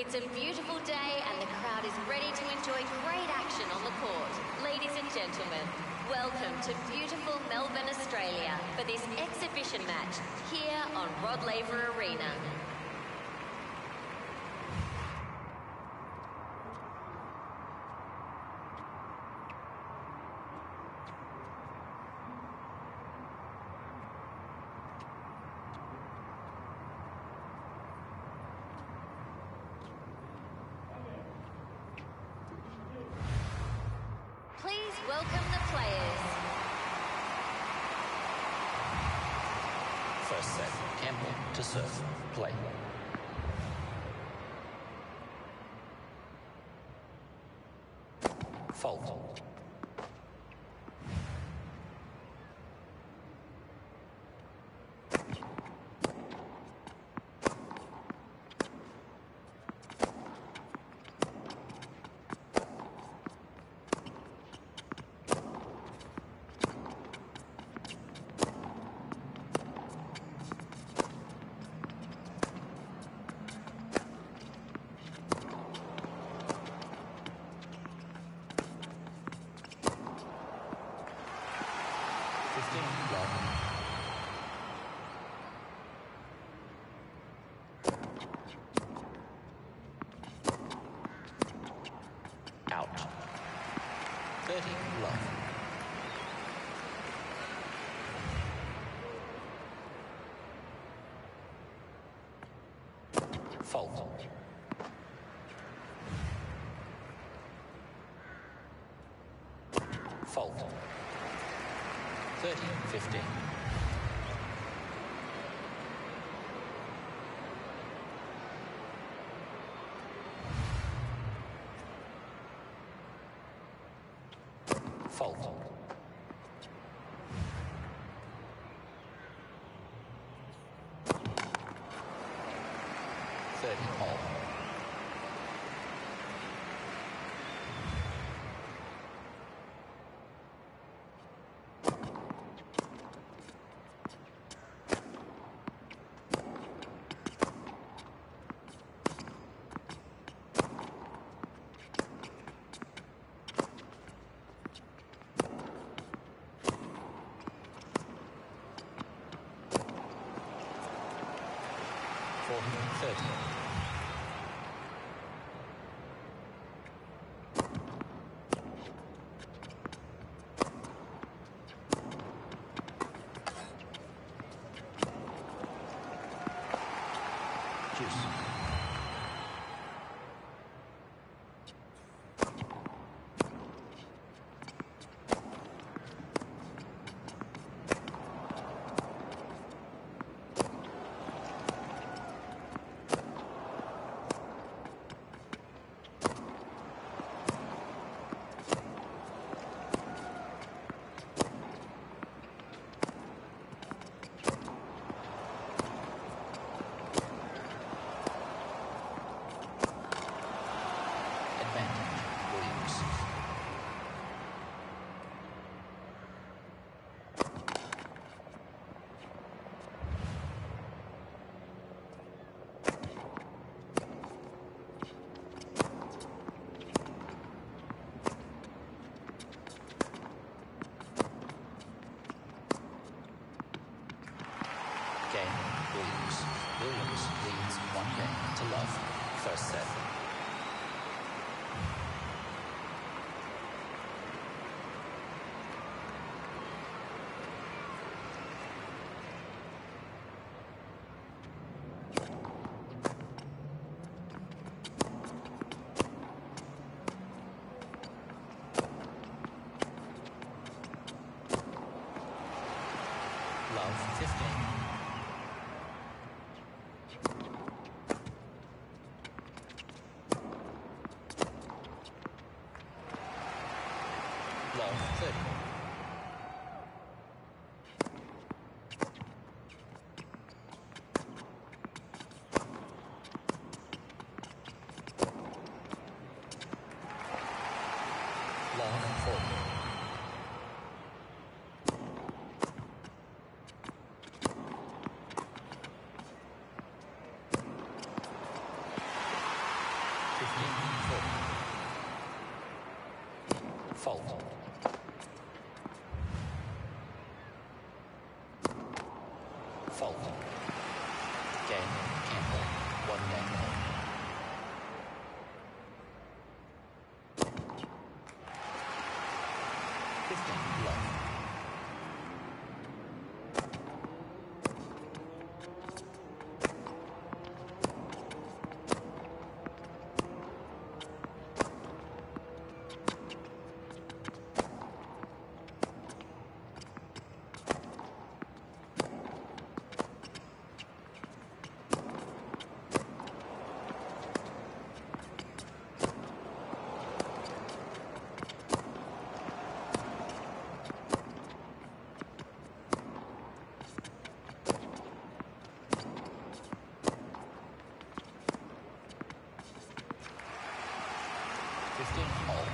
It's a beautiful day and the crowd is ready to enjoy great action on the court. Ladies and gentlemen, welcome to beautiful Melbourne, Australia for this exhibition match here on Rod Laver Arena. Please welcome the players. First set, Campbell to serve. Play. Fault. Out. 30 love. Fault. Fault. 30-15. Fault. 30 all. For 30. Juice. Williams leads 1 game to love. First set. Love 15. Love 30. Love 40. Fault. Fault. Game, Campbell. 1 game. Love. All.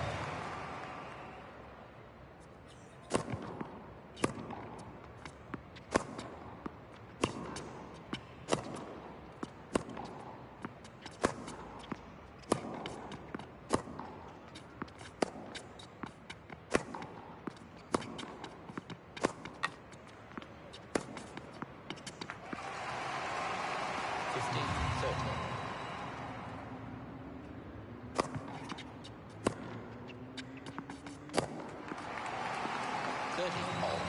15, 13. All.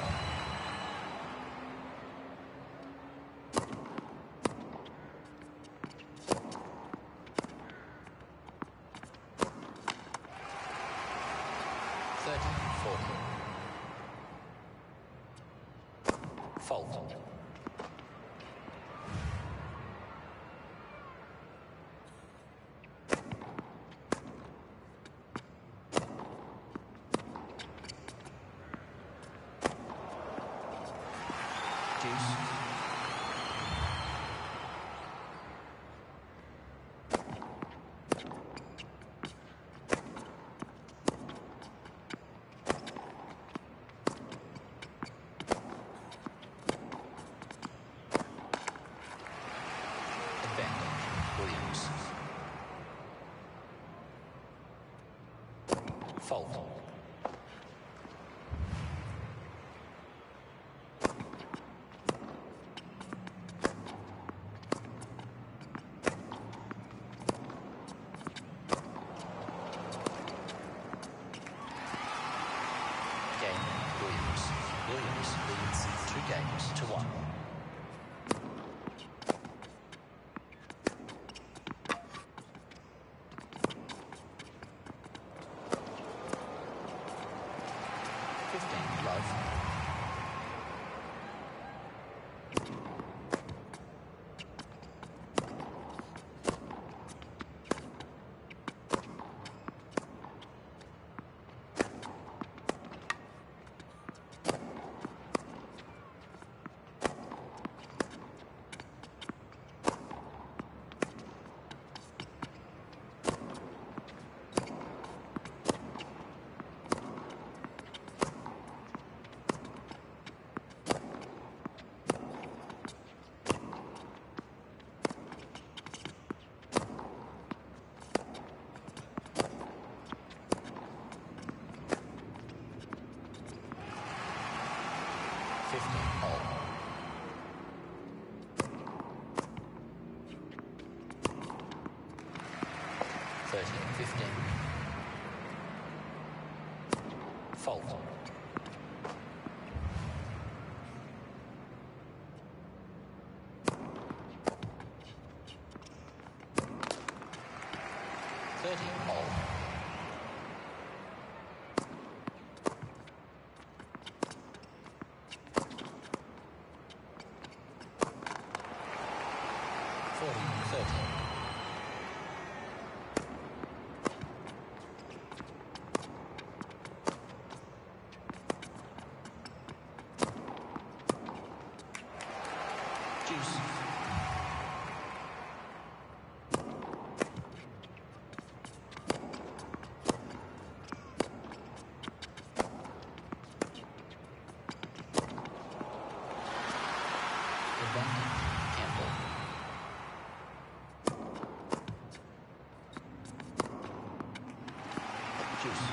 30, 40. Fault. Juice. Advantage, Williams. Fault. Williams leads 2 games to 1. Love. All. 13, 15. Fault. All. 40, 13. Juice. Advantage, Campbell. Juice.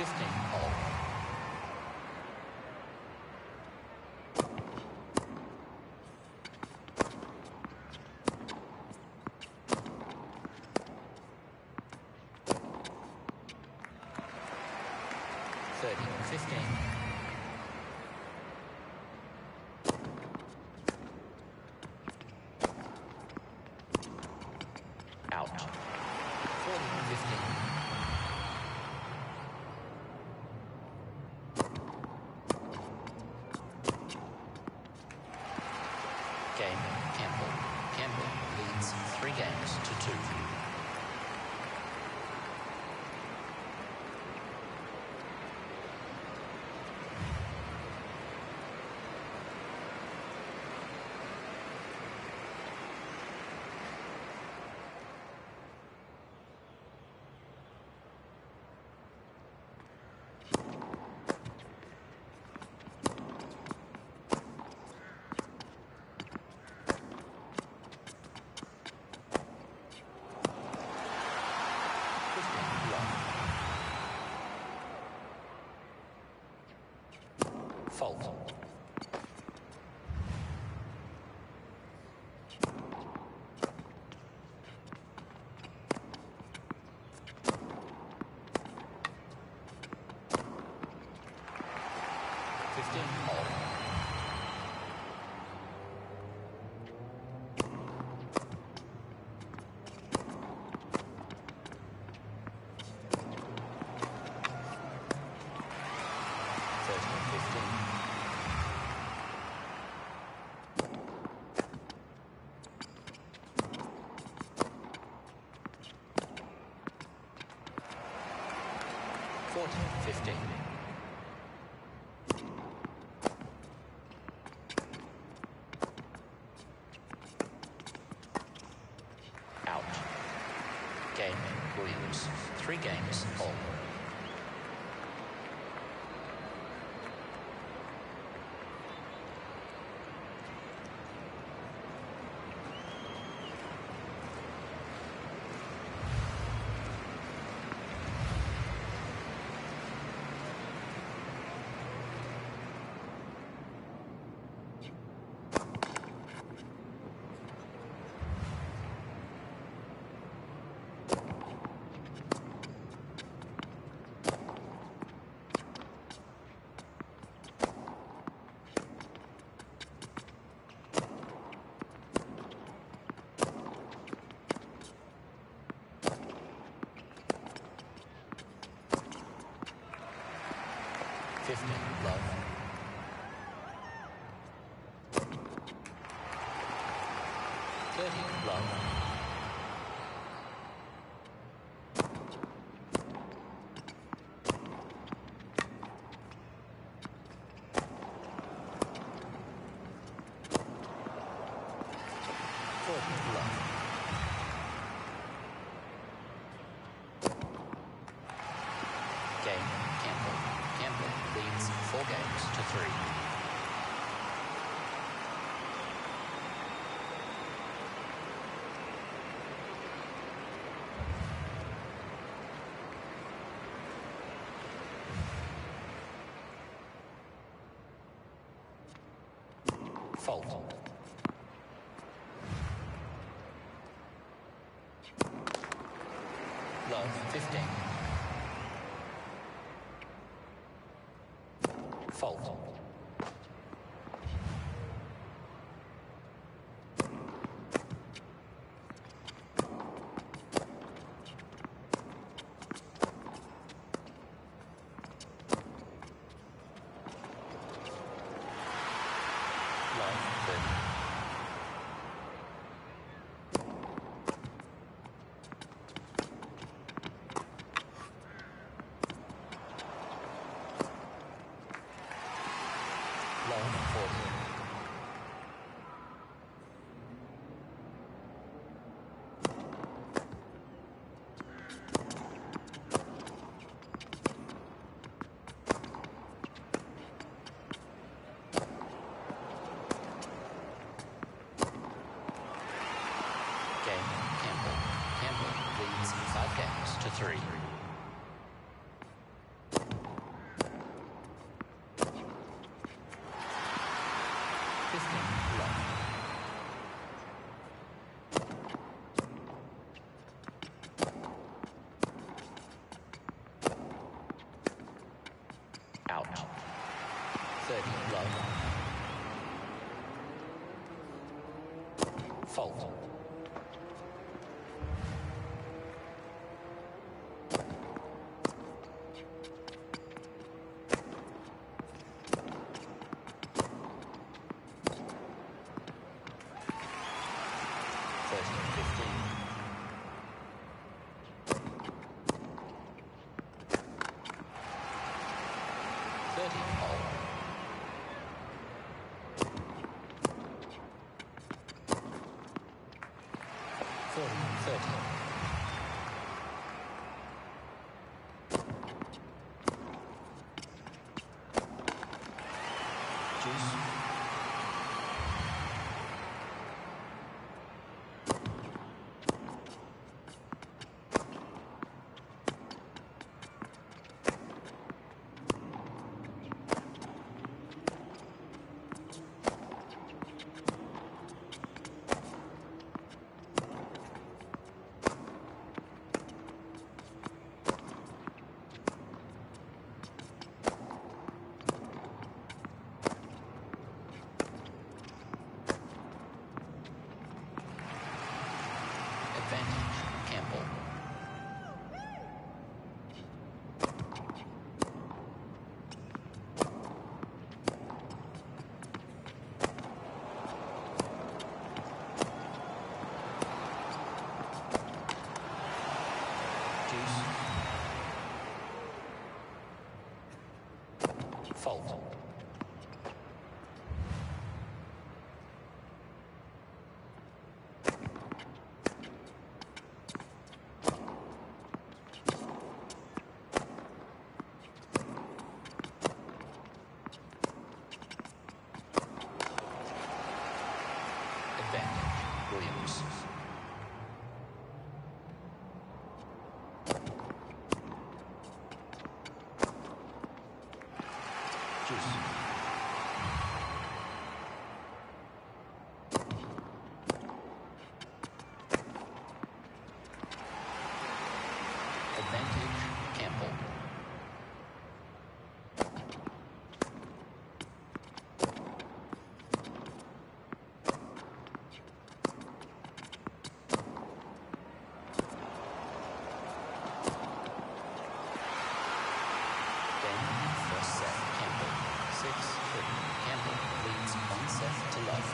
15 hole. Out. 40-15. Game, Campbell. Campbell leads 3 games to 2. Fault. Out. Game, Williams. 3 games, all. Love. 30, love. 40, love. Game, Campbell. Campbell leads 4 games to 3. Fault. Love, 15. Fault. Love, 30. Out. 30, love. Fault. Advantage, Campbell. Deuce. Fault. Advantage, Williams. Juice. Advantage, Campbell. First set, Campbell. 6-3. Campbell leads 1 set to love.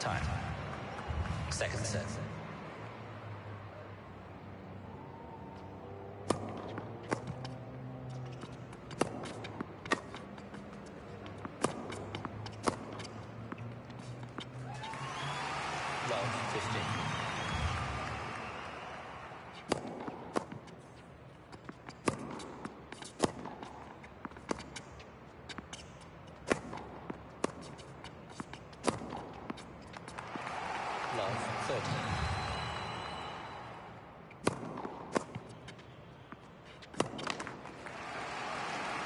Time. Second set. Love 15. Love 13.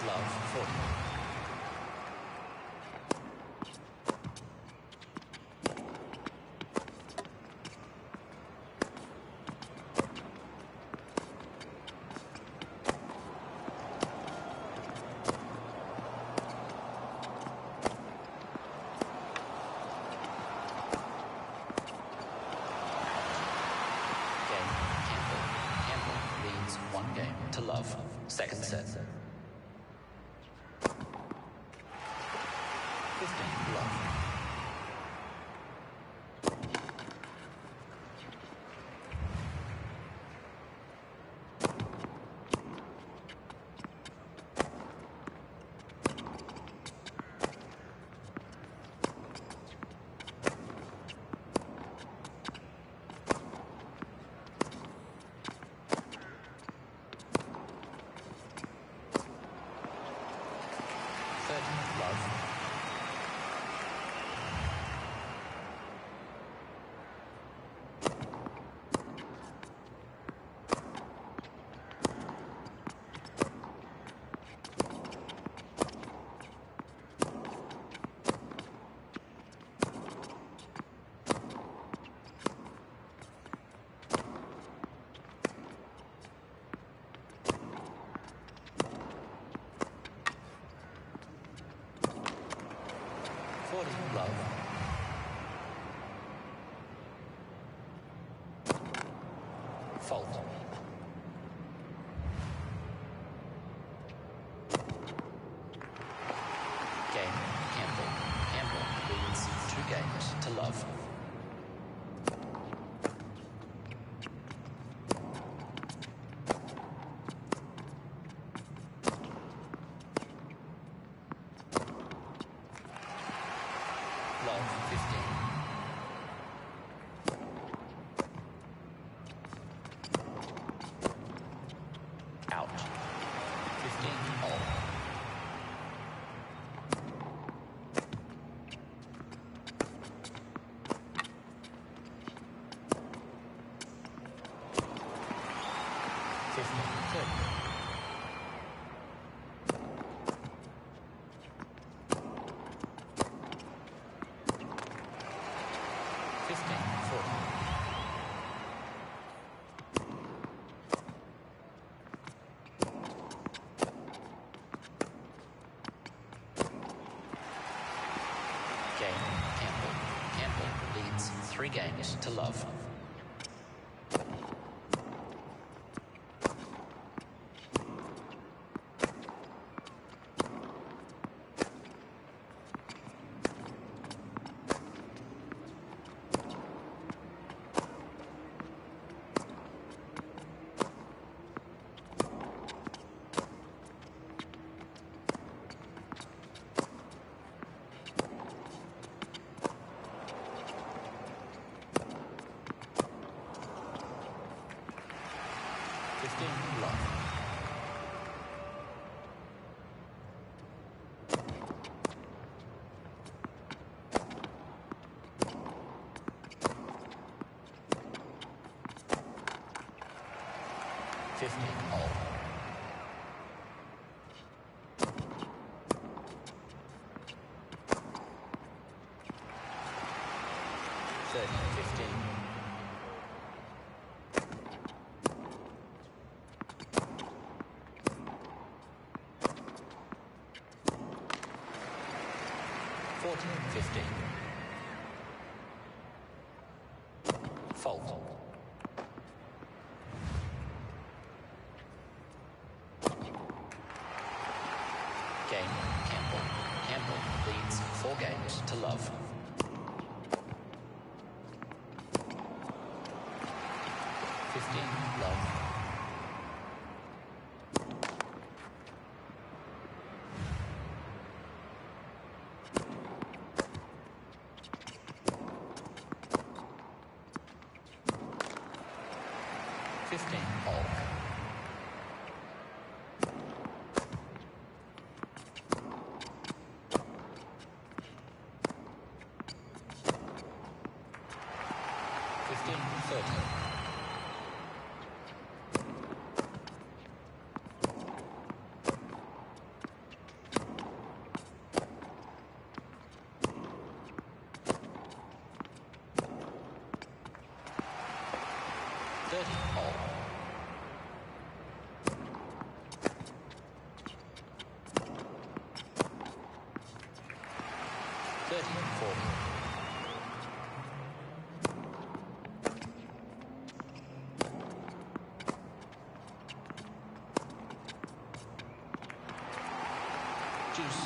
Love 40. Campbell leads 1 game to love. Second set. 15, love. 40 love. Fault. Game, Campbell. Campbell leads 2 games to love. Love 15. Out. 15 all. Game, Campbell. Campbell leads 3 games to love. Love. All. 30, 15. 14, 15. Fault. Game, Campbell. Campbell leads 4 games to love. 15, love. All. 30. 30 all. 30 40. Juice.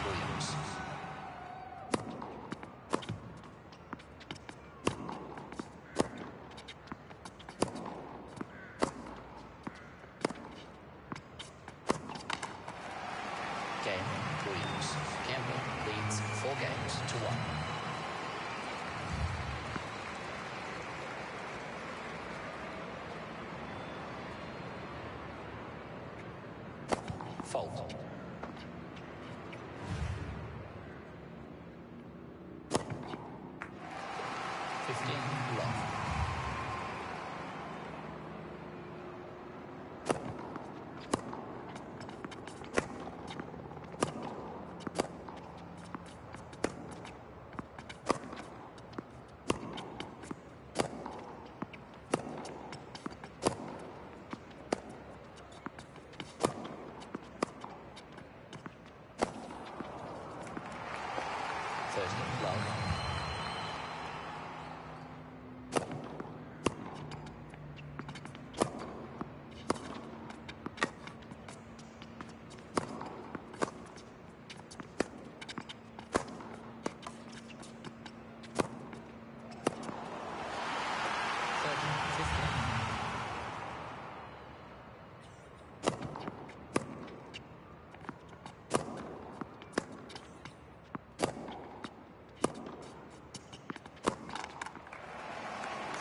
Williams. Game, Williams. Campbell leads 4 games to 1. Fault. 15 love. 30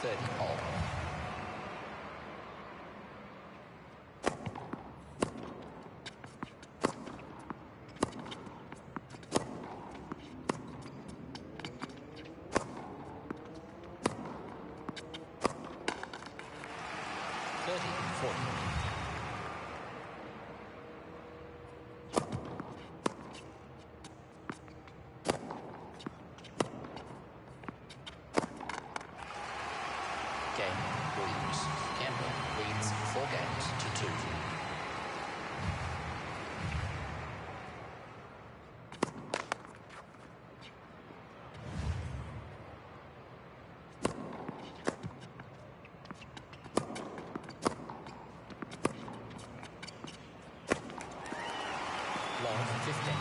30 all. Game, Williams. Campbell leads 4 games to 2. Long 15.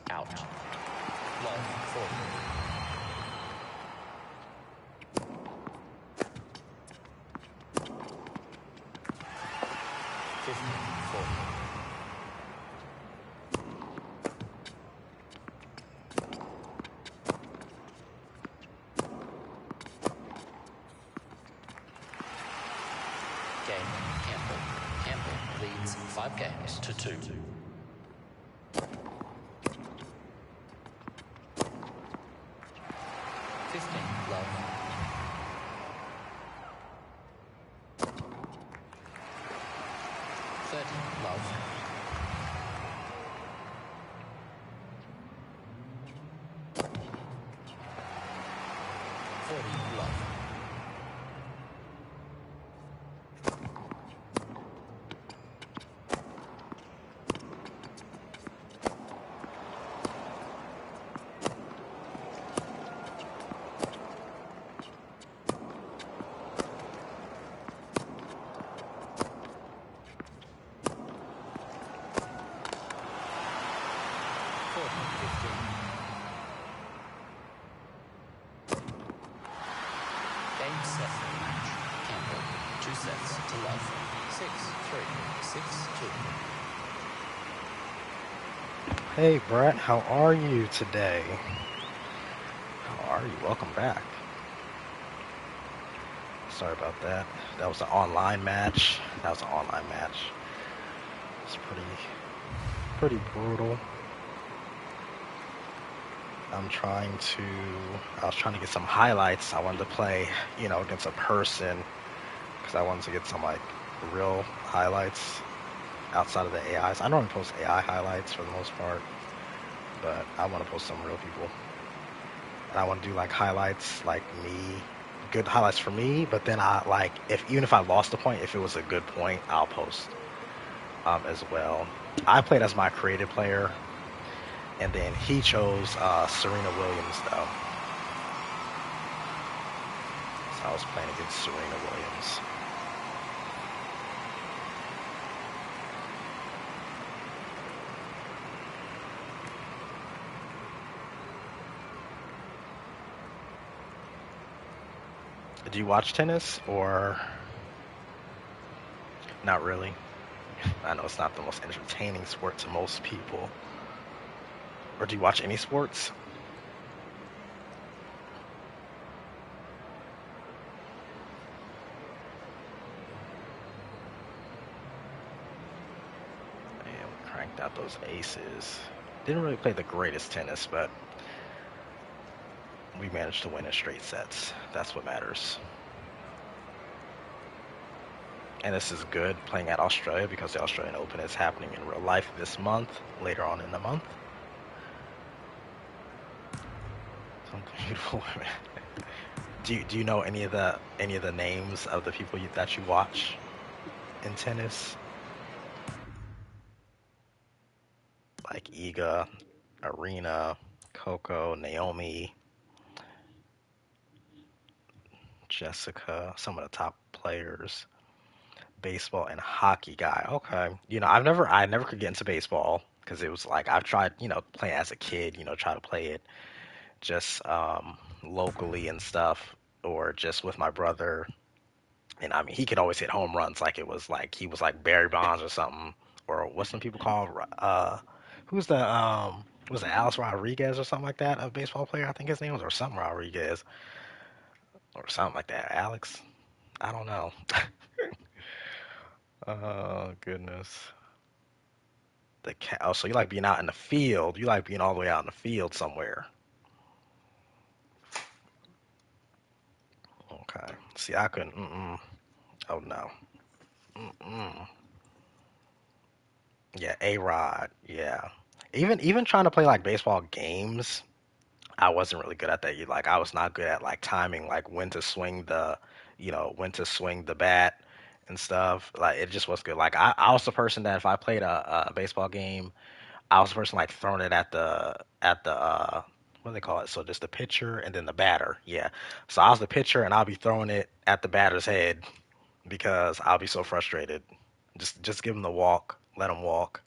Out. Long 40. Game, Campbell. Campbell leads 5 games to 2. 15 love. 30 love. 40 love. 15. Game set match. Campbell, 2 sets to love. 6-3, 6-2. Hey Brett, how are you today? How are you? Welcome back. Sorry about that. That was an online match. It's pretty brutal. I was trying to get some highlights. I wanted to play, against a person because I wanted to get some real highlights outside of the AIs. I normally post AI highlights for the most part, but I want to post some real people. And I want to do highlights me, good highlights for me, but then even if I lost the point, if it was a good point, I'll post as well. I played as my creative player, and then he chose Serena Williams though. So I was playing against Serena Williams. Do you watch tennis or not really? I know it's not the most entertaining sport to most people. Or do you watch any sports? Man, we cranked out those aces. Didn't really play the greatest tennis, but we managed to win in straight sets. That's what matters. And this is good playing at Australia because the Australian Open is happening in real life this month, later on in the month. Some beautiful women. Do you know any of the names of the people that you watch in tennis? Like Iga, Arena, Coco, Naomi, Jessica, some of the top players, baseball and hockey guy. Okay. I never could get into baseball because it was like I've tried, playing as a kid, try to play it just locally and stuff, or just with my brother. And I mean, he could always hit home runs like it was like he was like Barry Bonds or something, or what some people call who's the was it Alex Rodriguez or something like that, a baseball player? I think his name was, or something Rodriguez or something like that. Alex, I don't know. Oh goodness. Oh, so you like being out in the field? You like being all the way out in the field somewhere? Okay. See, I couldn't. Oh no. Mm-mm. Yeah, A-Rod. Yeah. Even trying to play like baseball games, I wasn't really good at that. Like I was not good at like timing, like when to swing when to swing the bat and stuff. Like it just was good. Like I was the person that if I played a baseball game, I was the person like throwing it at the what do they call it? So just the pitcher and then the batter. Yeah. So I was the pitcher and I'll be throwing it at the batter's head because I'll be so frustrated. Just give him the walk, let him walk,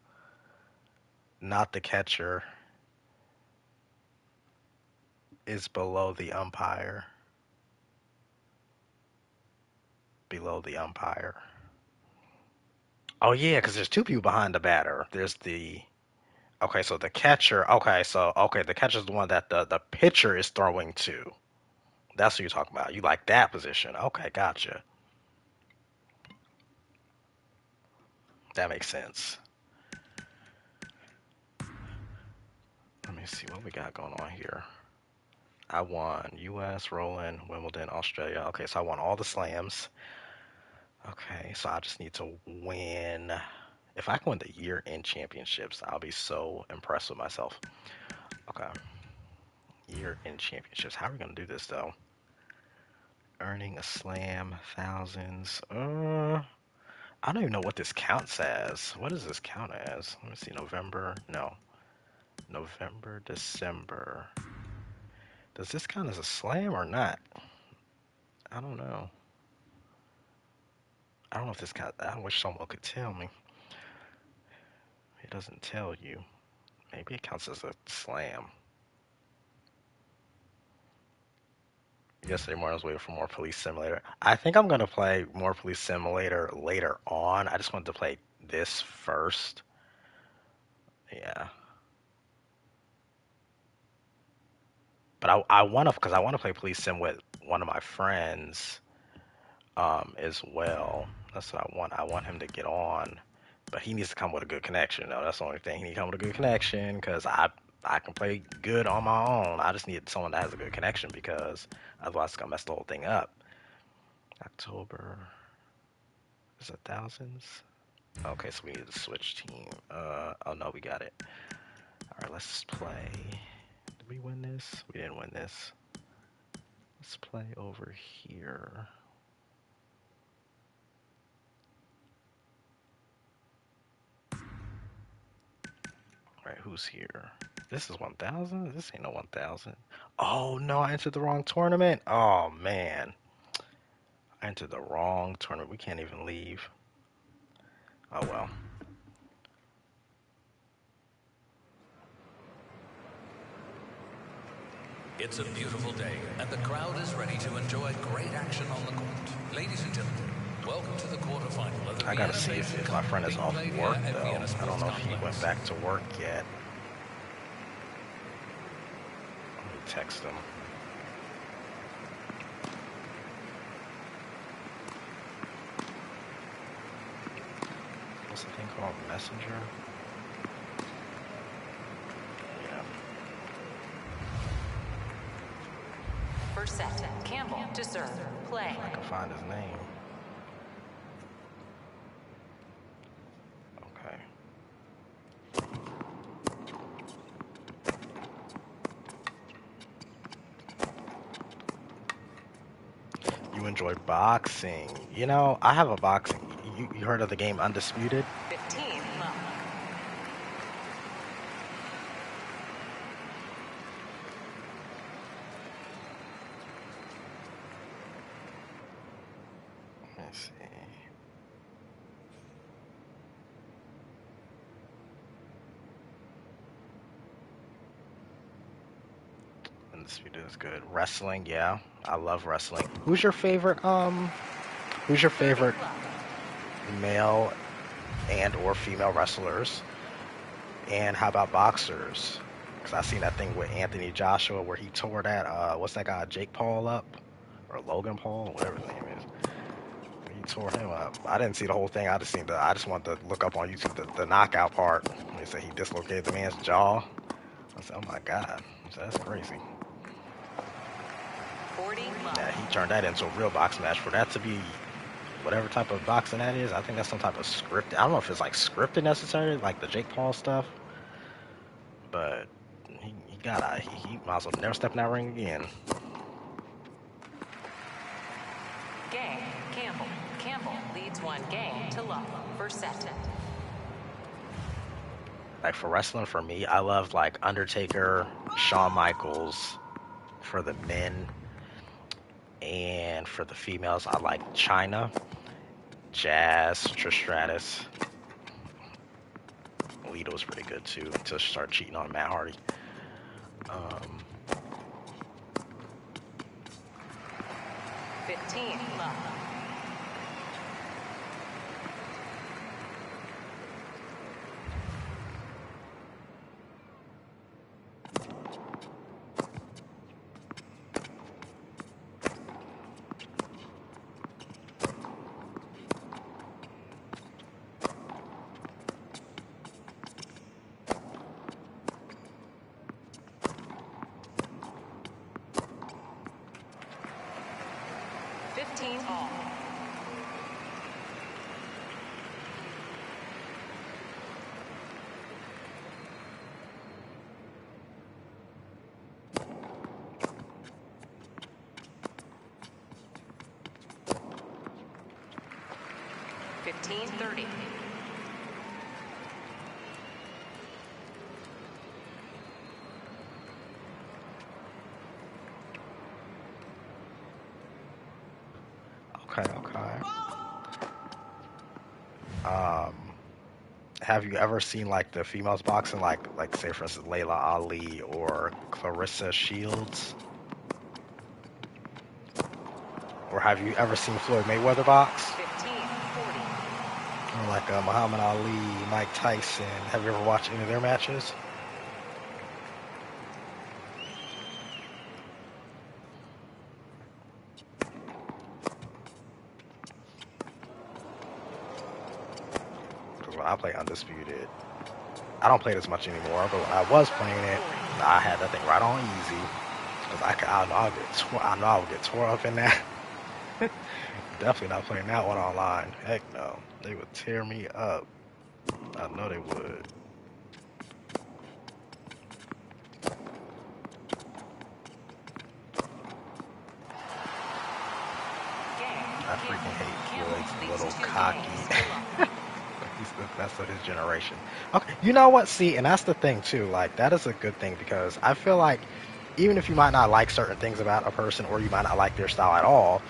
not the catcher is below the umpire. Below the umpire. Oh yeah, because there's two people behind the batter. There's the okay, so the catcher. Okay, the catcher's the one that the pitcher is throwing to. That's what you're talking about. You like that position. Okay, gotcha. That makes sense. Let me see what we got going on here. I won U.S., Roland, Wimbledon, Australia. Okay, so I won all the slams. Okay, so I just need to win. If I can win the year-end championships, I'll be so impressed with myself. Okay, year-end championships. How are we gonna do this though? Earning a slam, thousands. I don't even know what this counts as. What does this count as? Let me see. November. No. November, December. Does this count as a slam or not? I don't know. I don't know if this counts. I wish someone could tell me. It doesn't tell you. Maybe it counts as a slam. Yesterday morning I was waiting for more Police Simulator. I think I'm gonna play more Police Simulator later on. I just wanted to play this first. Yeah. But I want to because I want to play Police Sim with one of my friends as well. That's what I want. I want him to get on, but he needs to come with a good connection. Though that's the only thing. He needs to come with a good connection because I can play good on my own. I just need someone that has a good connection because otherwise it's gonna mess the whole thing up. October is it thousands? Okay, so we need to switch team. Oh no, we got it. All right, let's play. Did we win this? We didn't win this. Let's play over here. All right, who's here? This is 1,000? This ain't no 1,000. Oh no, I entered the wrong tournament. Oh man. I entered the wrong tournament. We can't even leave. Oh well. It's a beautiful day, and the crowd is ready to enjoy great action on the court. Ladies and gentlemen, welcome to the quarterfinal of the I gotta Vienna see Basic if my Cup friend is being off played work here at though. Vienna I don't Sports know if he went Complex. back to work yet. Let me text him. What's the thing called? Messenger? Yeah. First set, Campbell to serve. Play. I can find his name. Okay. enjoy boxing. You know, I have a boxing. You heard of the game Undisputed? 15 left. Let's see. Undisputed is good. Wrestling, yeah. I love wrestling. Who's your favorite male and or female wrestlers? And how about boxers? Because I seen that thing with Anthony Joshua where he tore that, what's that guy, Jake Paul up? Or Logan Paul, whatever his name is. He tore him up. I didn't see the whole thing. I just wanted to look up on YouTube the knockout part. They say he dislocated the man's jaw. I said, oh my God. So that's crazy. 40 left. Yeah, he turned that into a real boxing match. For that to be whatever type of boxing that is, I think that's some type of script. I don't know if it's like scripted necessarily, like the Jake Paul stuff. But he might as well never step in that ring again. Game. Campbell. Campbell leads 1 game to love. First set. Like for wrestling, for me, I love like Undertaker, Shawn Michaels for the men, and for the females, I like Chyna, Jazz, Trish Stratus. Lita was pretty good too until she started cheating on Matt Hardy. 15 left. All. $15.30. Okay. Have you ever seen like the females boxing, like say for instance Layla Ali or Clarissa Shields? Or have you ever seen Floyd Mayweather box? 15, 40. Or like Muhammad Ali, Mike Tyson? Have you ever watched any of their matches? Because when I play Undisputed, I don't play it as much anymore, but when I was playing it, I had that thing right on easy. Because I know I would get tore up in that. Definitely not playing that one online. Heck no. They would tear me up. I know they would. I freaking hate Floyd's little cocky. That's of his generation. Okay, you know what? See, and that's the thing too. Like, that is a good thing because I feel like even if you might not like certain things about a person or you might not like their style at all,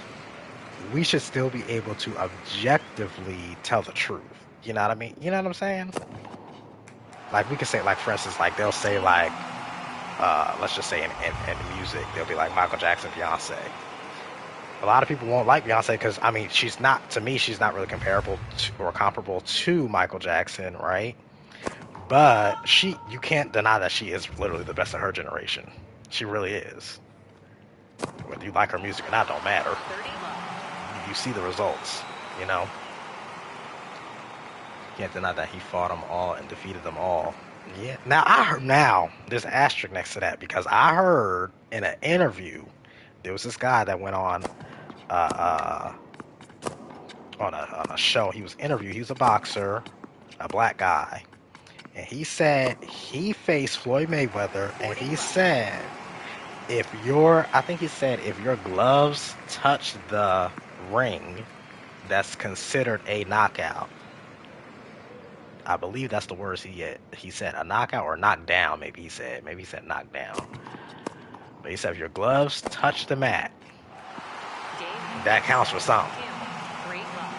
we should still be able to objectively tell the truth. You know what I mean? You know what I'm saying? Like, we could say, like, for instance, like, they'll say, like, let's just say in music, they'll be like Michael Jackson, Beyonce. A lot of people won't like Beyonce because, I mean, she's not really comparable to Michael Jackson, right? But you can't deny that she is literally the best of her generation. She really is. Whether you like her music or not, don't matter. You see the results, you know? Can't deny that he fought them all and defeated them all. Yeah. Now, there's an asterisk next to that because I heard in an interview, there was this guy that went on a show. He was interviewed. He was a boxer, a black guy. And he said he faced Floyd Mayweather, and he said I think he said if your gloves touch the ring, that's considered a knockout. I believe that's the words he said, a knockout or knockdown. Maybe he said knockdown. But he said if your gloves touch the mat, Game. that counts for something. Campbell, 3-love.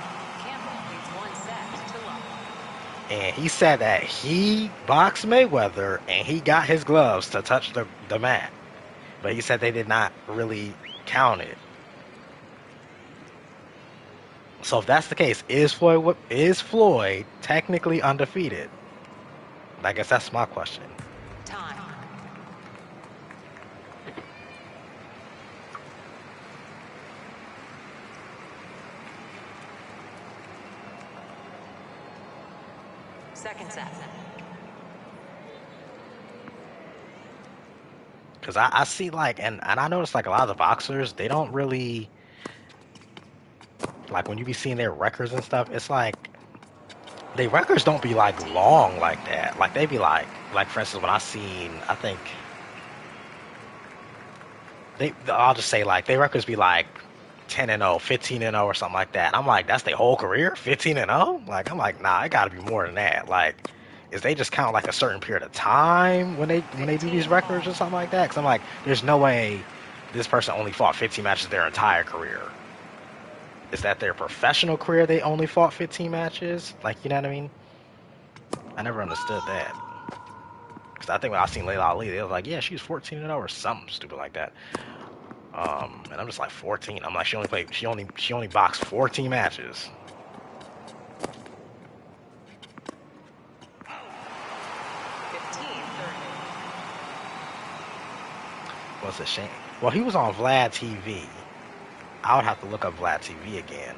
Campbell leads 1 set to love. And he said that he boxed Mayweather and he got his gloves to touch the mat. But he said they did not really count it. So if that's the case, is Floyd technically undefeated? I guess that's my question. Time. Second set. Because I see like, and I notice like a lot of the boxers, they don't really, like when you be seeing their records and stuff, it's like, their records don't be like long like that. Like they be like for instance, when I seen, I think, I'll just say like, their records be like 10-0, 15-0 or something like that. I'm like, that's their whole career? 15-0? Like, I'm like, nah, it gotta be more than that. Like, is they just count like a certain period of time when they do these records or something like that? Because I'm like, there's no way this person only fought 15 matches their entire career. Is that their professional career they only fought 15 matches? Like, you know what I mean? I never understood that. Because I think when I seen Layla Ali, they was like, yeah, she was 14-0 or something stupid like that. And I'm just like 14. I'm like, she only boxed 14 matches. 15-30. What's a shame? Well, he was on Vlad TV. I would have to look up Vlad TV again,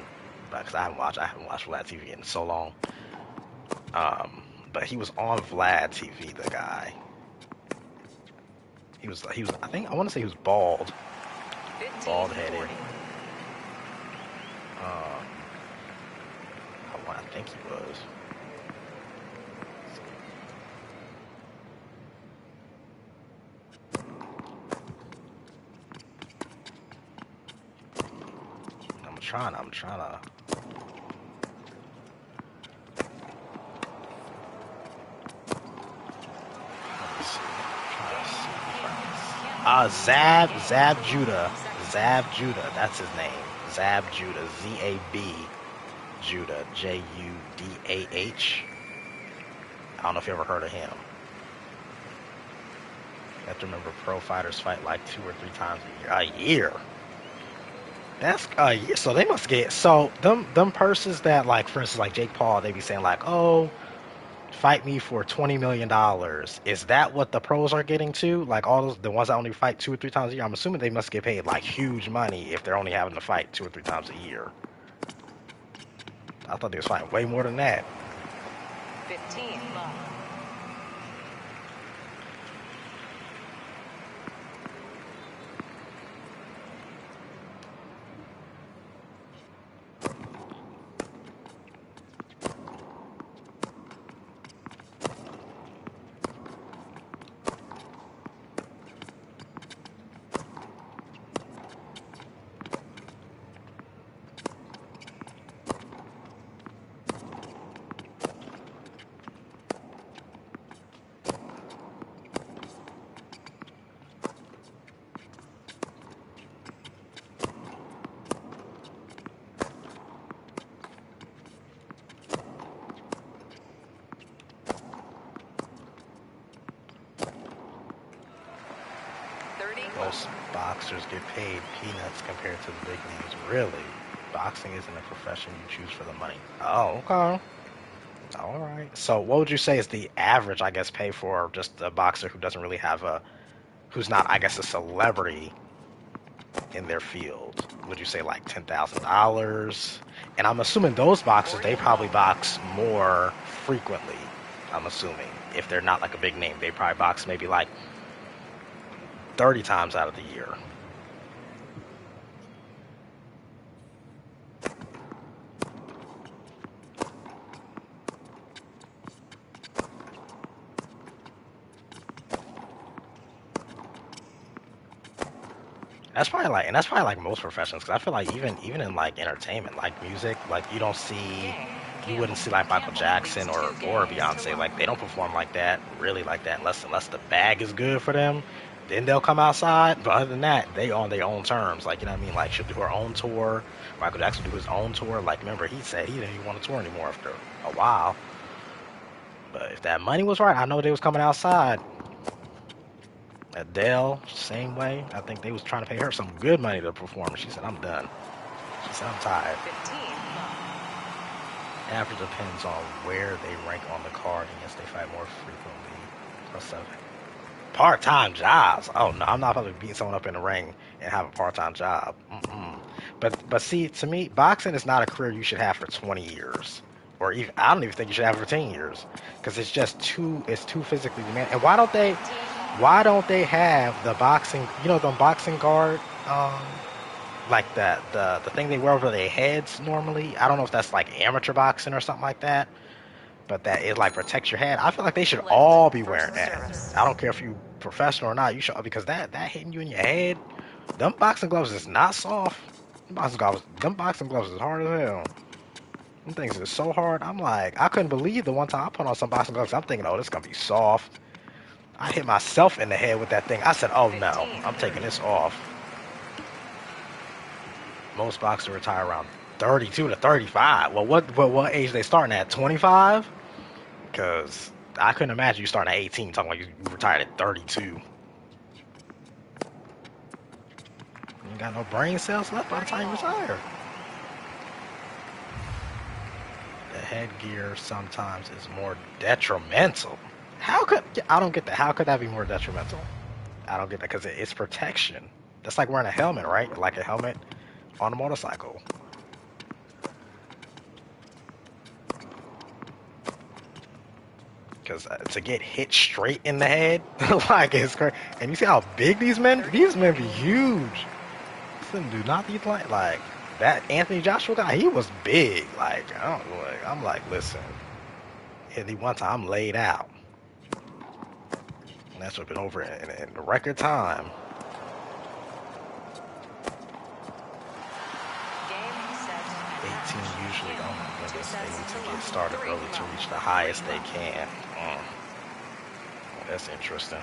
because I haven't watched Vlad TV in so long. But he was on Vlad TV. The guy. He was. I think I want to say he was bald. 15-40. Bald headed. I think he was. I'm trying to. Zab Judah. Zab Judah, that's his name. Zab Judah, Z-A-B Judah, J-U-D-A-H. I don't know if you ever heard of him. You have to remember, pro fighters fight like 2 or 3 times a year. A year? That's a year. So they must get, so them purses that, like, for instance, like Jake Paul, they be saying like, oh, fight me for $20 million. Is that what the pros are getting to? Like all those, the ones that only fight 2 or 3 times a year? I'm assuming they must get paid like huge money if they're only having to fight 2 or 3 times a year. I thought they was fighting way more than that. 15 love. Most boxers get paid peanuts compared to the big names. Really? Boxing isn't a profession you choose for the money. Oh, okay. All right. So what would you say is the average, I guess, pay for just a boxer who doesn't really have who's not, I guess, a celebrity in their field? Would you say like $10,000? And I'm assuming those boxers, they probably box more frequently. I'm assuming if they're not like a big name, they probably box maybe like 30 times out of the year. That's probably like most professions, because I feel like even in like entertainment, like music, like you wouldn't see like Michael Jackson or Beyonce, like they don't perform like that, really like that, unless the bag is good for them. Then they'll come outside. But other than that, they on their own terms. Like, you know what I mean? Like, she'll do her own tour. Michael Jackson do his own tour. Like, remember, he said he didn't even want to tour anymore after a while. But if that money was right, I know they was coming outside. Adele, same way. I think they was trying to pay her some good money to perform. She said, I'm done. She said, I'm tired. 15. Average depends on where they rank on the card, and yes, they fight more frequently. Plus 7. Part-time jobs. Oh no, I'm not about to beat someone up in the ring and have a part-time job. Mm-mm. But see, to me, boxing is not a career you should have for 20 years, or even I don't even think you should have for 10 years, because it's too physically demanding. And why don't they have the boxing, the boxing guard, like that the thing they wear over their heads normally? I don't know if that's like amateur boxing or something like that, but that it like protects your head. I feel like they should all be wearing that. I don't care if you professional or not. You should, because that hitting you in your head. Them boxing gloves is not soft. Them boxing gloves is hard as hell. Them things is so hard. I'm like, I couldn't believe the one time I put on some boxing gloves. I'm thinking, oh, this is gonna be soft. I hit myself in the head with that thing. I said, oh no, I'm taking this off. Most boxers retire around 32 to 35. Well, what age they starting at? 25? Because I couldn't imagine you starting at 18 talking about you retired at 32. You ain't got no brain cells left by the time you retire. The headgear sometimes is more detrimental. I don't get that. How could that be more detrimental? I don't get that, because it's protection. That's like wearing a helmet, right? Like a helmet on a motorcycle. Because to get hit straight in the head, like, it's crazy. And you see how big these men be huge. Some do not be like that Anthony Joshua guy. He was big. Like, I'm like, listen, the one time I'm laid out, and that's what been over in the record time. Game, set, 18 usually don't limits. They need to get started early to reach the highest they can. That's interesting.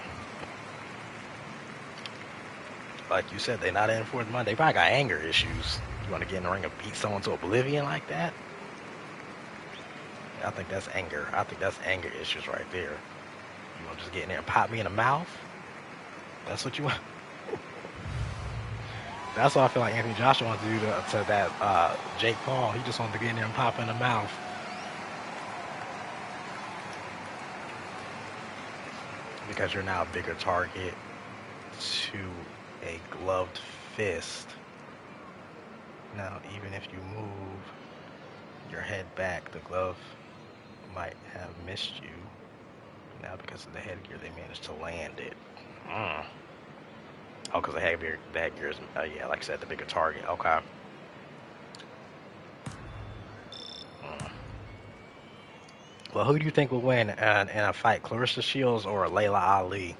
Like you said, they're not in for the money. They probably got anger issues. You want to get in the ring and beat someone to oblivion like that? I think that's anger. I think that's anger issues right there. You want to just get in there and pop me in the mouth? That's what you want? That's what I feel like Anthony Joshua wants to do to that Jake Paul. He just wanted to get in there and pop in the mouth. Because you're now a bigger target to a gloved fist. Now, even if you move your head back, the glove might have missed you. Now, because of the headgear, they managed to land it. Oh, because the headgear is, yeah, like I said, the bigger target. Okay. Well, who do you think will win in a fight, Clarissa Shields or Layla Ali?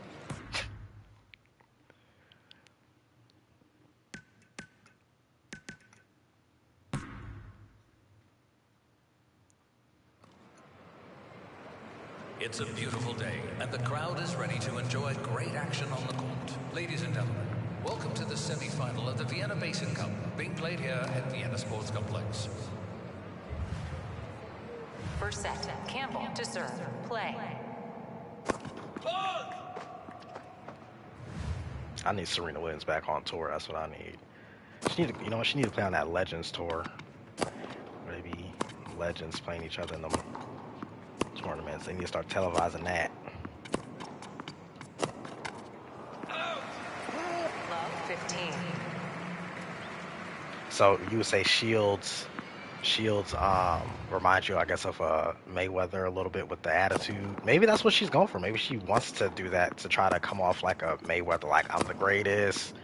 It's a beautiful day, and the crowd is ready to enjoy great action on the court. Ladies and gentlemen, welcome to the semi-final of the Vienna Basin Cup, being played here at Vienna Sports Complex. First set, Campbell to serve. Play. I need Serena Williams back on tour. That's what I need. She need to play on that Legends tour. Maybe Legends playing each other in them tournaments. They need to start televising that. Love, 15. So you would say Shields reminds you, I guess, of Mayweather a little bit with the attitude. Maybe that's what she's going for. Maybe she wants to do that to try to come off like a Mayweather, like I'm the greatest,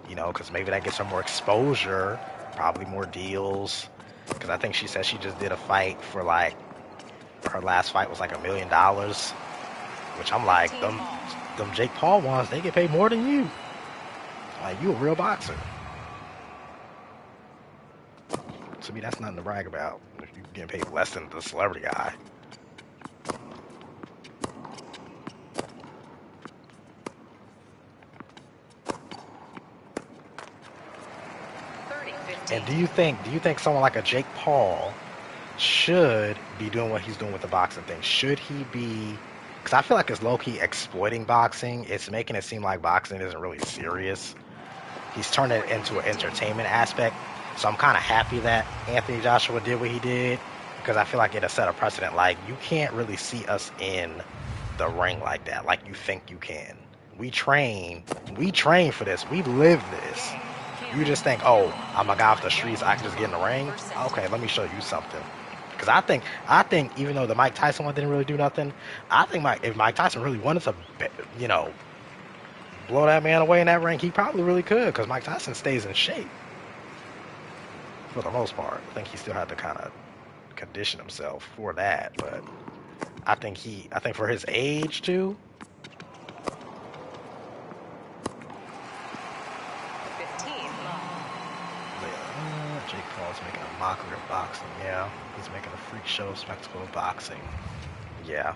because maybe that gets her more exposure, probably more deals. Because I think she said she just did a fight for like, her last fight was like $1 million, which I'm like, them Jake Paul ones, they get paid more than you. Like, you a real boxer. To me, that's nothing to brag about. If you're getting paid less than the celebrity guy. And do you think someone like a Jake Paul should be doing what he's doing with the boxing thing? Should he be? Because I feel like it's low-key exploiting boxing. It's making it seem like boxing isn't really serious. He's turned it into an entertainment aspect. So I'm kind of happy that Anthony Joshua did what he did, because I feel like it'll set a precedent. Like, you can't really see us in the ring like that, like you think you can. We train for this. We live this. You just think, oh, I'm a guy off the streets, I can just get in the ring? Okay, let me show you something. Because I think even though the Mike Tyson one didn't really do nothing, I think if Mike Tyson really wanted to, blow that man away in that ring, he probably really could, because Mike Tyson stays in shape for the most part. I think he still had to kind of condition himself for that, but I think for his age too. 15. Jake Paul's making a mockery of boxing. Yeah, he's making a freak show spectacle of boxing. Yeah.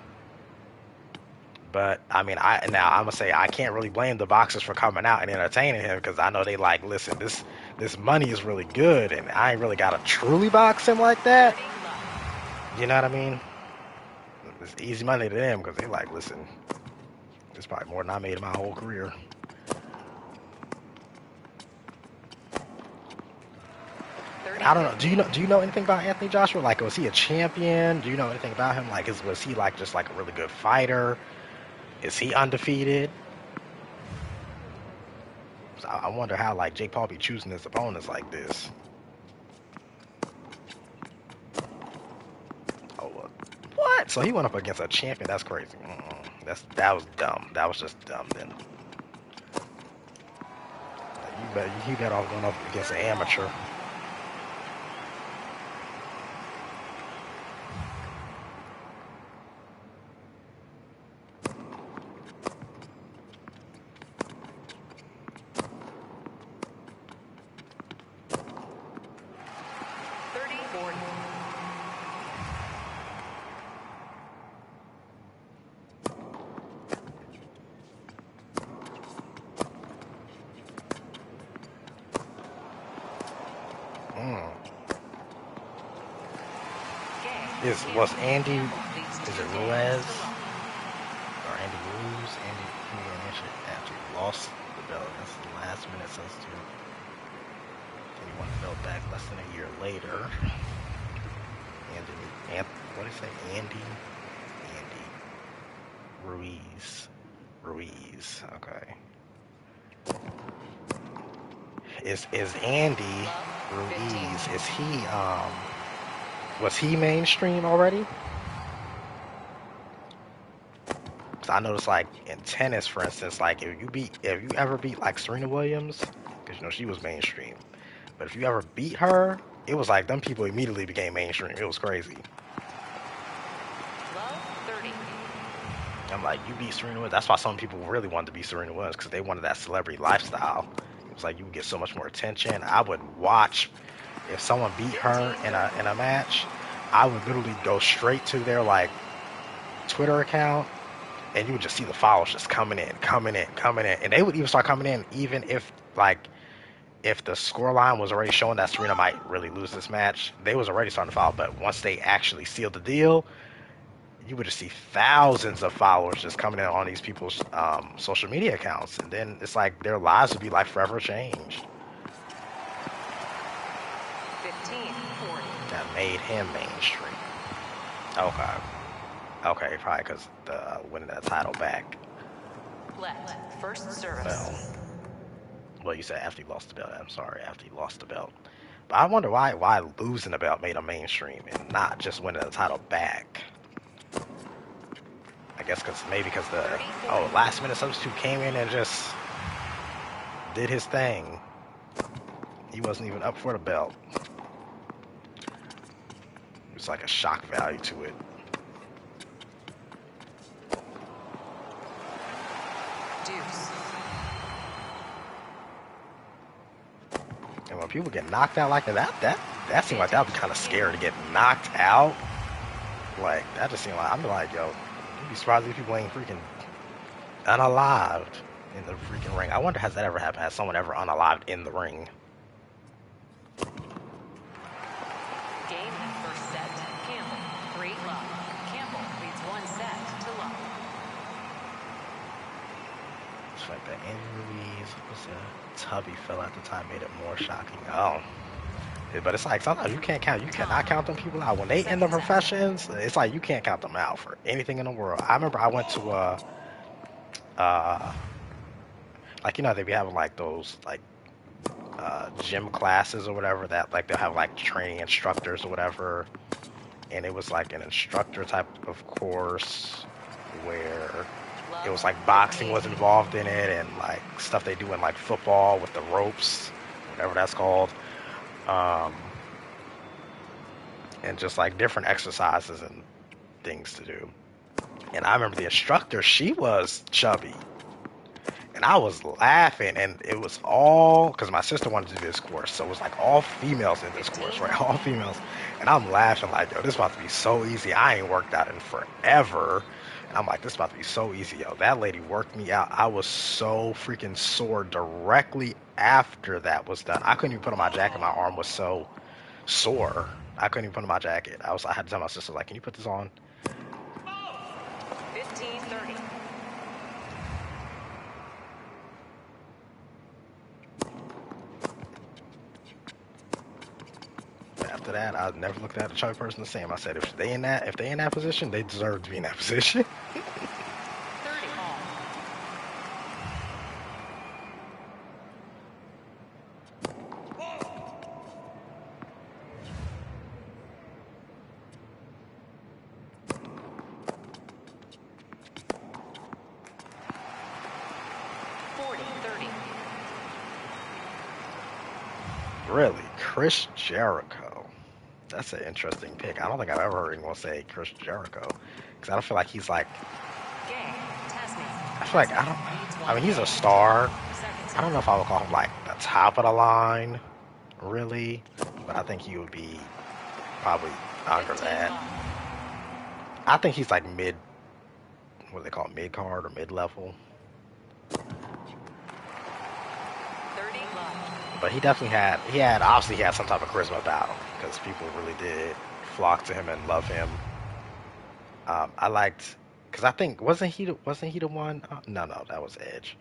But I mean, I'm gonna say I can't really blame the boxers for coming out and entertaining him, because I know they like, listen, this money is really good, and I ain't really gotta truly box him like that. You know what I mean? It's easy money to them, because they like, listen, it's probably more than I made in my whole career. I don't know. Do you know anything about Anthony Joshua? Like, was he a champion? Do you know anything about him? Like, was he like just like a really good fighter? Is he undefeated? So I wonder how like Jake Paul be choosing his opponents like this. Oh, what? So he went up against a champion? That's crazy. That was dumb. That was just dumb. Then he better off going up against an amateur. Was Andy, is it Ruiz? Or Andy Ruiz? Andy actually lost the belt. That's the last minute substitute. He won the belt back less than a year later. What did he say? Andy Ruiz. Okay. Is Andy Ruiz, was he mainstream already? Cause I noticed, like in tennis, for instance, like if you ever beat like Serena Williams, because she was mainstream, but if you ever beat her, it was like them people immediately became mainstream. It was crazy. I'm like, you beat Serena Williams. That's why some people really wanted to be Serena Williams, because they wanted that celebrity lifestyle. It was like you would get so much more attention. I would watch. If someone beat her in a match, I would literally go straight to their like Twitter account, and you would just see the followers just coming in, and they would even start coming in even if the scoreline was already showing that Serena might really lose this match. They was already starting to follow, but once they actually sealed the deal, you would just see thousands of followers just coming in on these people's social media accounts, and then it's like their lives would be like forever changed. That made him mainstream. Okay, probably because winning that title back. Left. First service. Well, you said after he lost the belt. I'm sorry, after he lost the belt. But I wonder why losing the belt made him mainstream and not just winning the title back. I guess because the last minute substitute came in and just did his thing. He wasn't even up for the belt. It's like a shock value to it. Deuce. people get knocked out like that seemed like that would be kind of scary to get knocked out. Like, that just seemed like, I'd be like, yo, you'd be surprised if people ain't freaking unalived in the freaking ring. I wonder, has that ever happened? Has someone ever unalived in the ring? Game first set, Campbell, 3-love. Campbell leads 1 set to love. It's like that injuries, what's a tubby fell at the time made it more shocking. Oh. But it's like sometimes you cannot count them people out. When they end the professions, it's like you can't count them out for anything in the world. I remember I went to like, you know, they be having like those like gym classes or whatever that like they'll have like training instructors or whatever, and it was like an instructor type of course where it was like boxing was involved in it and like stuff they do in like football with the ropes, whatever that's called. And just like different exercises and things to do. And I remember the instructor, she was chubby. And I was laughing, and it was all, because my sister wanted to do this course, so it was like all females in this course, right? All females. And I'm laughing like, yo, this is about to be so easy. I ain't worked out in forever. And I'm like, this is about to be so easy, yo. That lady worked me out. I was so freaking sore directly after that was done. I couldn't even put on my jacket. My arm was so sore. I couldn't even put on my jacket. I had to tell my sister, like, can you put this on? 15-30. After that, I never looked at the chubby person the same. I said, if they in that position, they deserve to be in that position. 30 all. Really? Chris Jericho. That's an interesting pick. I don't think I've ever heard anyone say Chris Jericho. Because I don't feel like he's like... I feel like, I mean, he's a star. I don't know if I would call him like the top of the line, really. But I think he would be probably under that. I think he's like mid... What do they call it? Mid-card or mid-level? But he definitely obviously he had some type of charisma about him because people really did flock to him and love him. I liked, because I think wasn't he the one? No, that was Edge.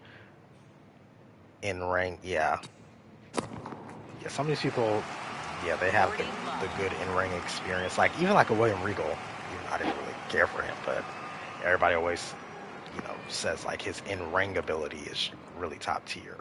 In ring, yeah. Some of these people, yeah, they have the good in ring experience. Like even like a William Regal, even I didn't really care for him, but everybody always, says like his in ring ability is really top tier.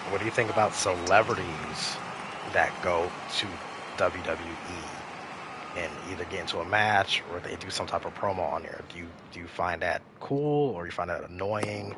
What do you think about celebrities that go to WWE and either get into a match or they do some type of promo on there? Do you find that cool or you find that annoying?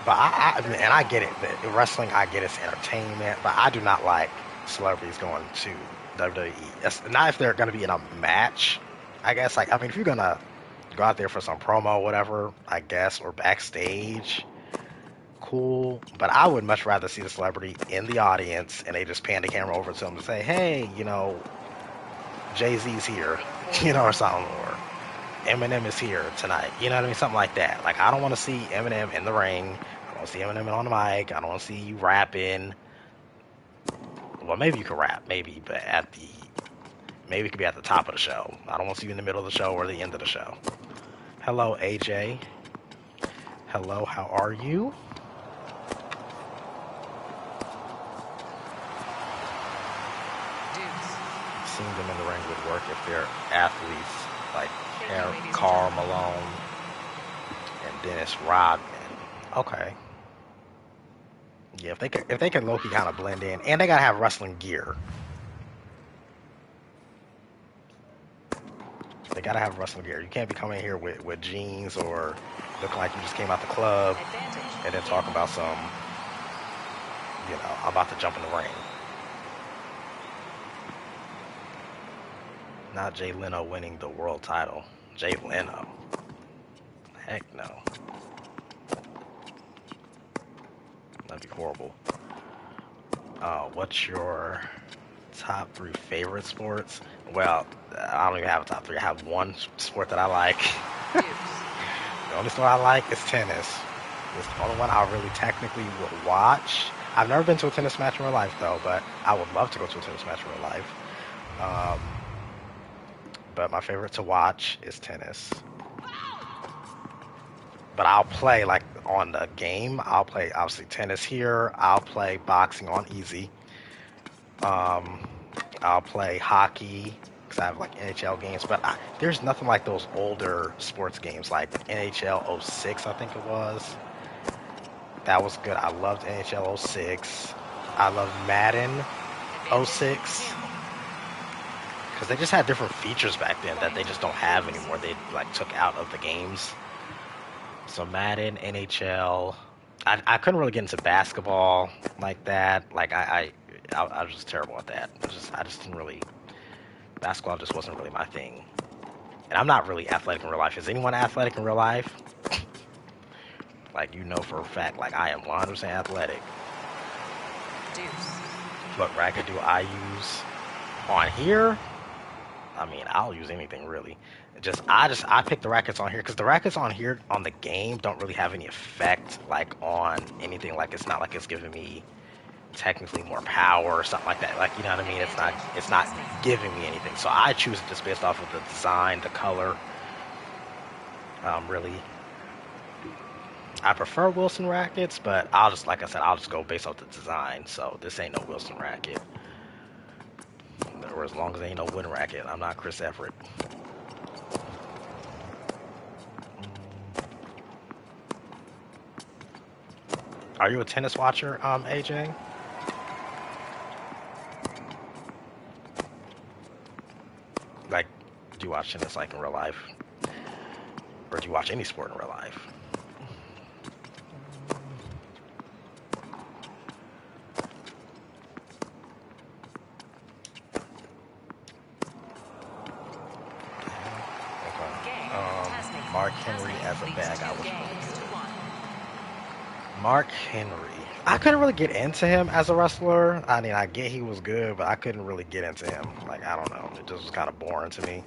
But I get it. The wrestling, I get it's entertainment, but I do not like celebrities going to WWE. It's not if they're going to be in a match, I guess. Like, I mean, if you're going to go out there for some promo or whatever, I guess, or backstage, cool. But I would much rather see the celebrity in the audience and they just pan the camera over to them and say, hey, Jay-Z's here, or something, or Eminem is here tonight. You know what I mean? Something like that. Like, I don't want to see Eminem in the ring. I don't want to see Eminem on the mic. I don't want to see you rapping. Well, maybe you could rap, maybe, but maybe it could be at the top of the show. I don't want to see you in the middle of the show or the end of the show. Hello, AJ. Hello, how are you? Seeing them in the ring would work if they're athletes like Karl Malone and Dennis Rodman. Okay. Yeah, if they can low-key kind of blend in, and they gotta have wrestling gear. They gotta have wrestling gear. You can't be coming here with jeans or looking like you just came out the club and then talking about some, I'm about to jump in the ring. Not Jay Leno winning the world title. Jay Leno. Heck no. That'd be horrible. What's your top 3 favorite sports? Well, I don't even have a top 3. I have one sport that I like. The only sport I like is tennis. It's the only one I really technically would watch. I've never been to a tennis match in real life, though, but I would love to go to a tennis match in real life. But my favorite to watch is tennis. But I'll play, like, on the game. I'll play, obviously, tennis here. I'll play boxing on easy. I'll play hockey, because I have, like, NHL games. But there's nothing like those older sports games, like NHL 06, I think it was. That was good. I loved NHL 06. I loved Madden 06. Because they just had different features back then that they just don't have anymore. They, like, took out of the games. So Madden, NHL. I couldn't really get into basketball like that. Like, I was just terrible at that. I just didn't really... Basketball just wasn't really my thing. And I'm not really athletic in real life. Is anyone athletic in real life? Like, for a fact, like, I am 100% athletic. What racket do I use on here? I mean, I'll use anything, really. I pick the rackets on here because the rackets on here on the game don't really have any effect, like, on anything. Like, it's not like it's giving me technically more power or something like that. Like, you know what I mean? It's not giving me anything. So I choose it just based off of the design, the color. Really, I prefer Wilson rackets, but I'll just go based off the design. So this ain't no Wilson racket. Or as long as there ain't no wooden racket, I'm not Chris Everett. Are you a tennis watcher, AJ? Like, do you watch tennis like in real life? Or do you watch any sport in real life? Mark Henry as a bag. Mark Henry. I couldn't really get into him as a wrestler. I mean, I get he was good, but I couldn't really get into him. Like, I don't know. It just was kind of boring to me.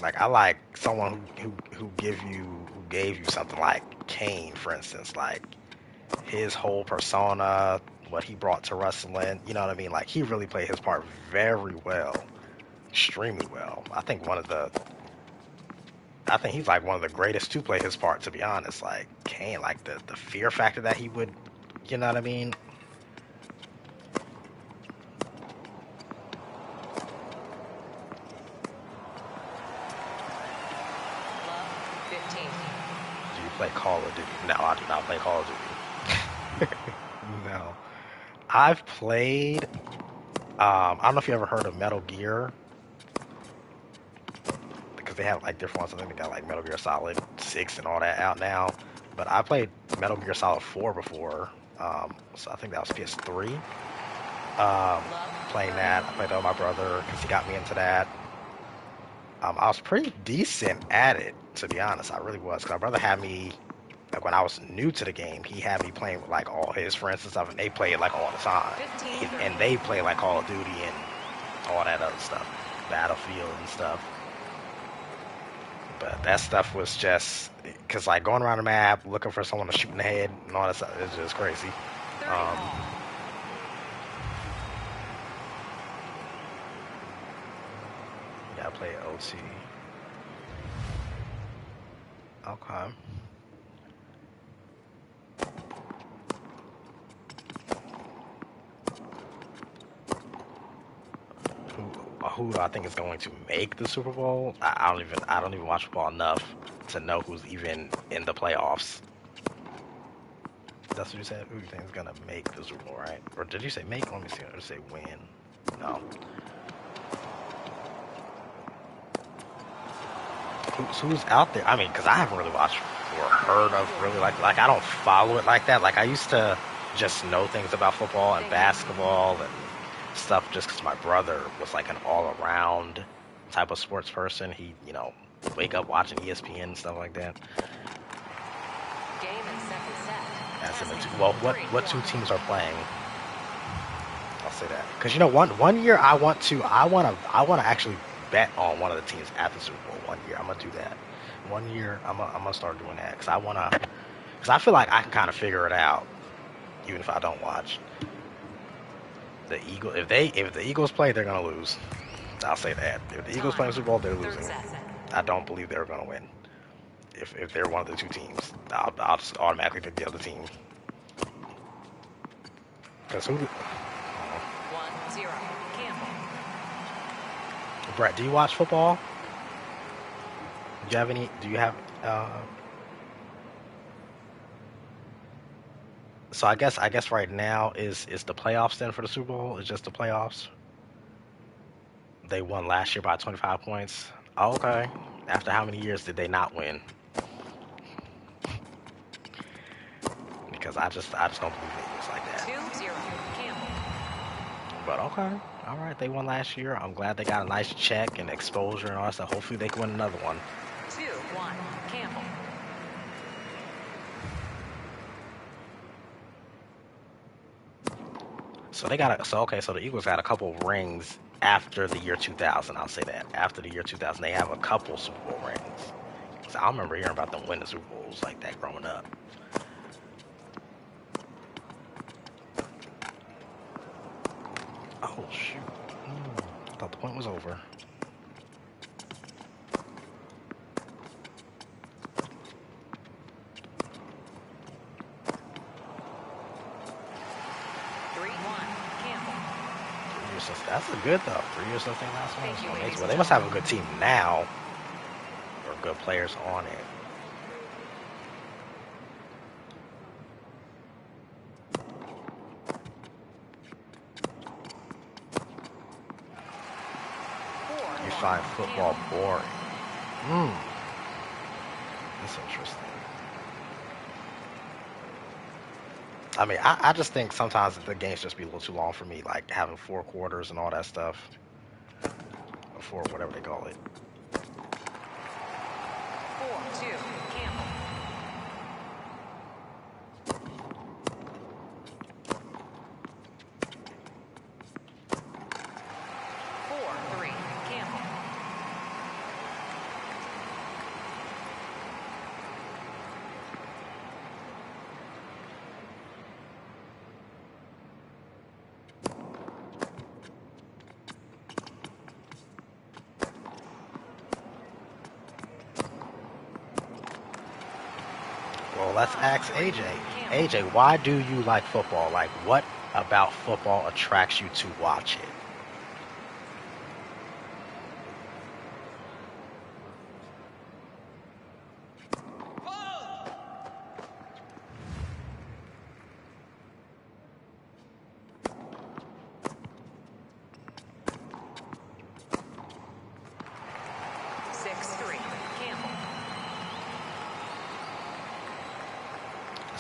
Like, I like someone who gave you something like Kane, for instance. Like, his whole persona, what he brought to wrestling. You know what I mean? Like, he really played his part very well. Extremely well. I think he's like one of the greatest to play his part, to be honest. Like, Kane, like the fear factor that he would, you know what I mean? Do you play Call of Duty? No, I do not play Call of Duty. No. I've played, I don't know if you ever heard of Metal Gear. They have like different ones. I think they got like Metal Gear Solid 6 and all that out now. But I played Metal Gear Solid 4 before. So I think that was PS3. Playing that. I played that with my brother because he got me into that. I was pretty decent at it, to be honest. I really was. Because my brother had me, like when I was new to the game, he had me playing with like all his friends and stuff. And they played like all the time. And they played like Call of Duty and all that other stuff. Battlefield and stuff. But that stuff was just because like going around the map looking for someone to shoot in the head and all that stuff is just crazy. Yeah, I play OT. Okay. Who do I think is going to make the Super Bowl? I don't even watch football enough to know who's even in the playoffs. That's what you said. Who do you think is gonna make the Super Bowl, right? Or did you say make? Let me see. Or did you say win? No. Who's out there? I mean, because I haven't really watched or heard of really like I don't follow it like that. Like I used to just know things about football and basketball and stuff just because my brother was like an all-around type of sports person. He, wake up watching ESPN and stuff like that. Game and second set. That's in the well, what two teams are playing? I'll say that because one year I want to actually bet on one of the teams at the Super Bowl. One year I'm gonna do that. One year I'm gonna start doing that because I feel like I can kind of figure it out even if I don't watch. The Eagles, if the Eagles play, they're gonna lose. I'll say that. If the Eagles play in the Super Bowl, they're losing. I don't believe they're gonna win. If they're one of the two teams, I'll just automatically pick the other team. Because who? 1-0. Campbell. Brett, do you watch football? Do you have any? Do you have? So I guess right now is the playoffs then for the Super Bowl? Is just the playoffs? They won last year by 25 points. Oh, okay. After how many years did they not win? Because I just don't believe it was like that. 2-0. Campbell. But okay. All right, they won last year. I'm glad they got a nice check and exposure and all that stuff. Hopefully they can win another one. 2-1. Campbell. So the Eagles got a couple of rings after the year 2000. I'll say that. After the year 2000, they have a couple Super Bowl rings. So I remember hearing about them winning Super Bowls like that growing up. Oh, shoot. I thought the point was over. That's a good though. 3 years something last one. Well, they must have a good team now, or good players on it. You find football boring. That's interesting. I mean, I just think sometimes the games just be a little too long for me, like having 4 quarters and all that stuff. Or whatever they call it. 4-2. Campbell. 4-3. Campbell. Well, let's ask AJ. AJ, why do you like football? Like, what about football attracts you to watch it?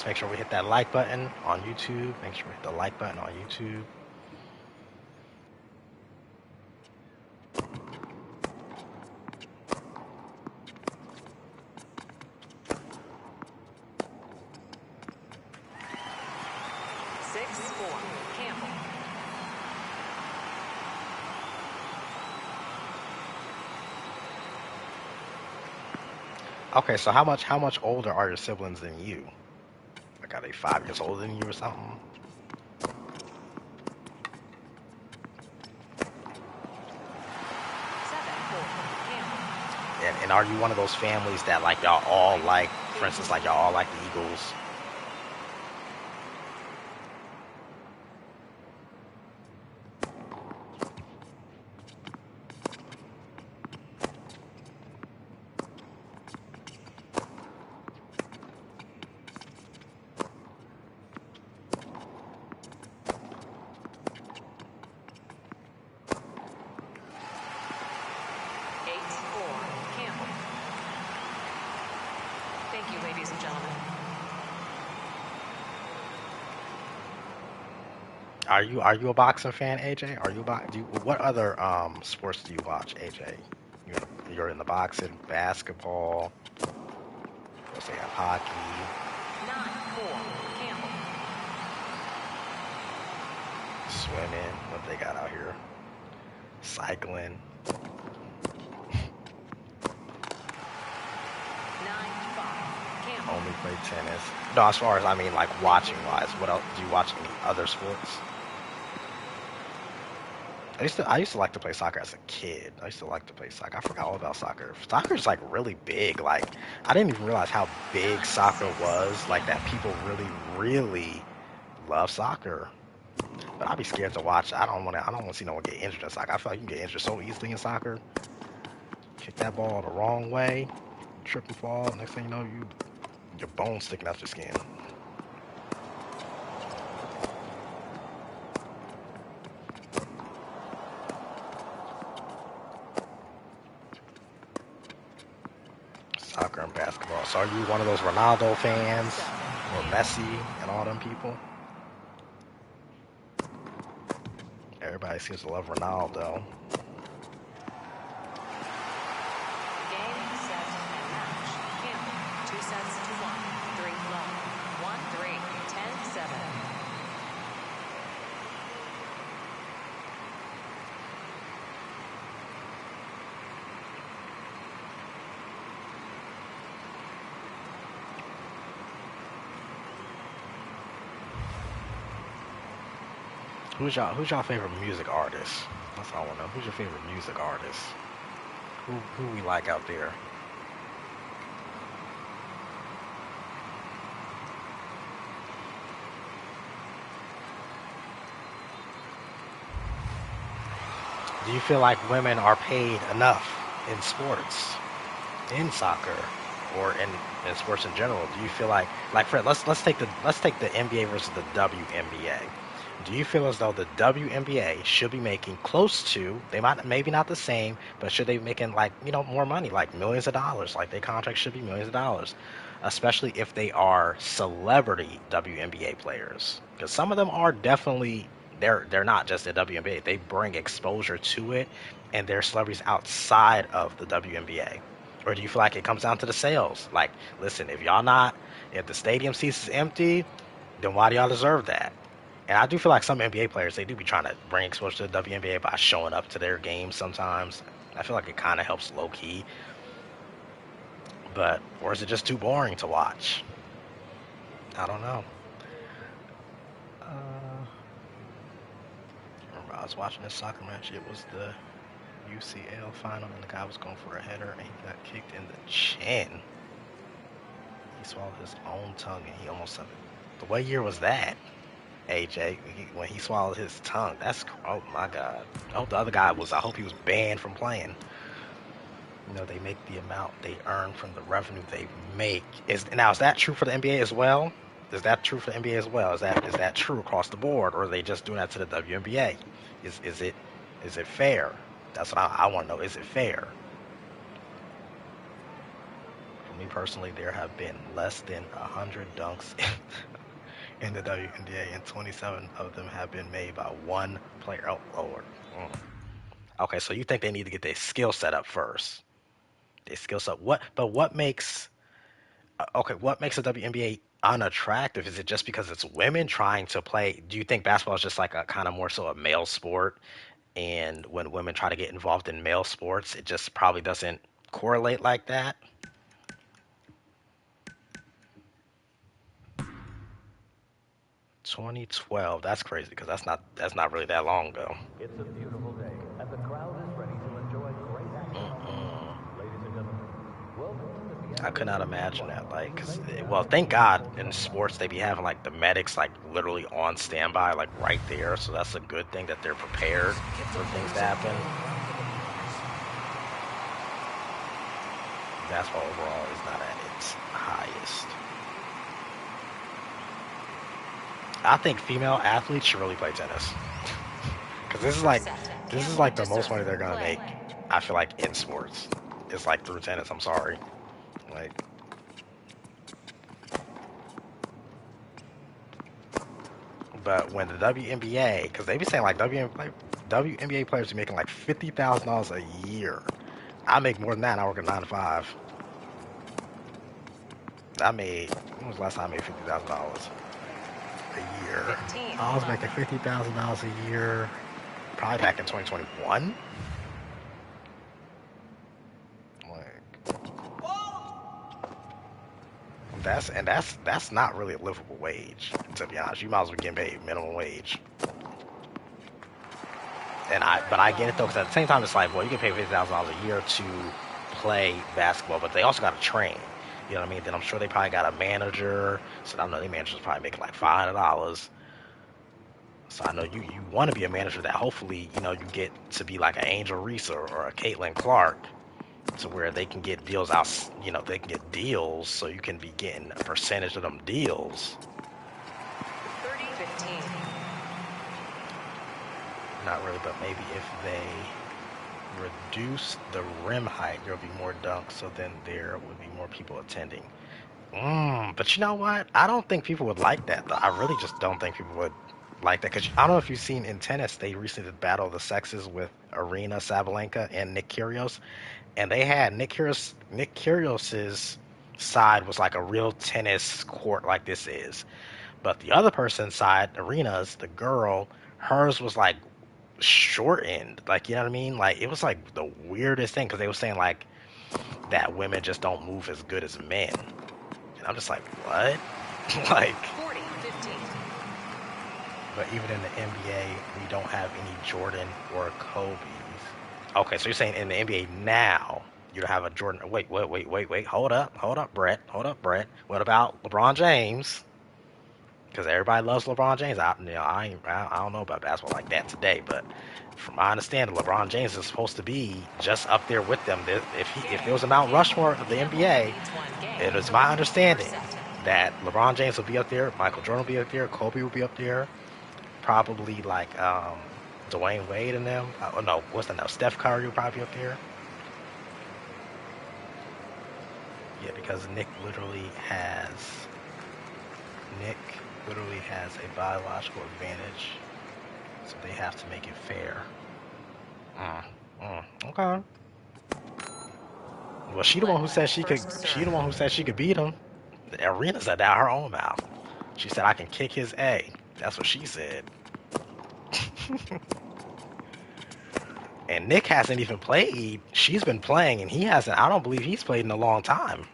Make sure we hit that like button on YouTube. Make sure we hit the like button on YouTube. Okay, so how much older are your siblings than you? Like, are they 5 years older than you or something? 7-4, Campbell. And are you one of those families that like y'all all like, for instance, like y'all all like the Eagles? 8-4, Campbell. Thank you, ladies and gentlemen. Are you a boxing fan, AJ? Are you what other sports do you watch, AJ? You're in the boxing, basketball. Let's say hockey, 9-4, Campbell. swimming. What they got out here? Cycling. 9-5, Campbell. Only play tennis. No, as far as I mean, like watching wise, what else do you watch? Any other sports? I used to like to play soccer as a kid. I used to like to play soccer. I forgot all about soccer. Soccer's like really big. Like I didn't even realize how big soccer 9-6, was. Like that Campbell. people really, really love soccer. But I'd be scared to watch. I don't want to see no one get injured in soccer. I feel like you can get injured so easily in soccer. Kick that ball the wrong way, trip and fall. Next thing you know, your bones sticking out your skin. Soccer and basketball. So are you one of those Ronaldo fans 7, or Campbell. Messi and all them people? Everybody seems to love Ronaldo. Game, set, and match. Campbell. 2 sets to 1. 3 love. 1-3. 10-7. Who's your favorite music artist? That's all I want to know. Who's your favorite music artist? Who we like out there? Do you feel like women are paid enough in sports, in soccer, or in sports in general? Do you feel like Fred? Let's take the NBA versus the WNBA. Do you feel as though the WNBA should be making close to, they might maybe not the same, but should they be making like more money, like millions of dollars? Like their contracts should be millions of dollars, especially if they are celebrity WNBA players, because some of them are definitely they're not just the WNBA. They bring exposure to it, and they're celebrities outside of the WNBA. Or do you feel like it comes down to the sales? Like, listen, if the stadium seats is empty, then why do y'all deserve that? And I do feel like some NBA players, they do be trying to bring exposure to the WNBA by showing up to their games sometimes. I feel like it kind of helps low key, but or is it just too boring to watch? I don't know. Uh, remember I was watching this soccer match. It was the UCL final, and the guy was going for a header, and he got kicked in the chin. He swallowed his own tongue, and he almost suffered. What year was that? AJ, when he swallowed his tongue. Oh my God. I hope he was banned from playing. They make the amount they earn from the revenue they make. Is that true for the NBA as well? Is that true for the NBA as well? Is that true across the board, or are they just doing that to the WNBA? Is it fair? That's what I want to know. Is it fair? For me personally, there have been less than 100 dunks in the WNBA, and 27 of them have been made by one player. Oh, Lord. Mm. Okay, so you think they need to get their skill set up first? Their skill set. What makes the WNBA unattractive? Is it just because it's women trying to play? Do you think basketball is just like a kind of more so a male sport? And when women try to get involved in male sports, it just probably doesn't correlate like that? 2012. That's crazy because that's not really that long ago. It's a beautiful day, and the crowd is ready to enjoy great action on the court. Ladies and gentlemen, welcome to the I Vienna could not Basic imagine Club, that. Like, being 'cause, played here well, at the thank Vienna God Sports in Club. sports they be having like the medics like literally on standby, like right there. So that's a good thing that they're prepared for things to happen. Basketball overall is not at its highest. I think female athletes should really play tennis because this is like the most money they're gonna make. I feel like in sports, it's like through tennis. I'm sorry, like. But when the WNBA, because they be saying like WNBA players are making like $50,000 a year. I make more than that. I work a 9 to 5. When was the last time I made $50,000 a year? 15. I was making $50,000 a year, probably back in 2021. Like, that's not really a livable wage, to be honest. You might as well get paid minimum wage. But I get it though, because at the same time, it's like, well, you can pay $50,000 a year to play basketball, but they also got to train. You know what I mean? Then I'm sure they probably got a manager. So I know their manager's probably making like $500. So I know you want to be a manager that hopefully, you get to be like an Angel Reese or a Caitlin Clark, to where they can get deals out, they can get deals, so you can be getting a percentage of them deals. 30-15. Not really, but maybe if they reduce the rim height, there'll be more dunks, so then there would be more people attending. But you know what? I don't think people would like that, though. I really just don't think people would like that, because I don't know if you've seen in tennis, they recently did Battle of the Sexes with Arena Sabalenka and Nick Kyrgios, and they had Nick Kyrgios's side was like a real tennis court like this is, but the other person's side, Arena's, the girl, hers was like shortened. Like, you know what I mean? Like, it was like the weirdest thing, because they were saying like that women just don't move as good as men. And I'm just like, what? Like, 40-15. but even in the NBA, we don't have any Jordan or Kobe's. Okay, so you're saying in the NBA now, you don't have a Jordan. Wait. Hold up, Brett. What about LeBron James? Because everybody loves LeBron James. I don't know about basketball like that today, but from my understanding, LeBron James is supposed to be just up there with them. If there was a Mount Rushmore of the NBA, it is my understanding that LeBron James will be up there, Michael Jordan will be up there, Kobe will be up there, probably like Dwayne Wade and them. Oh no, what's that? No, Steph Curry will probably be up there. Yeah, because Nick literally has a biological advantage, so they have to make it fair. Okay. Well, she the one who said she could. She the one who said she could beat him. The Arena said that out her own mouth. She said, "I can kick his A." That's what she said. And Nick hasn't even played. She's been playing, and he hasn't. I don't believe he's played in a long time.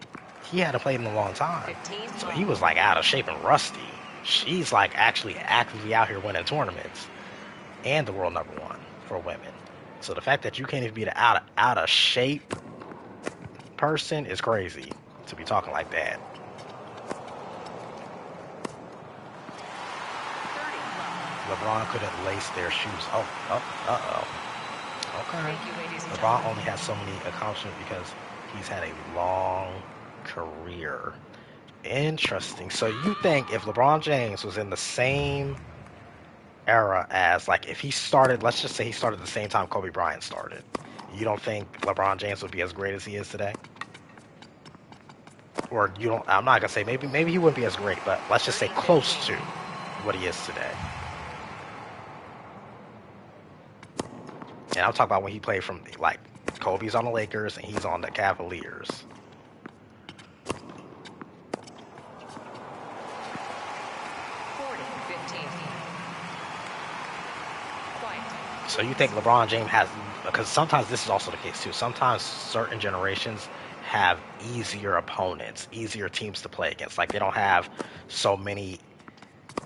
He hadn't played in a long time, so he was like out of shape and rusty. She's like actually actively out here winning tournaments and the world #1 for women. So the fact that you can't even be the out of shape person is crazy to be talking like that. 30. LeBron couldn't lace their shoes. Okay. Thank you, ladies and LeBron gentlemen. only has so many accomplishments because he's had a long career. Interesting. So you think if LeBron James was in the same era as, like, if he started, let's just say he started the same time Kobe Bryant started, you don't think LeBron James would be as great as he is today? Or you don't? I'm not gonna say maybe he wouldn't be as great, but let's just say close to what he is today. And I'm talking about when he played from, like, Kobe's on the Lakers and he's on the Cavaliers. 40-15. Quiet. So you think LeBron James has, because sometimes this is also the case too. Sometimes certain generations have easier opponents, easier teams to play against. Like, they don't have so many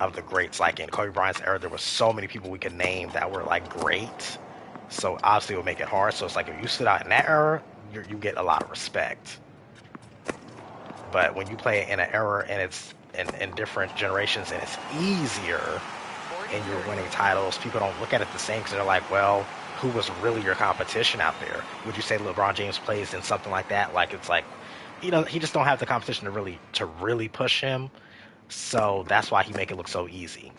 of the greats. Like in Kobe Bryant's era, there were so many people we could name that were like great. So obviously it would make it hard. So it's like if you sit out in that era, you get a lot of respect. But when you play in an era and it's in different generations and it's easier and you're winning titles, people don't look at it the same because they're like, well, who was really your competition out there? Would you say LeBron James plays in something like that? Like it's like, he just don't have the competition to really push him. So that's why he make it look so easy.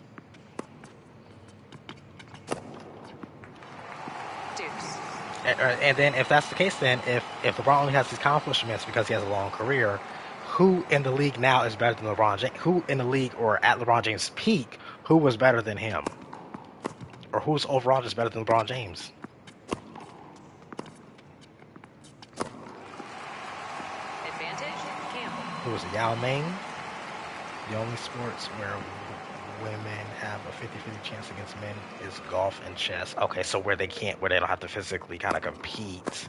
Deuce. And then if that's the case, then if LeBron only has these accomplishments because he has a long career, who in the league now is better than LeBron James? Who in the league or at LeBron James' peak, who was better than him? Or who's overall just better than LeBron James? Advantage, Campbell. Who was it, Yao Ming? The only sports where women have a 50-50 chance against men is golf and chess. Okay, so where they don't have to physically kind of compete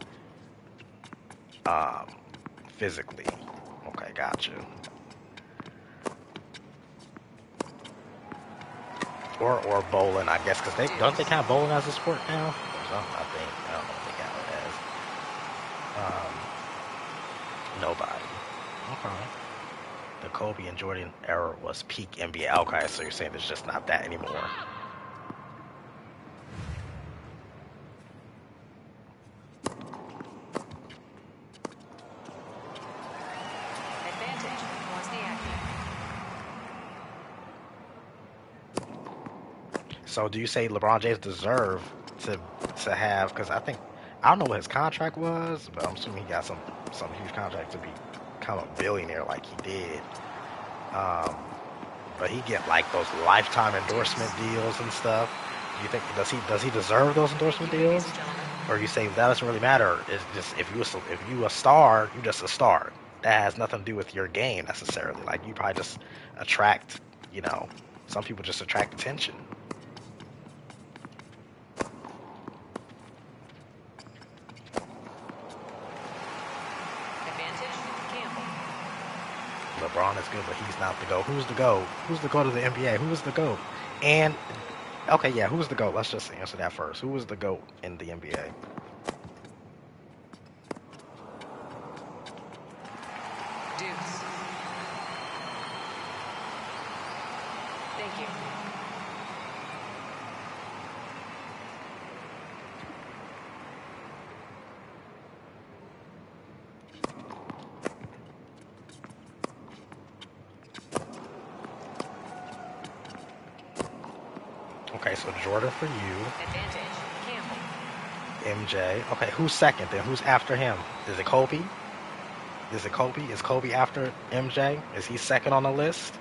physically. Okay, gotcha. Or bowling, I guess, because don't they count bowling as a sport now? Or something, I think. I don't know what they count it as. Nobody. Okay. The Kobe and Jordan era was peak NBA. Okay, so you're saying it's just not that anymore. Advantage, Wozniacki. So do you say LeBron James deserved to have? Because I don't know what his contract was, but I'm assuming he got some huge contract to become a billionaire like he did. But he get like those lifetime endorsement deals and stuff. Do you think does he deserve those endorsement deals? Or you say that doesn't really matter? It's just if you a star, you just a star. That has nothing to do with your game necessarily. Like you probably just attract, some people just attract attention. Advantage, Campbell. LeBron is good, but he's not the GOAT. Who's the GOAT? Who's the GOAT of the NBA? Who is the GOAT? And okay, yeah, who's the GOAT? Let's just answer that first. Who is the GOAT in the NBA? Deuce. Thank you. Okay, so Jordan for you. Advantage, Campbell. MJ. Okay, who's second then? Who's after him? Is it Kobe? Is it Kobe? Is Kobe after MJ? Is he second on the list?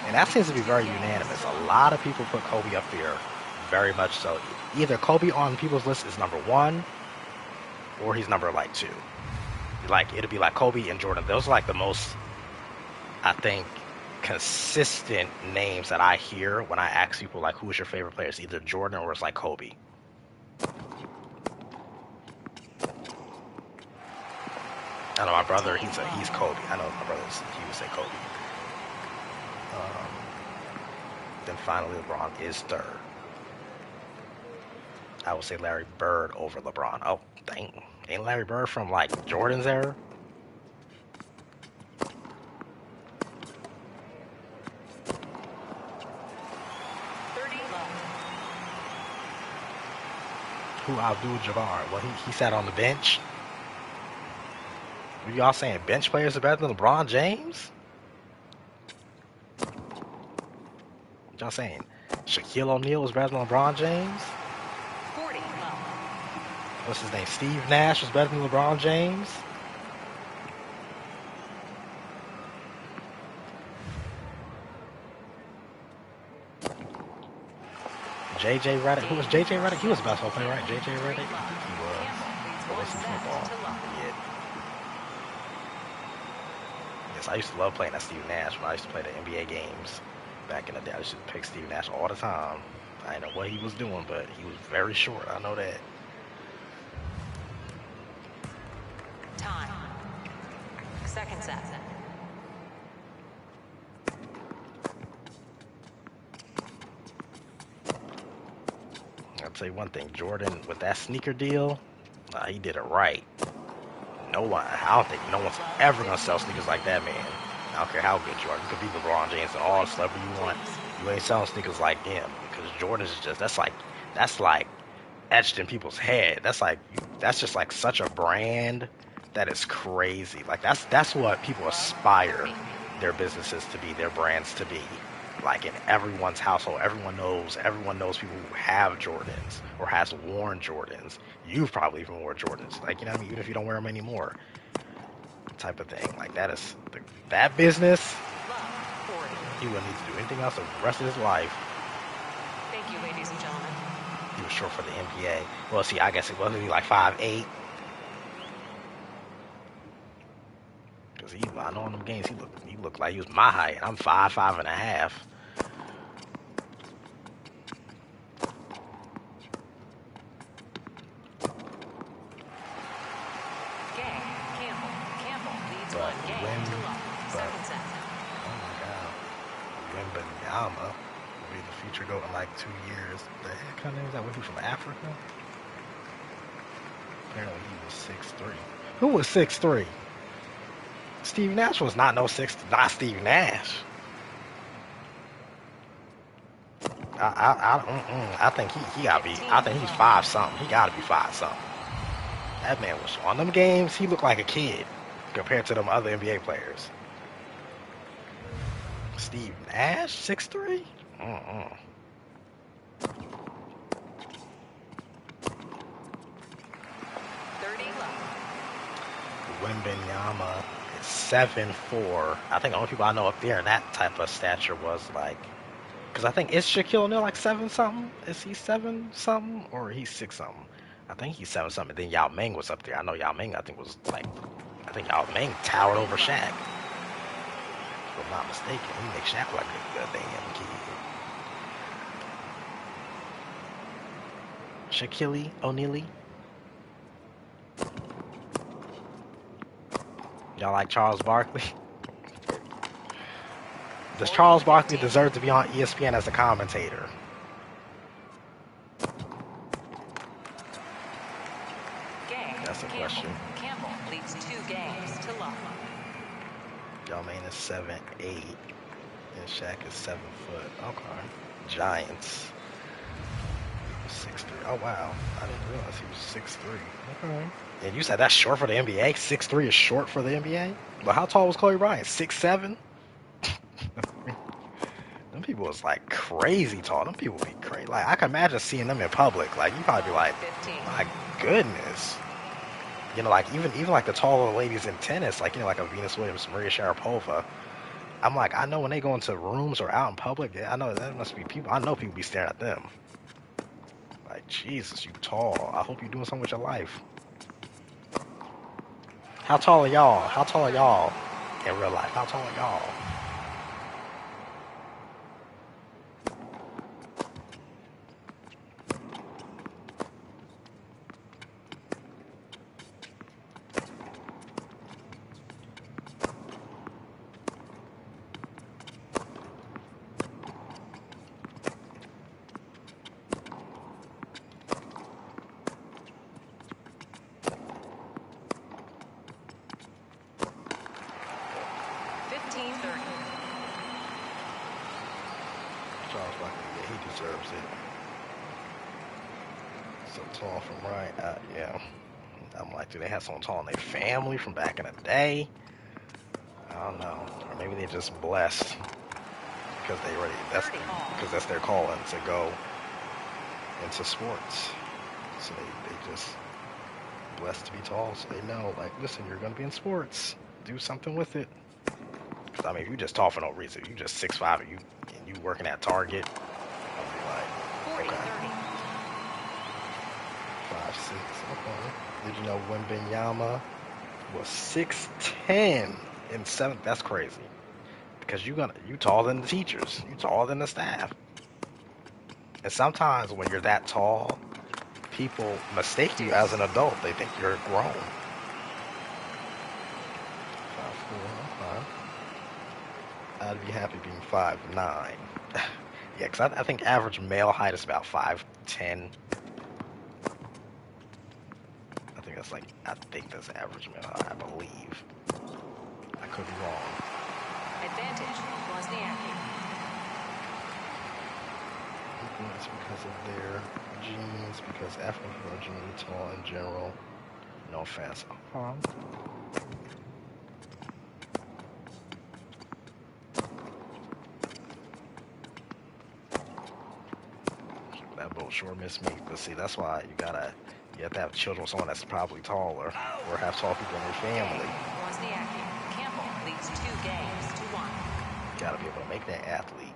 And that seems to be very unanimous. A lot of people put Kobe up there, very much so. Either Kobe on people's list is number one, or he's number like two. Like it'll be like Kobe and Jordan. Those are like the most, I think, consistent names that I hear when I ask people like, who's your favorite player? It's either Jordan or it's like Kobe. I know my brother. He's Kobe. I know my brother. He would say Kobe. Then finally, LeBron is third. I would say Larry Bird over LeBron. Oh, dang. Ain't Larry Bird from, like, Jordan's era? Who Abdul-Jabbar? Well, he sat on the bench. Were y'all saying bench players are better than LeBron James? What y'all saying? Shaquille O'Neal is better than LeBron James? 40 What's his name? Steve Nash was better than LeBron James? JJ Redick. Who was JJ Redick? He was a basketball player, right? JJ Redick? He was. But was he football? Yeah. Yes, I used to love playing at Steve Nash when I used to play the NBA games back in the day. I used to pick Steve Nash all the time. I didn't know what he was doing, but he was very short. I know that. Time. Second set. I'll tell you one thing, Jordan, with that sneaker deal, he did it right. No one, I don't think no one's ever gonna sell sneakers like that, man. I don't care how good you are. You could be LeBron James and all the celebrity you want. You ain't selling sneakers like him because Jordan's just that's like etched in people's head. That's just like such a brand that is crazy. Like that's what people aspire their businesses to be, their brands to be. Like in everyone's household, everyone knows people who have Jordans or has worn Jordans. You've probably even worn Jordans. Like, you know what I mean? Even if you don't wear them anymore. Type of thing. Like that business, he wouldn't need to do anything else the rest of his life. Thank you, ladies and gentlemen. He was short for the NBA. Well, see, I guess it wasn't he like 5'8". Because I know in them games he looked like he was my height. I'm 5'5.5". Game. Campbell leads one game to love. Second set. Oh my God. Wembanyama will be the future GOAT in like 2 years. The heck kind of is that? Was he from Africa? Apparently he was 6'3". Who was 6'3"? Steve Nash was not not Steve Nash. I think he gotta be. I think he's 5 something. He gotta be 5 something. That man was on them games. He looked like a kid compared to them other NBA players. Steve Nash, 6'3". 30 left. Wembanyama is 7'4". I think the only people I know up there in that type of stature was like, because I think is Shaquille O'Neal like 7 something? Is he 7 something or he's 6 something? I think he's 7 something. Then Yao Ming was up there. I know Yao Ming. I think Yao Ming towered over Shaq. If I'm not mistaken, he makes Shaq like a good damn kid. Shaquille O'Neal. Y'all like Charles Barkley? Does Charles Barkley deserve to be on ESPN as a commentator? That's a question. Campbell leads 2 games to love. Yao Ming is 7'8", and Shaq is 7 foot. Okay. Giants. 6'3". Oh wow, I didn't realize he was 6'3". Okay. And you said that's short for the NBA? 6'3" is short for the NBA? But how tall was Kobe Bryant? 6'7"? Them people was like crazy tall. Them people be crazy. Like I can imagine seeing them in public. Like you probably be like, 15. my goodness. You know, like even like the taller ladies in tennis, like like a Venus Williams, Maria Sharapova. I'm like, I know when they go into rooms or out in public, I know that must be people. I know people be staring at them. Like Jesus, you tall. I hope you're doing something with your life. How tall are y'all? How tall are y'all in real life? How tall are y'all? Charles Barkley, yeah, he deserves it. So tall from right, yeah. I'm like, do they have someone tall in their family from back in the day? I don't know. Or maybe they're just blessed because that's their calling to go into sports. So they just blessed to be tall. So they know, like, listen, you're gonna be in sports. Do something with it. Cause I mean, if you just tall for no reason, you just 6'5" and you working at Target, I'll be like, okay. 5'6". Okay. Did you know Wembanyama was 6'10" in 7th? That's crazy. Because you taller than the teachers. You taller than the staff. And sometimes when you're that tall, people mistake you as an adult. They think you're grown. 5'4", I'd be happy being 5'9". Yeah, because I think average male height is about 5'10". I think that's average male height, I believe. I could be wrong. Advantage, Wozniacki. It's because of their genes, because African people are generally tall in general. No offense. That boat sure missed me. But see, that's why you have to have children with someone that's probably taller, or have tall people in their family. Wozniacki. Campbell leads 2 games to 1. You gotta be able to make that athlete.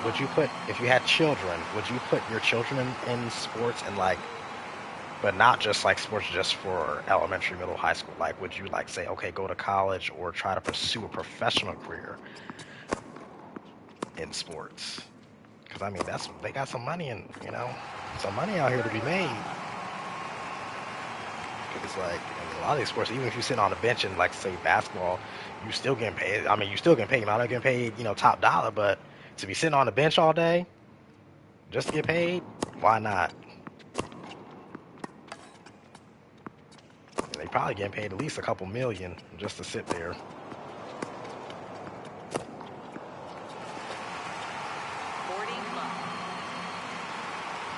Would you put, if you had children, would you put your children in sports and like, but not just like sports just for elementary, middle, high school? Like, would you like say, okay, go to college or try to pursue a professional career in sports? Because I mean, they got some money and some money out here to be made. Because like in a lot of these sports, even if you sit on the bench and like say basketball, you still getting paid. I mean, you still getting paid. You're not getting paid, top dollar, but to be sitting on the bench all day just to get paid, why not? They probably getting paid at least a couple million just to sit there. 40 love.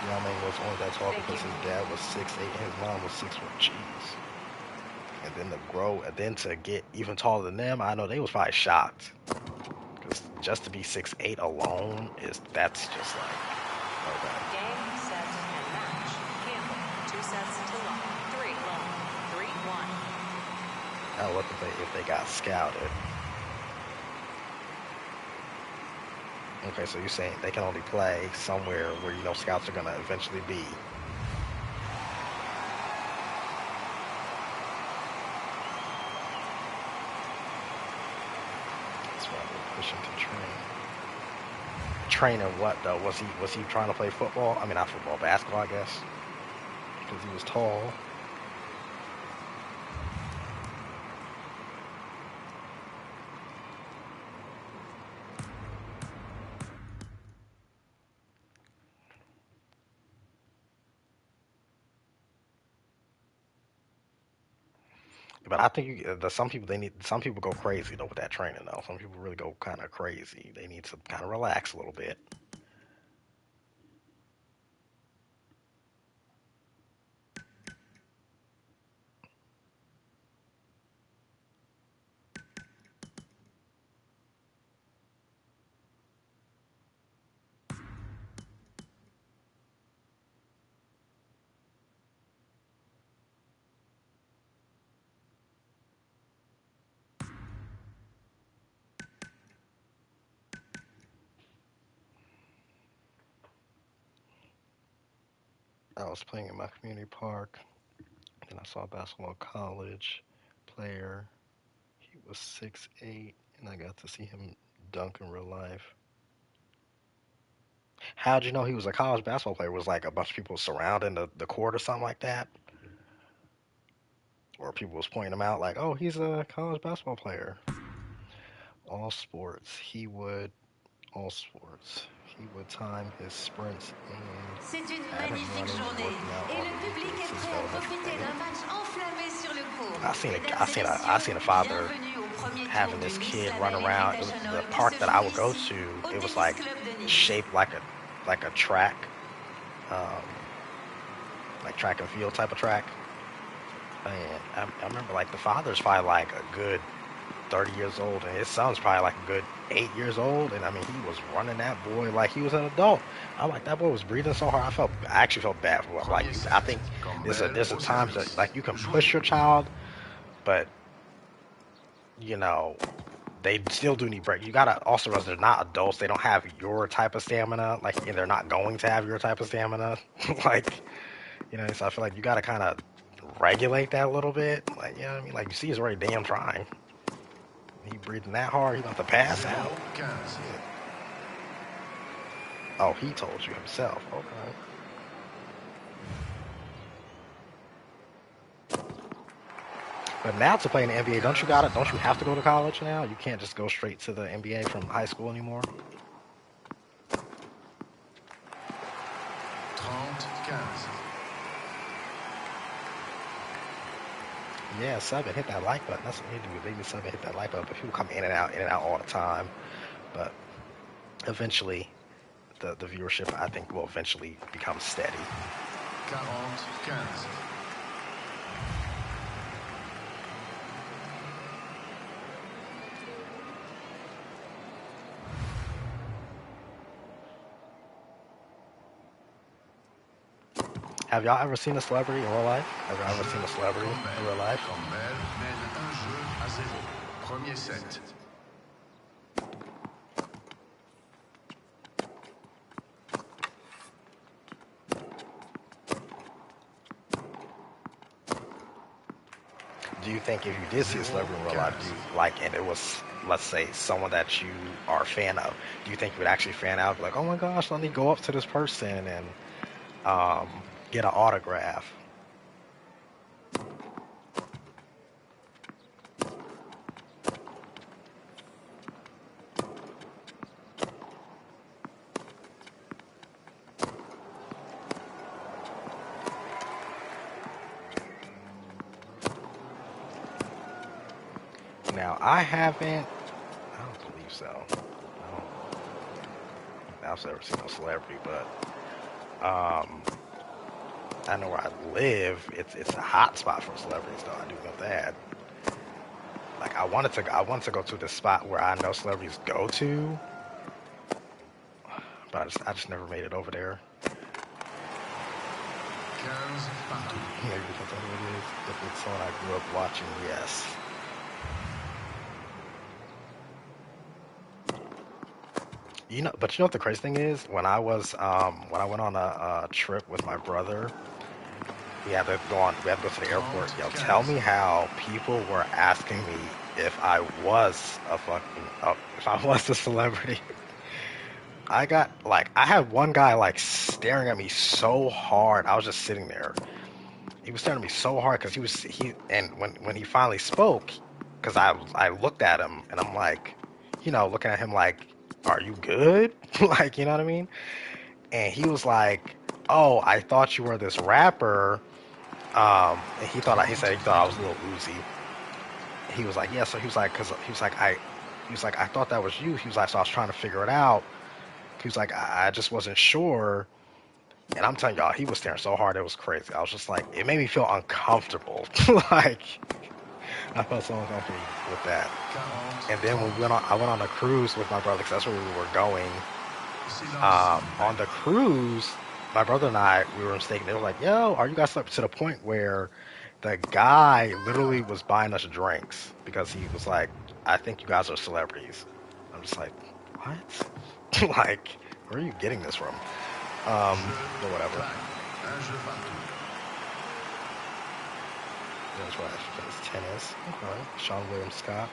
Yao Ming was only that tall because his dad was 6'8" and his mom was 6'1". Jeez. And then to get even taller than them, I know they was probably shocked. Because just to be 6'8" alone that's just like, okay. Game, set, and match. Campbell, 2 sets to love. 3 love. 3-1. Now look if they got scouted. Okay, so you're saying they can only play somewhere where scouts are gonna eventually be. That's why we're pushing to train. Training what though? Was he trying to play football? I mean, not football, basketball, I guess, because he was tall. But I think some people go crazy though with that training though. Some people really go kind of crazy. They need to kind of relax a little bit. I was playing in my community park, and I saw a basketball college player. He was 6'8", and I got to see him dunk in real life. How'd you know he was a college basketball player? Was like a bunch of people surrounding the court or something like that? Or people was pointing him out like, oh, he's a college basketball player. All sports. All sports. He would time his sprints and C'est une had him magnifique running, journée working out et on le the public weekends, est his prêt à elementary profiter days. d'un match enflammé sur le court. I seen a father having this kid run around. It was the park that I would go to. It was like shaped like a track, um, like track and field type of track. And I remember like the father's probably like a good 30 years old, and his son's probably like a good 8 years old. And I mean, he was running that boy like he was an adult. I'm like, that boy was breathing so hard. I actually felt bad for him. Like, I think there's a time that like you can push your child, but they still do need break. You gotta also realize they're not adults. They don't have your type of stamina. Like, and they're not going to have your type of stamina. Like, you know, so I feel like you gotta kind of regulate that a little bit. Like, you know what I mean? Like, you see, he's already damn trying. He breathing that hard. He about to pass out. Oh, he told you himself. Okay. But now to play in the NBA, don't you have to go to college now? You can't just go straight to the NBA from high school anymore? 30-15. Yeah, sub and hit that like button. That's what we do. Maybe sub and hit that like button. But people come in and out all the time. But eventually, the viewership, I think, will eventually become steady. 40-15. Have y'all ever seen a celebrity in real life? Have y'all ever seen a celebrity in real life? Campbell mène 1 jeu à 0. Premier set. Do you think if you did see a celebrity in real life, do you like, and it was, let's say, someone that you are a fan of, do you think you would actually fan out, like, oh my gosh, let me go up to this person and get an autograph? Now, I don't believe so. I've never seen a celebrity, but I know where I live. It's a hot spot for celebrities, though. I do know that. Like, I wanted to go to the spot where I know celebrities go to, but I just never made it over there. 15 partout. Maybe because that's what it is. If it's someone I grew up watching, yes. But you know what the crazy thing is? When I went on a trip with my brother, we had to go to the airport. Yo, tell me how people were asking me if I was a celebrity. I had one guy like staring at me so hard. I was just sitting there. He was staring at me so hard because when he finally spoke, because I looked at him and I'm like, looking at him like, are you good? Like, you know what I mean? And he was like, oh, I thought you were this rapper. And he thought I was a little Uzi. He was like, yeah. So he was like, I thought that was you. He was like, so I was trying to figure it out. He was like, I just wasn't sure. And I'm telling y'all, he was staring so hard, it was crazy. I was just like, it made me feel uncomfortable. Like, I felt so uncomfortable with that. And then I went on a cruise with my brother, because that's where we were going. On the cruise, my brother and I, we were mistaken. They were like, yo, are you guys up to the point where the guy literally was buying us drinks because he was like, I think you guys are celebrities. I'm just like, what? Like, where are you getting this from? But whatever. That's right. It's tennis. Okay. Sean William Scott.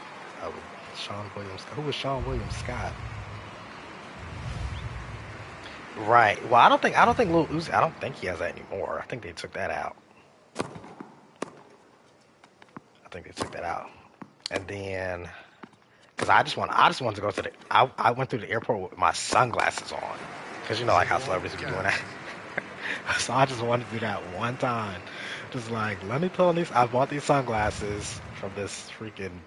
Who was Sean William Scott? Right. Well, I don't think Lil Uzi. I don't think he has that anymore. I think they took that out. And then, because I just wanted to go to I went through the airport with my sunglasses on, because like how celebrities be doing that. So I just wanted to do that one time. Just like, let me put on these. I bought these sunglasses from this freaking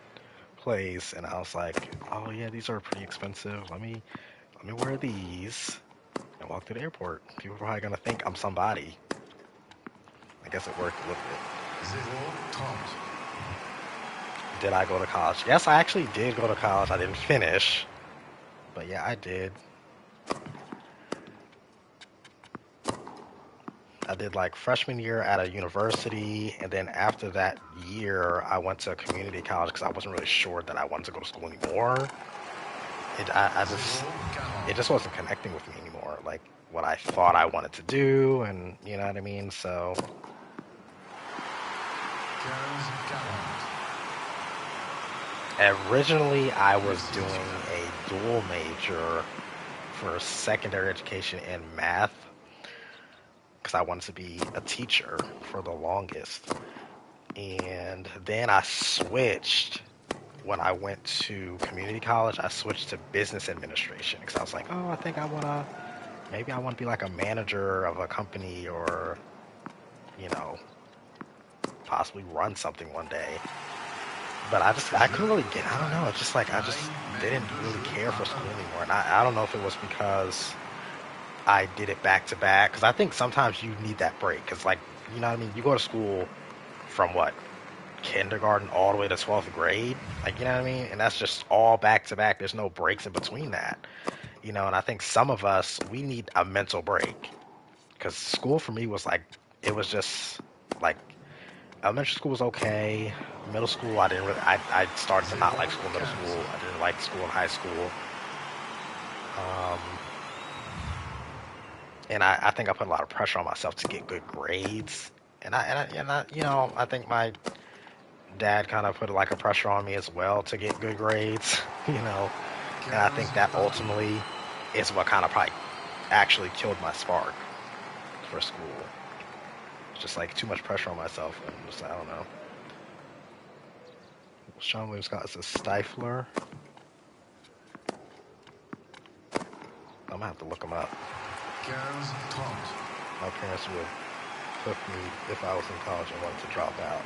place, and I was like, oh yeah, these are pretty expensive. Let me wear these and walk to the airport. People are probably gonna think I'm somebody. I guess it worked a little bit. 0-30. Did I go to college? Yes, I actually did go to college. I didn't finish, but yeah, I did. I did like freshman year at a university, and then after that year, I went to a community college because I wasn't really sure that I wanted to go to school anymore. It just wasn't connecting with me anymore, like what I thought I wanted to do, and you know what I mean. So 15-40. originally, I was doing a dual major for secondary education in math because I wanted to be a teacher for the longest. And then I switched when I went to community college. I switched to business administration because I was like, oh, I think maybe I want to be like a manager of a company or, you know, possibly run something one day. But I couldn't really I don't know. It's just like, I just didn't really care for school anymore. And I don't know if it was because I did it back to back. Because I think sometimes you need that break. Because, like, you know what I mean? You go to school from what? Kindergarten all the way to 12th grade. Like, you know what I mean? And that's just all back to back. There's no breaks in between that. You know, and I think some of us, we need a mental break. Because school for me was like, it was just like, elementary school was okay. Middle school, I didn't really, I started to not like school in middle school. I didn't like school in high school. Um, and I think I put a lot of pressure on myself to get good grades. You know, I think my dad kind of put like a pressure on me as well to get good grades, you know. And I think that ultimately is what kind of probably actually killed my spark for school. It's just like too much pressure on myself, and just, I don't know. Sean Williams Scott is a stifler. I'm gonna have to look him up. 15-30. My parents would cook me if I was in college and wanted to drop out.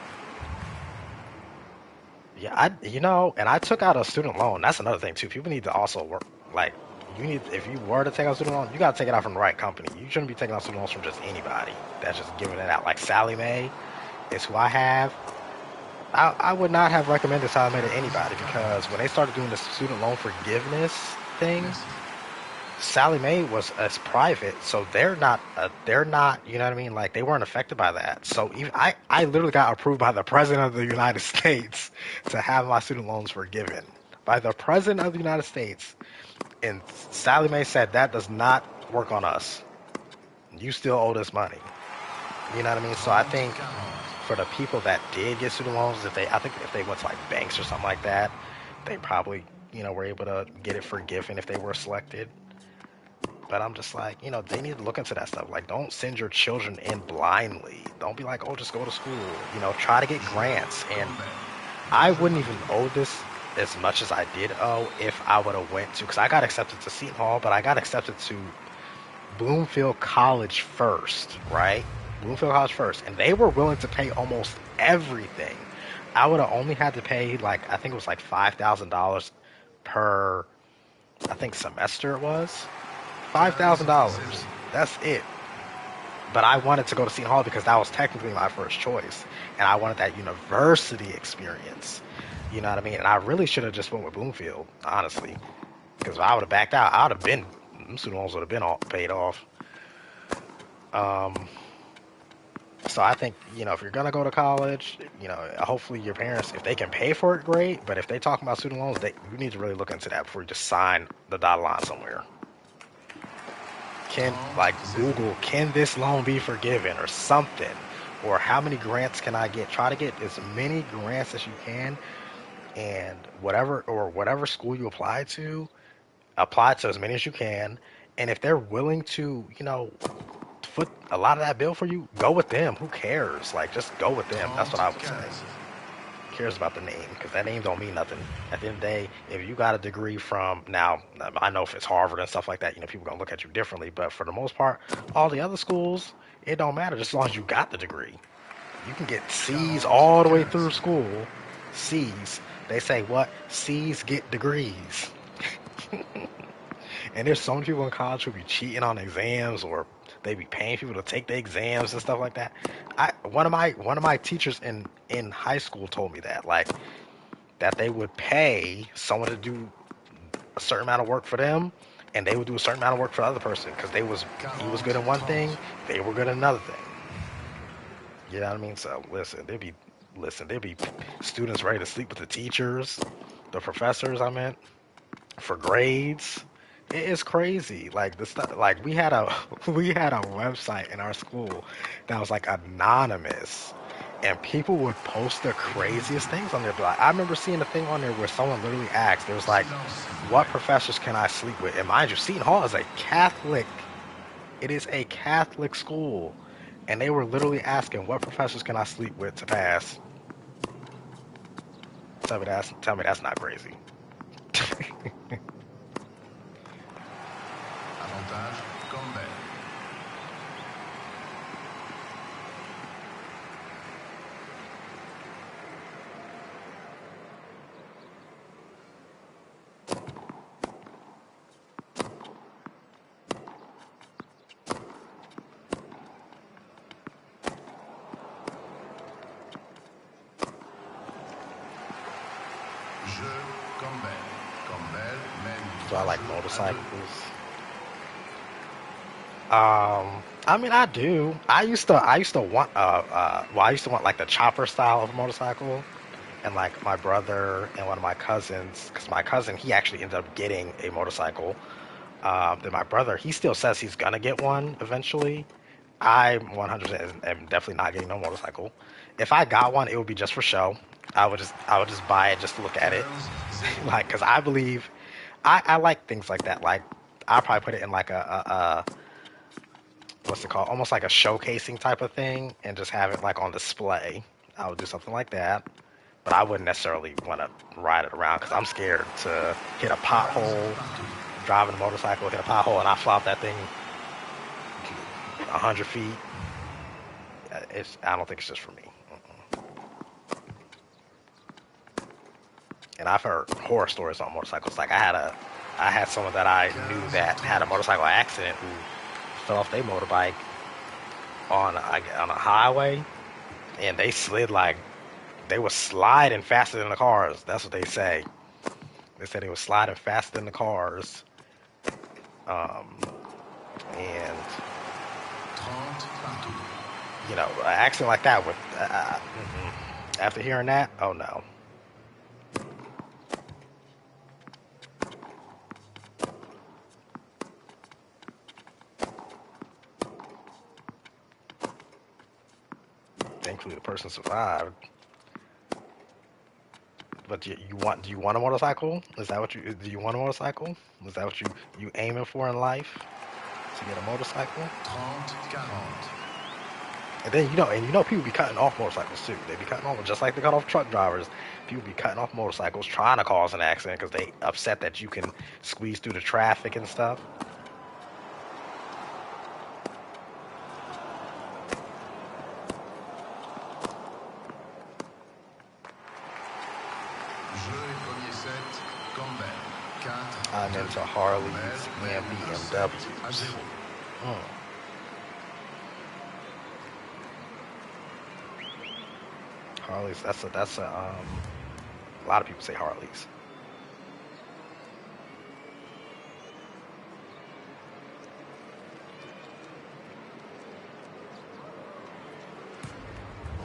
Yeah, you know, and I took out a student loan. That's another thing too. People need to also work, like, if you were to take out a student loan, you gotta take it out from the right company. You shouldn't be taking out student loans from just anybody that's just giving it out. Like Sally Mae is who I have. I would not have recommended Sally Mae to anybody because when they started doing the student loan forgiveness thing, Sally Mae was as private, so they're not, you know what I mean? Like, they weren't affected by that. So even I literally got approved by the President of the United States to have my student loans forgiven by the President of the United States. And Sally Mae said that does not work on us. You still owe this money. You know what I mean? So I think for the people that did get student loans, I think if they went to like banks or something like that, they probably, you know, were able to get it forgiven if they were selected. But I'm just like, you know, they need to look into that stuff. Like, don't send your children in blindly. Don't be like, oh, just go to school. You know, try to get grants. And I wouldn't even owe this as much as I did owe if I would have went to, because I got accepted to Seton Hall, but I got accepted to Bloomfield College first, right? Bloomfield College first. And they were willing to pay almost everything. I would have only had to pay, like, I think it was like $5,000 per, I think, semester it was. $5,000. That's it. But I wanted to go to Seton Hall because that was technically my first choice. And I wanted that university experience. You know what I mean? And I really should have just went with Bloomfield, honestly. Because if I would have backed out, I would have been, student loans would have been all paid off. So I think, you know, if you're going to go to college, you know, hopefully your parents, if they can pay for it, great. But if they talking about student loans, you need to really look into that before you just sign the dotted line somewhere. Like, Google, can this loan be forgiven or something? Or how many grants can I get? Try to get as many grants as you can, and whatever school you apply to as many as you can. And if they're willing to, you know, foot a lot of that bill for you, go with them. Who cares? Like, just go with them. That's what I would say. Who cares about the name? Because that name don't mean nothing. At the end of the day, if you got a degree from, now, I know if it's Harvard and stuff like that, you know, people gonna look at you differently. But for the most part, all the other schools, it don't matter just as long as you got the degree. You can get C's all the way through school. C's. They say what? C's get degrees. And there's so many people in college who be cheating on exams, or they be paying people to take the exams and stuff like that. One of my teachers in high school told me that, like, that they would pay someone to do a certain amount of work for them, and they would do a certain amount of work for the other person because he was good in one thing, they were good in another thing. You know what I mean? So there'd be students ready to sleep with the teachers, the professors. I meant for grades. It is crazy. Like the stuff. Like we had a we had a website in our school that was like anonymous, and people would post the craziest things on there. But like, I remember seeing a thing on there where someone literally asked, "There was like, what professors can I sleep with?" And mind you, Seton Hall is a Catholic. It is a Catholic school, and they were literally asking, "What professors can I sleep with to pass?" Tell me that's not crazy. Avantage, Campbell. Jeu, Campbell. Campbell mène Do I 3 like jeux à 2. motorcycles? I mean, I do. I used to want, I used to want like the chopper style of motorcycle, and like my brother and one of my cousins, because my cousin he actually ended up getting a motorcycle. Then my brother he still says he's gonna get one eventually. I 100% am definitely not getting no motorcycle. If I got one, it would be just for show. I would just buy it just to look at it, 15-0. like because I believe I like things like that. Like I probably put it in like a what's it called? Almost like a showcasing type of thing, and just have it like on display. I would do something like that, but I wouldn't necessarily want to ride it around because I'm scared to hit a 15 pothole, partout. driving a motorcycle, hit a pothole, and I flop that thing 100 feet. I don't think it's just for me. And I've heard horror stories on motorcycles. Like I had someone that I knew that had a motorcycle accident who fell off their motorbike on a highway, and they slid like they were sliding faster than the cars. That's what they say. They said they were sliding faster than the cars. Um, and 30 partout. you know, an accident like that would. After hearing that, oh no. Thankfully, the person survived. But do you want a motorcycle? Is that what do you want a motorcycle? Is that what you aiming for in life? To get a motorcycle? 30-40. And you know people be cutting off motorcycles too. They be cutting off just like they cut off truck drivers. People be cutting off motorcycles trying to cause an accident because they upset that you can squeeze through the traffic and stuff. Jeu et premier set, Campbell. 4 I'm into Harleys and BMWs. à 0. Hmm. Harleys. A lot of people say Harleys.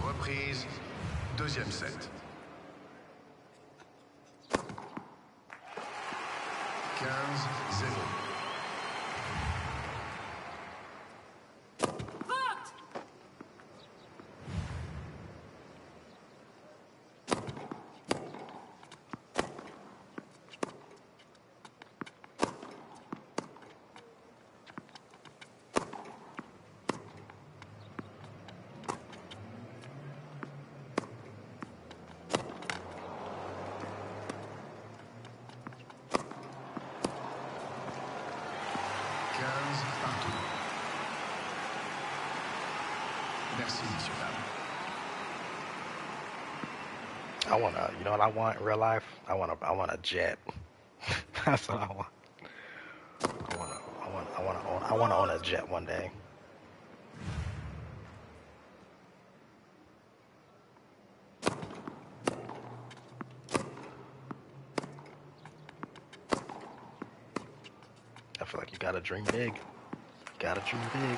Reprise, deuxième set. 15-0. Partout. Merci, messieurs, dames. You know what I want in real life? I want a jet. That's what I want. I want to own a jet one day. I feel like you gotta dream big. You gotta dream big.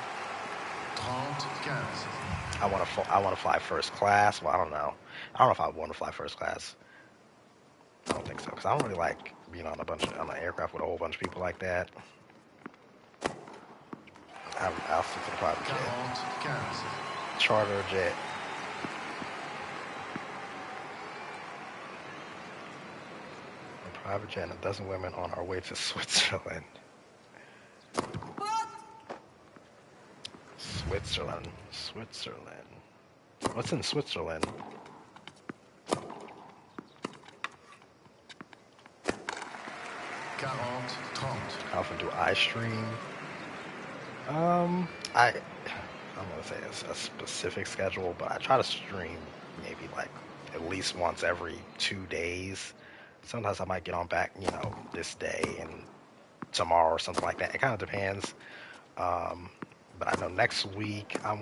30-15. I want to fly first class. Well, I don't know. I don't know if I want to fly first class. I don't think so, because I don't really like being on on an aircraft with a whole bunch of people like that. I'll stick to the private jet. 40-15. Charter jet. A private jet and a dozen women on our way to Switzerland. Switzerland. What's in Switzerland? 40-30. How often do I stream? I'm gonna say it's a specific schedule, but I try to stream maybe like at least once every 2 days. Sometimes I might get on back, this day and tomorrow or something like that. It kind of depends. But I know next week I'm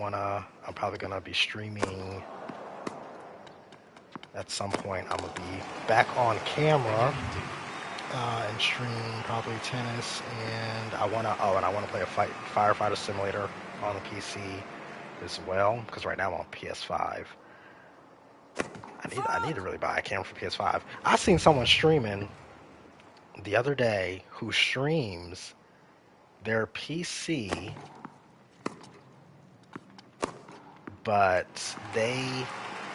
probably gonna be streaming at some point. I'm gonna be back on camera and stream probably tennis, and I wanna play a firefighter simulator on the PC as well, because right now I'm on PS5. I need to really buy a camera for PS5. I seen someone streaming the other day who streams their PC, but they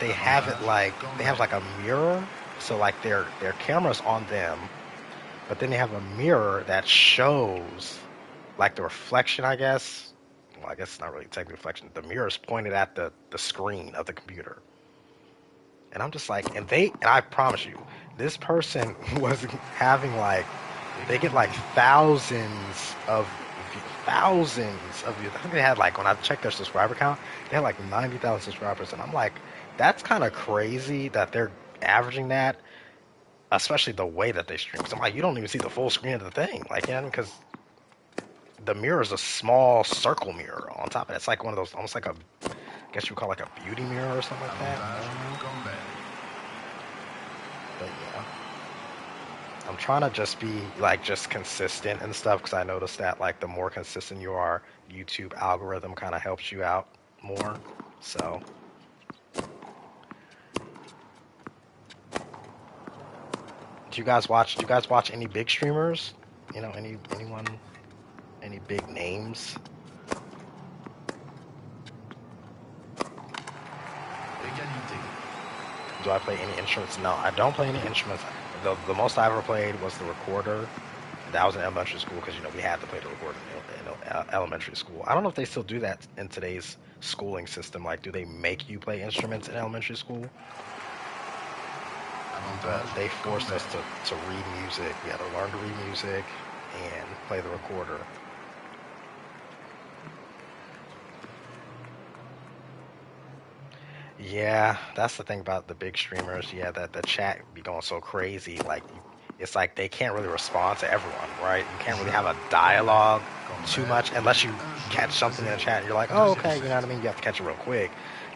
have it like they have like a mirror, so like their camera's on them, but then they have a mirror that shows like the reflection, I guess. Well, I guess it's not really technically reflection. The mirror is pointed at the screen of the computer. And I'm just like, and I promise you, this person was having like, they get like thousands of views. I think they had like, when I checked their subscriber count, they had like 90,000 subscribers. And I'm like, that's kind of crazy that they're averaging that, especially the way that they stream. So I'm like, you don't even see the full screen of the thing. Like, because the mirror is a small circle mirror on top of it. It's like one of those, almost like I guess you would call like a beauty mirror or something like that. But yeah, I'm trying to just be like just consistent and stuff, because I noticed that like the more consistent you are, YouTube algorithm kind of helps you out more. So do you guys watch any big streamers? Any big names? Do I play any instruments? No, I don't play any instruments. The most I ever played was the recorder. That was in elementary school, because we had to play the recorder in elementary school. I don't know if they still do that in today's schooling system. Like, do they make you play instruments in elementary school? But they forced us to read music. We had to learn to read music and play the recorder. Yeah, that's the thing about the big streamers. Yeah, that the chat be going so crazy. Like, it's like they can't really respond to everyone, right? You can't really have a dialogue too much unless you catch something in the chat and you're like, oh, okay, you know what I mean? You have to catch it real quick.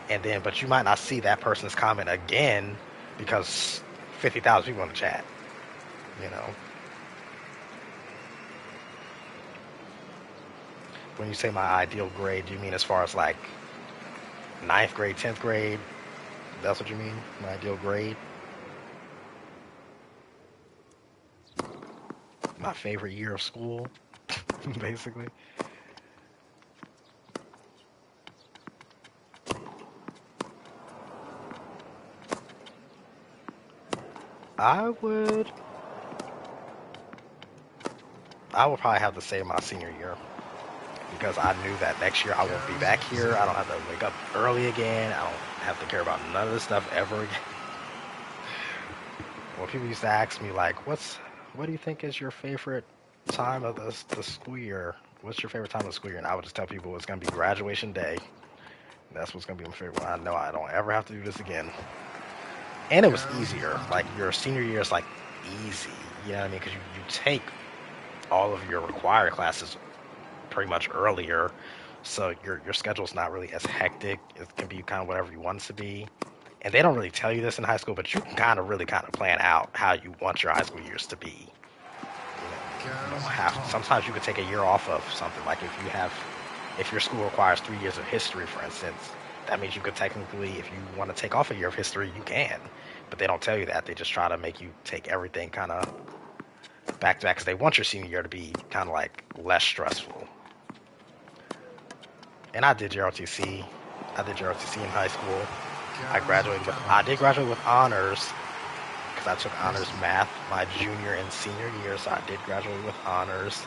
But you might not see that person's comment again because 50,000 people in the chat, When you say my ideal grade, do you mean as far as like 9th grade, 10th grade? That's what you mean? My ideal grade? My favorite year of school, basically. I would probably have to say my senior year, because I knew that next year I won't be back here. I don't have to wake up early again. I don't have to care about none of this stuff ever again. When people used to ask me, like, what do you think is your favorite time of the school year? What's your favorite time of the school year? And I would just tell people it's going to be graduation day. That's what's going to be my favorite one. I know I don't ever have to do this again. And it was easier. Like, your senior year is, like, easy. You know what I mean? Because you take all of your required classes pretty much earlier. So your schedule's not really as hectic. It can be kind of whatever you want it to be. And they don't really tell you this in high school, but you can kind of plan out how you want your high school years to be. Sometimes you could take a year off of something. Like if you have if your school requires 3 years of history, for instance, that means you could technically, if you want to take off a year of history, you can. But they don't tell you that. They just try to make you take everything kind of back to back because they want your senior year to be kind of like less stressful. And I did JROTC. I did JROTC in high school. I did graduate with honors because I took honors math my junior and senior year, so I did graduate with honors.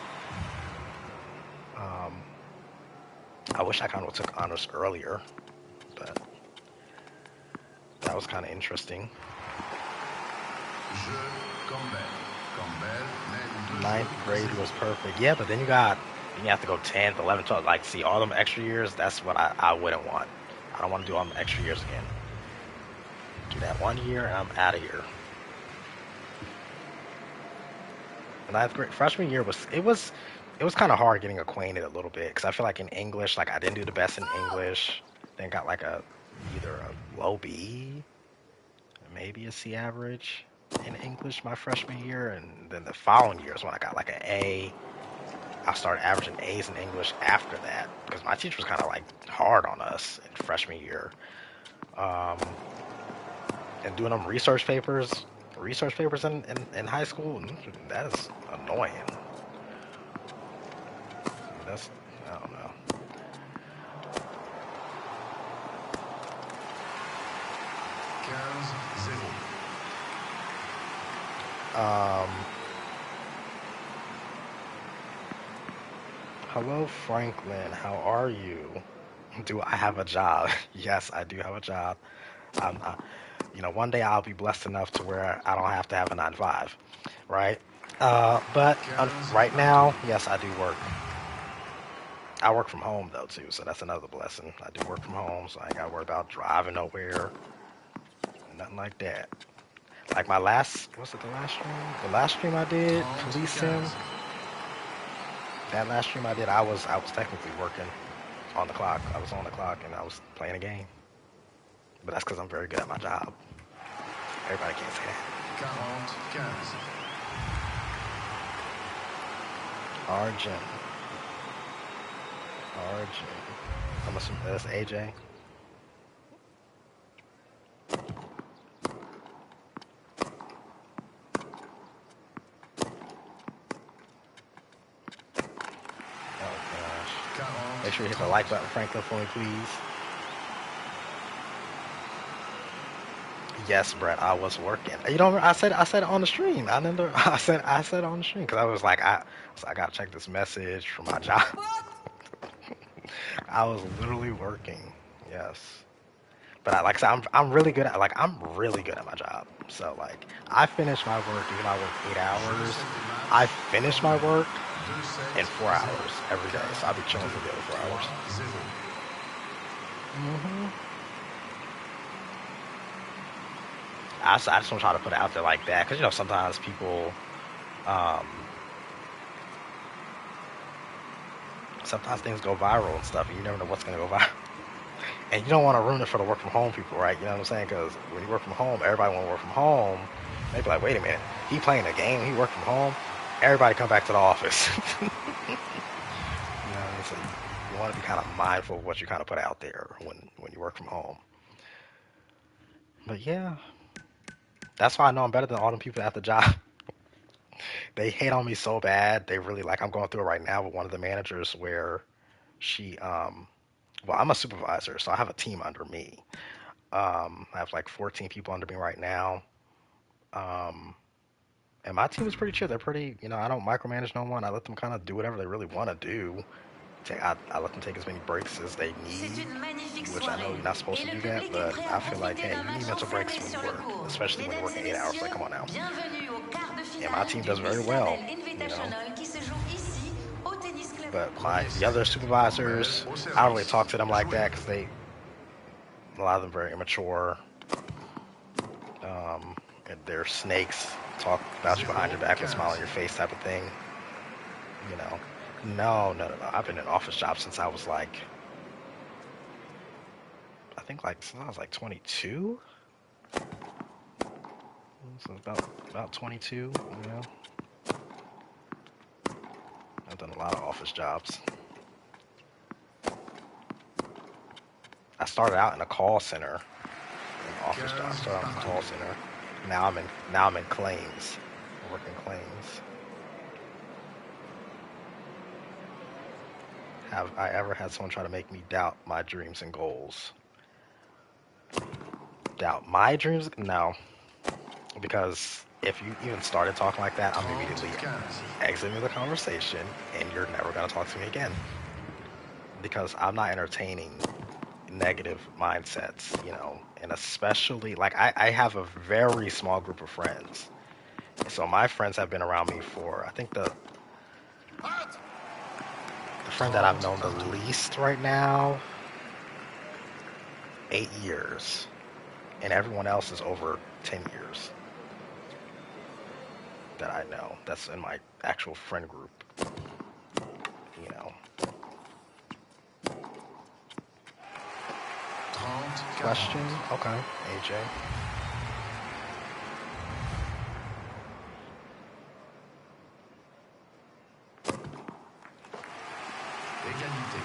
I wish I kind of took honors earlier, but that was kind of interesting. Ninth grade was perfect. Yeah, but then you have to go 10th, 11th, 12th. Like, see, all them extra years, that's what I wouldn't want. I don't want to do all them extra years again. Do that 1 year, and I'm out of here. Ninth grade, freshman year was kind of hard getting acquainted a little bit because I feel like in English, like I didn't do the best in English. Then got like either a low B, maybe a C average in English my freshman year, and then the following year is when I got like an A. I started averaging A's in English after that because my teacher was kind of like hard on us in freshman year. And doing them research papers in high school, that is annoying. I don't know. Hello, Franklin. How are you? Do I have a job? Yes, I do have a job. One day I'll be blessed enough to where I don't have to have a 9 to 5, right? But right now, yes, I do work. I work from home though too, so that's another blessing. I do work from home, so I ain't got to worry about driving nowhere, nothing like that. Like my last, was it the last stream? The last stream I did, Police Sim. That last stream I did, I was technically working on the clock. I was on the clock and I was playing a game. But that's because I'm very good at my job. Everybody can't say that. Arjun. I'm assuming that's AJ. Make sure you hit the like button, Franklin, for me, please. Yes, Brett, I was working. I said it on the stream. I said it on the stream because I was like, I gotta check this message for my job. I was literally working. Yes, but like I said, I'm really good at my job. So like, I finish my work even though I work 8 hours. I finish my work in 4 hours every day. So I'll be chilling for the other 4 hours. I just don't try to put it out there like that because sometimes people, sometimes things go viral and stuff, and you never know what's gonna go viral. And you don't want to ruin it for the work from home people, right? You know what I'm saying? Because when you work from home, everybody want to work from home. They be like, wait a minute, he playing a game, he work from home. Everybody come back to the office. So you want to be kind of mindful of what you kind of put out there when you work from home. But yeah, that's why I know I'm better than all them people at the job. They hate on me so bad. They really I'm going through it right now with one of the managers where she, well, I'm a supervisor, so I have a team under me. I have like 14 people under me right now. And my team is pretty chill. They're pretty, I don't micromanage no one. I let them kind of do whatever they really want to do. I let them take as many breaks as they need, which I know you're not supposed to do that, but I feel like, hey, you need mental breaks when you work, especially when you're working 8 hours. Like, come on now. And my team does very well, But the other supervisors, I don't really talk to them like that because a lot of them very immature. And they're snakes, talk about you behind your back with a smile on your face type of thing. No. I've been in office jobs since I was since I was 22. So about 22, I've done a lot of office jobs. started out in a call center, an office job. I started out in a call center. Now I'm in claims. I work in claims. Have I ever had someone try to make me doubt my dreams and goals? Doubt my dreams? No. Because if you even started talking like that, I'm immediately exiting the conversation and you're never going to talk to me again. Because I'm not entertaining negative mindsets, you know, and especially, like, I have a very small group of friends. So my friends have been around me for, I think the friend that I've known the least right now, 8 years. And everyone else is over 10 years that I know. That's in my actual friend group. You know. Question? Okay, AJ. Égalité.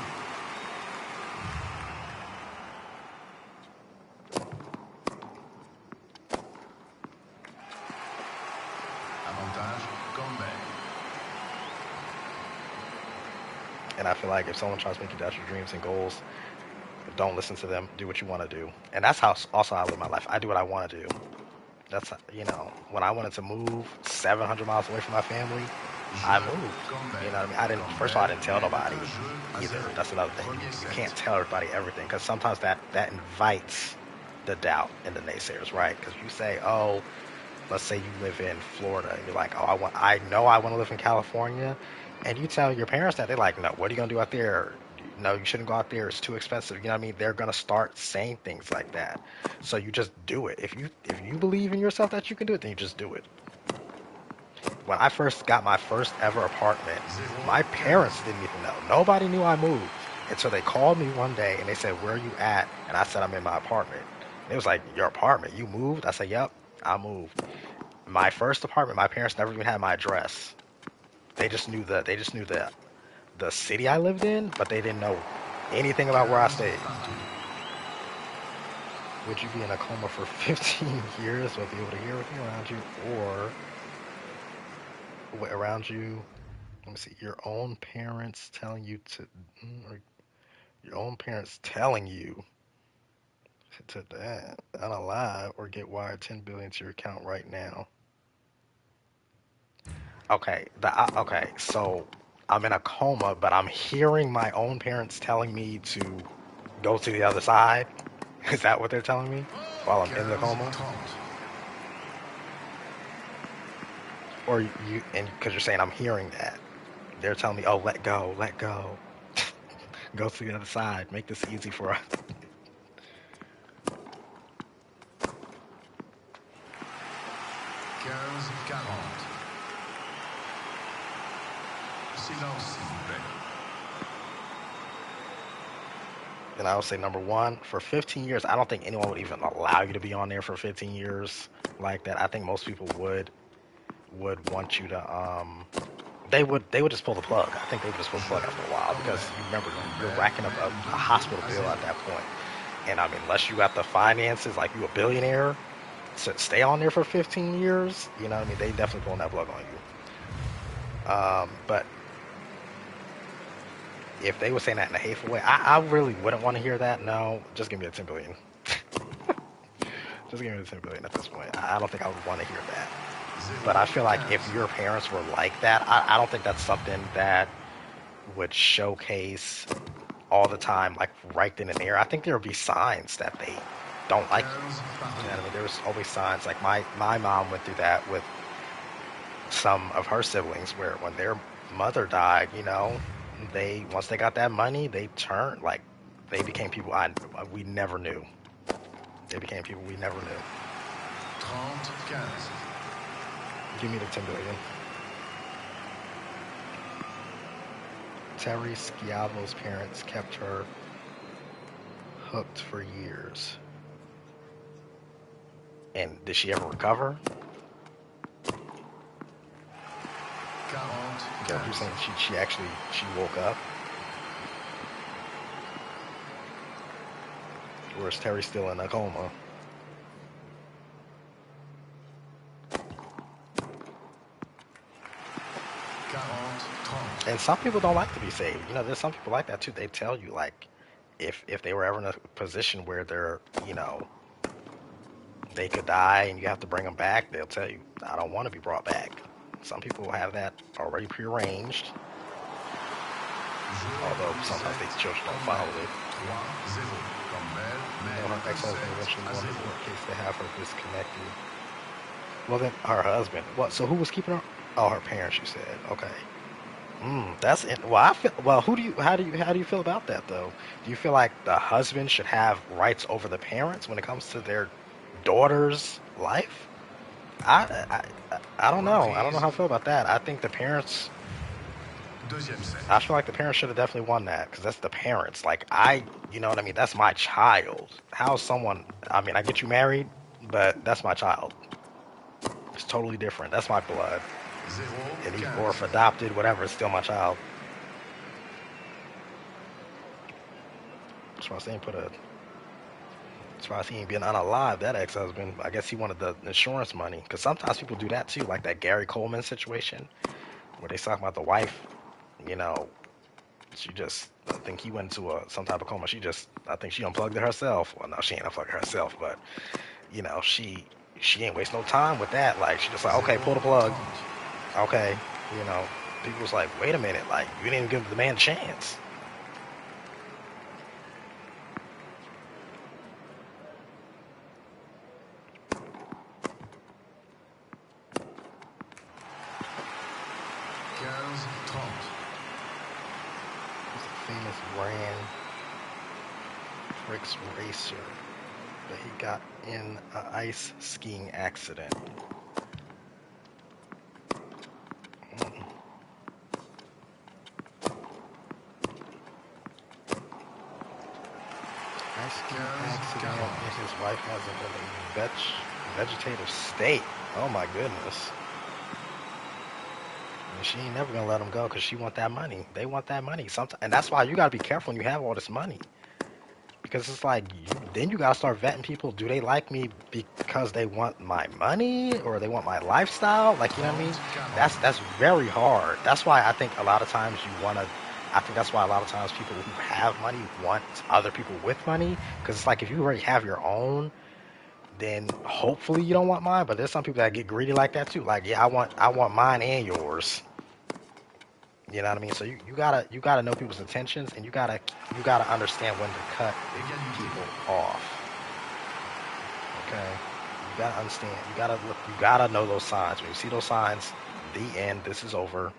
Avantage, Campbell. And I feel like if someone tries to make you doubt your dreams and goals, don't listen to them. Do what you want to do. And that's how also I live my life. I do what I want to do. That's, you know, when I wanted to move 700 miles away from my family, I moved. You know what I mean? I didn't. First of all, I didn't tell nobody either. That's another thing. You can't tell everybody everything because sometimes that invites the doubt and the naysayers, right? Because you say, oh, let's say you live in Florida, and you're like, oh, I know I want to live in California, and you tell your parents that, they're like, no, what are you gonna do out there? No, you shouldn't go out there. It's too expensive. You know what I mean? They're gonna start saying things like that. So you just do it. If you believe in yourself that you can do it, then you just do it. When I first got my first ever apartment, my parents didn't even know. Nobody knew I moved. And so they called me one day and they said, where are you at? And I said, I'm in my apartment. And it was like, your apartment? You moved? I said, yep, I moved. My first apartment, my parents never even had my address. They just knew the city I lived in, but they didn't know anything about where I stayed. Would you be in a coma for 15 years or be able to hear everything around you, or around you? Let me see. Your own parents telling you to, or your own parents telling you to that unalive or get wired 10 billion to your account right now. Okay, okay. So I'm in a coma, but I'm hearing my own parents telling me to go to the other side. Is that what they're telling me while I'm in the coma? Or you, and because you're saying I'm hearing that, they're telling me, oh, let go, go to the other side, make this easy for us. Silence, s'il vous plaît. And I would say number one, for 15 years, I don't think anyone would even allow you to be on there for 15 years like that. I think most people would want you to they would just pull the plug. I think they would just pull the plug after a while because you remember you're racking up a hospital bill at that point. And I mean, unless you got the finances, like you a billionaire, to stay on there for 15 years, you know what I mean? They definitely pulling that plug on you. But if they were saying that in a hateful way, I really wouldn't want to hear that. No, just give me the 10 billion. Just give me the 10 billion at this point. I don't think I would want to hear that. But I feel like if your parents were like that, I don't think that's something that would showcase all the time, like right then and there. I think there would be signs that they don't like you. You know what I mean? There's always signs. Like my mom went through that with some of her siblings, where when their mother died, you know, once they got that money, they turned, like, they became people we never knew. They became people we never knew. 30-15. Give me the 10 billion. Terry Schiavo's parents kept her hooked for years. And did she ever recover? Yeah, you're saying she woke up? or is Terry still in a coma? And some people don't like to be saved. You know, there's some people like that too. They tell you like, if they were ever in a position where they're, you know, they could die and you have to bring them back, they'll tell you, I don't want to be brought back. Some people have that already prearranged. Although sometimes these children don't follow it. You know, her ex-husband eventually won the court case to have her disconnected. Well, then her husband. What? So who was keeping her? Oh, her parents. You said. Okay. That's it. Well, I feel. Well, How do you feel about that though? Do you feel like the husband should have rights over the parents when it comes to their daughter's life? I don't know. I don't know how I feel about that. I think the parents. I feel like the parents should have definitely won that because that's the parents. Like you know what I mean? That's my child. How's someone? I mean, I get you married, but that's my child. It's totally different. That's my blood. And or if adopted, whatever, it's still my child. That's why I saying That's why I seen him being unalive. That ex-husband. I guess he wanted the insurance money because sometimes people do that too, like that Gary Coleman situation where they talk about the wife. You know, she just, I think he went into some type of coma. I think she unplugged it herself. Well, no, she ain't unplugged it herself, but, you know, she ain't waste no time with that. Like, she just like, okay, pull the plug. Okay, you know, people was like, wait a minute, like, you didn't even give the man a chance. Famous brand Rick's Racer that he got in an ice skiing accident. Ice skiing accident and his wife has in a vegetative state. Oh my goodness. And she ain't never gonna let him go because she want that money. They want that money. And that's why you gotta be careful when you have all this money. Because it's like, then you gotta start vetting people. Do they like me because they want my money or they want my lifestyle? Like, you know what I mean? That's very hard. That's why I think a lot of times I think that's why a lot of times people who have money want other people with money. Because it's like, if you already have your own, then hopefully you don't want mine. But there's some people that get greedy like that too. Like, yeah, I want mine and yours. You know what I mean? So you gotta know people's intentions, and you gotta understand when to cut people off. Okay, you gotta understand. You gotta know those signs. When you see those signs, the end. This is over.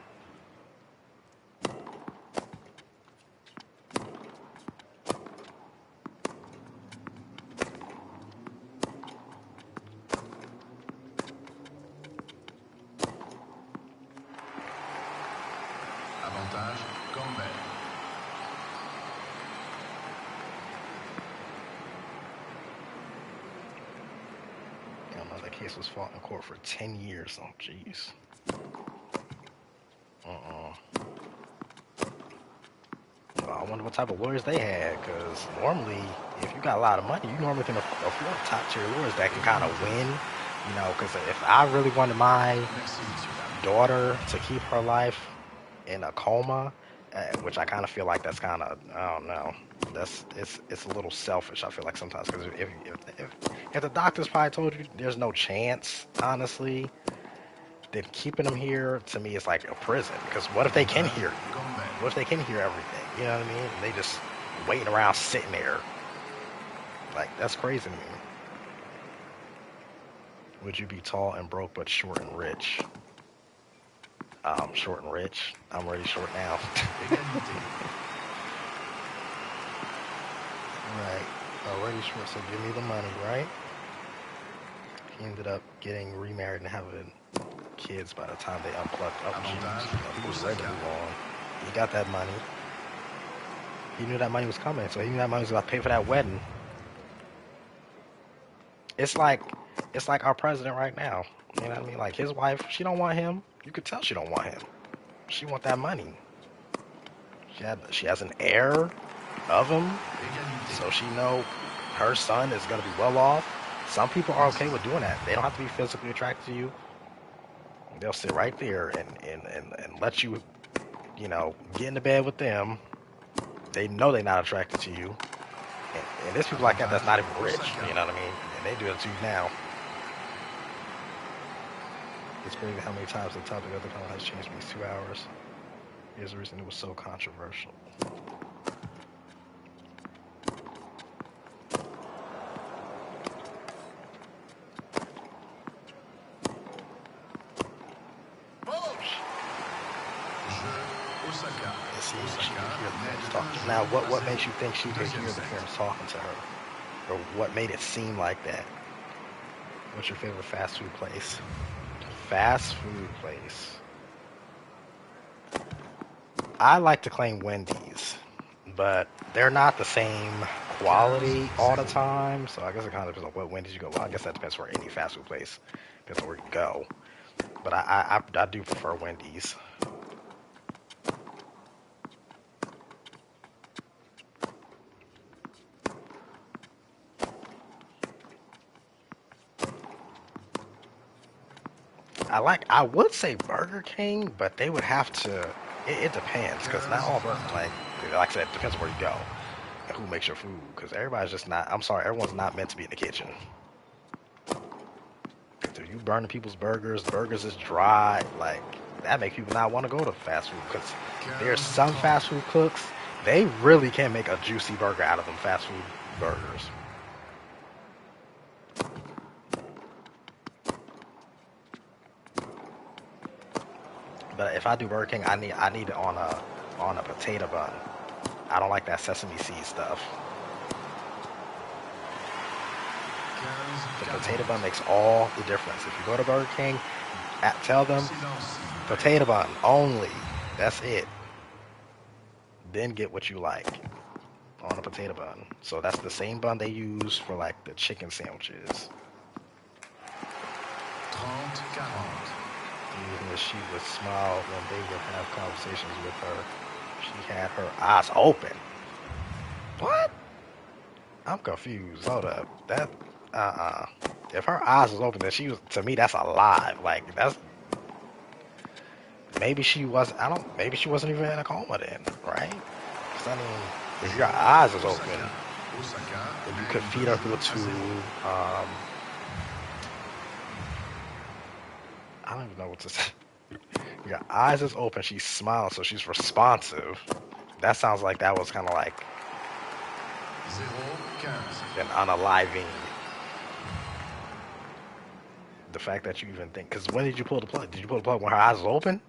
Case was fought in court for 10 years. Oh, jeez. Well, I wonder what type of lawyers they had, because normally, if you got a lot of money, you normally can afford top-tier lawyers that can kind of win, you know, because if I really wanted my daughter to keep her life in a coma, which I kind of feel like that's kind of, I don't know, it's a little selfish, I feel like sometimes, because if the doctors probably told you there's no chance, honestly, then keeping them here, to me, is like a prison, because what if they can hear you? What if they can hear everything? You know what I mean? And they just waiting around, sitting there. Like, that's crazy to me. Would you be tall and broke but short and rich? Short and rich. I'm already short now. Right. Already short, so give me the money, right? He ended up getting remarried and having kids by the time they unplugged. Oh, jeez. He was ready to move on. He got that money. He knew that money was coming, so he knew that money was about to pay for that wedding. It's like our president right now. You know what I mean? Like, his wife, she don't want him. You could tell she don't want him. She want that money. She has an heir of him, so she know her son is going to be well off. Some people are okay with doing that. They don't have to be physically attracted to you. They'll sit right there and let you, get into bed with them. They know they're not attracted to you. And there's people like that that's not even rich, you know what I mean? And they do it to you now. It's crazy how many times the topic of the panel has changed in these 2 hours. Here's the reason it was so controversial. Now, what makes you think she could hear the parents talking to her? Or what made it seem like that? What's your favorite fast food place? Fast food place. I like to claim Wendy's, but they're not the same quality all the time. So I guess it kind of depends on what Wendy's you go. Well, I guess that depends for any fast food place. Depends on where you go. But I do prefer Wendy's. I would say Burger King, but they would have to. It depends, because not all Burger like I said, it depends on where you go and who makes your food. Because everybody's just not. I'm sorry, everyone's not meant to be in the kitchen. So you burning people's burgers. Burgers is dry. Like that makes people not want to go to fast food. Because there's some fast food cooks. They really can make a juicy burger out of them fast food burgers. But if I do Burger King, I need it on a potato bun. I don't like that sesame seed stuff. The potato bun makes all the difference. If you go to Burger King, tell them potato bun only. That's it. Then get what you like on a potato bun. So that's the same bun they use for like the chicken sandwiches. 30-40. She would smile when they would have conversations with her. She had her eyes open. What? I'm confused. Hold up. That If her eyes was open, then she was, to me, that's alive. Like that's maybe she was. Maybe she wasn't even in a coma then, right? Because I mean, if your eyes is open, then you could feed her through a tube. I don't even know what to say. Your eyes is open. She's smiling, so she's responsive. That sounds like that was kind of like an unaliving. The fact that you even think, because when did you pull the plug? Did you pull the plug when her eyes was open?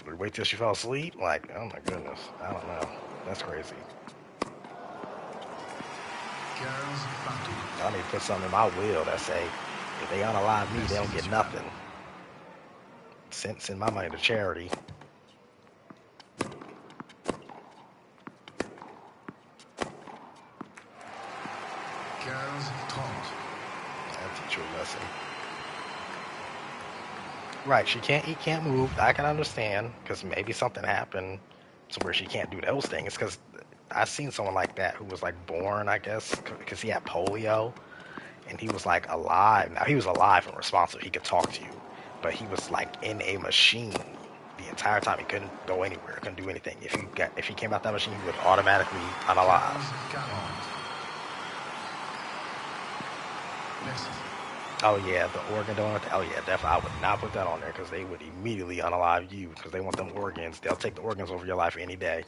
Or wait till she fell asleep? Like, oh my goodness, I don't know. That's crazy. I need to put something in my will that say, if they unalive me, they don't get nothing. Send my money to charity. I'll teach you a lesson. Right, she can't eat, can't move. I can understand, because maybe something happened to where she can't do those things. Because I've seen someone like that who was like born, I guess, because he had polio, and he was like alive. Now he was alive and responsive. He could talk to you, but he was like in a machine the entire time. He couldn't go anywhere, couldn't do anything. If he came out that machine, he would automatically unalive. Oh yeah, the organ donor. Oh yeah, definitely. I would not put that on there, because they would immediately unalive you, because they want them organs. They'll take the organs over your life any day.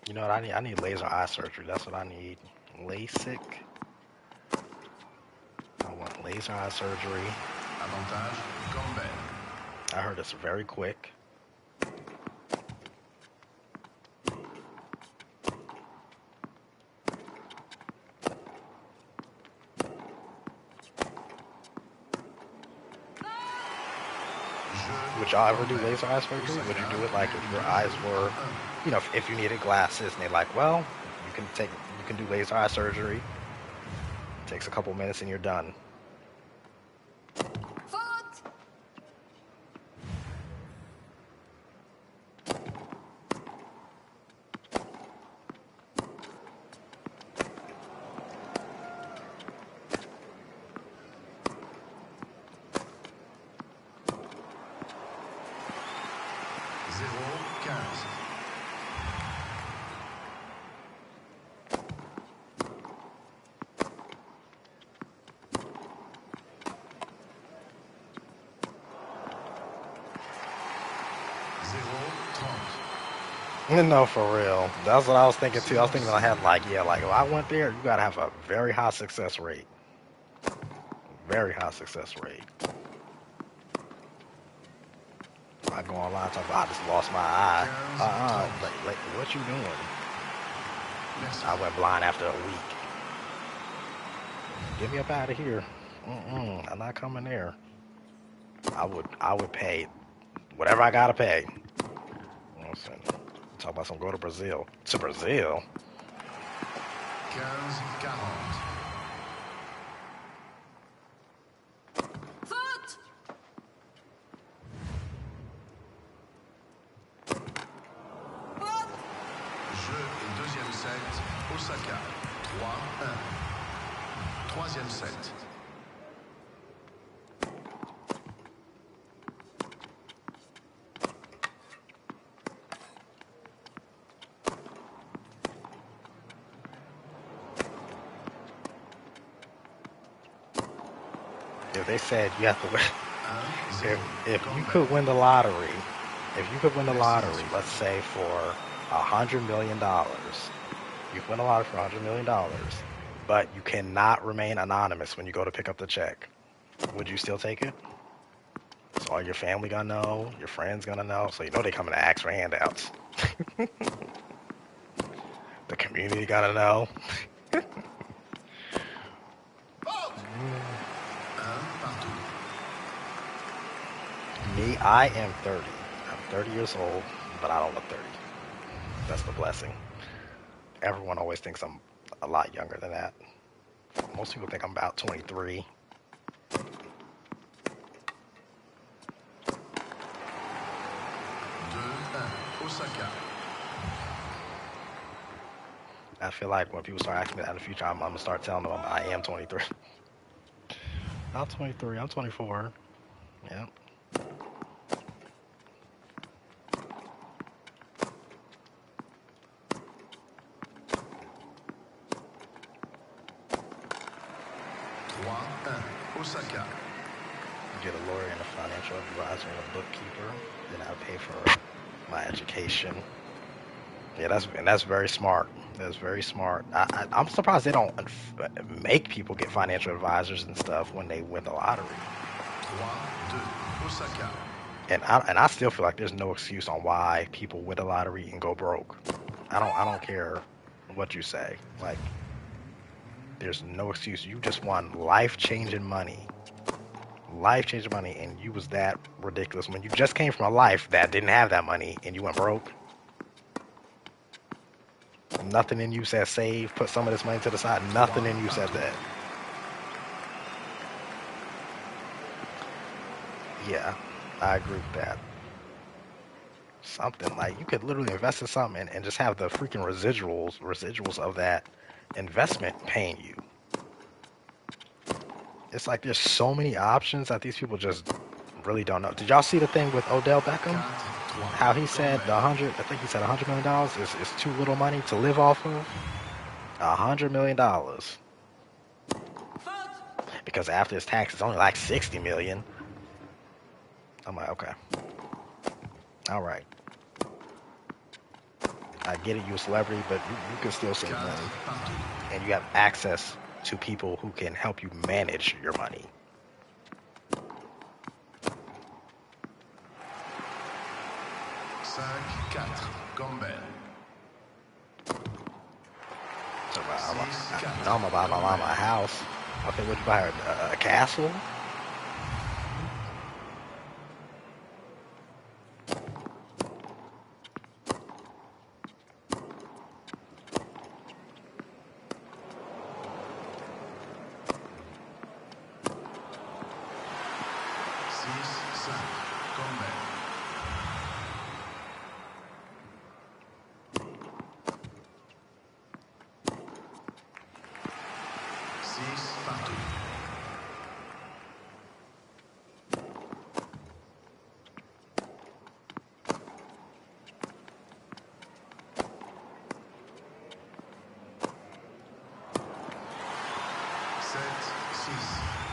You know what I need? I need laser eye surgery. That's what I need. LASIK. I want laser eye surgery. Avantage, Campbell. I heard it's very quick. Would y'all ever do laser eye surgery? Would you do it like if your eyes were, you know, if you needed glasses and they're like, well, you can do laser eye surgery. Takes a couple minutes and you're done. Faute. Zéro, 15. No, for real. That's what I was thinking too. I was thinking I had like, yeah, like if I went there, you gotta have a very high success rate. Very high success rate. I go online talking about I just lost my eye. Like, what you doing? I went blind after a week. Get me up out of here. I'm not coming there. I would pay whatever I gotta pay. You know what I'm saying? Talk about some go to Brazil. To Brazil? 15, 40. Faute. Faute. Jeu et deuxième set, Osaka. 3-1. Troisième set. If they said you have to win, if you could win the lottery, let's say for $100 million, you win the lottery for $100 million, but you cannot remain anonymous when you go to pick up the check. Would you still take it? So all your family gonna know, your friends gonna know, so you know they coming to ask for handouts. The community gonna know. Me, I am 30. I'm 30 years old, but I don't look 30. That's the blessing. Everyone always thinks I'm a lot younger than that. Most people think I'm about 23. 2-1. Osaka. I feel like when people start asking me that in the future, I'm gonna start telling them I am 23. Not 23, I'm 24. Yep. Osaka. Get a lawyer and a financial advisor and a bookkeeper. Then I pay for my education. Yeah, that's very smart. That's very smart. I'm surprised they don't make people get financial advisors and stuff when they win the lottery. 3-2. Osaka. And I still feel like there's no excuse on why people win the lottery and go broke. I don't care what you say. Like, there's no excuse. You just won life-changing money. Life-changing money, and you was that ridiculous when you just came from a life that didn't have that money and you went broke. Nothing in you said save, put some of this money to the side. Nothing in you said that. Yeah, I agree with that. Something like you could literally invest in something and just have the freaking residuals of that investment paying you. It's like there's so many options that these people just really don't know. Did y'all see the thing with Odell Beckham? How he said I think he said $100 million is too little money to live off of? $100 million. Because after his tax, it's only like 60 million. I'm like, okay. All right. I get it, you're a celebrity, but you can still save money. And you have access to people who can help you manage your money. 5-4, Campbell. So, you know, I'm gonna buy my mama a house. Okay, would you buy her a castle?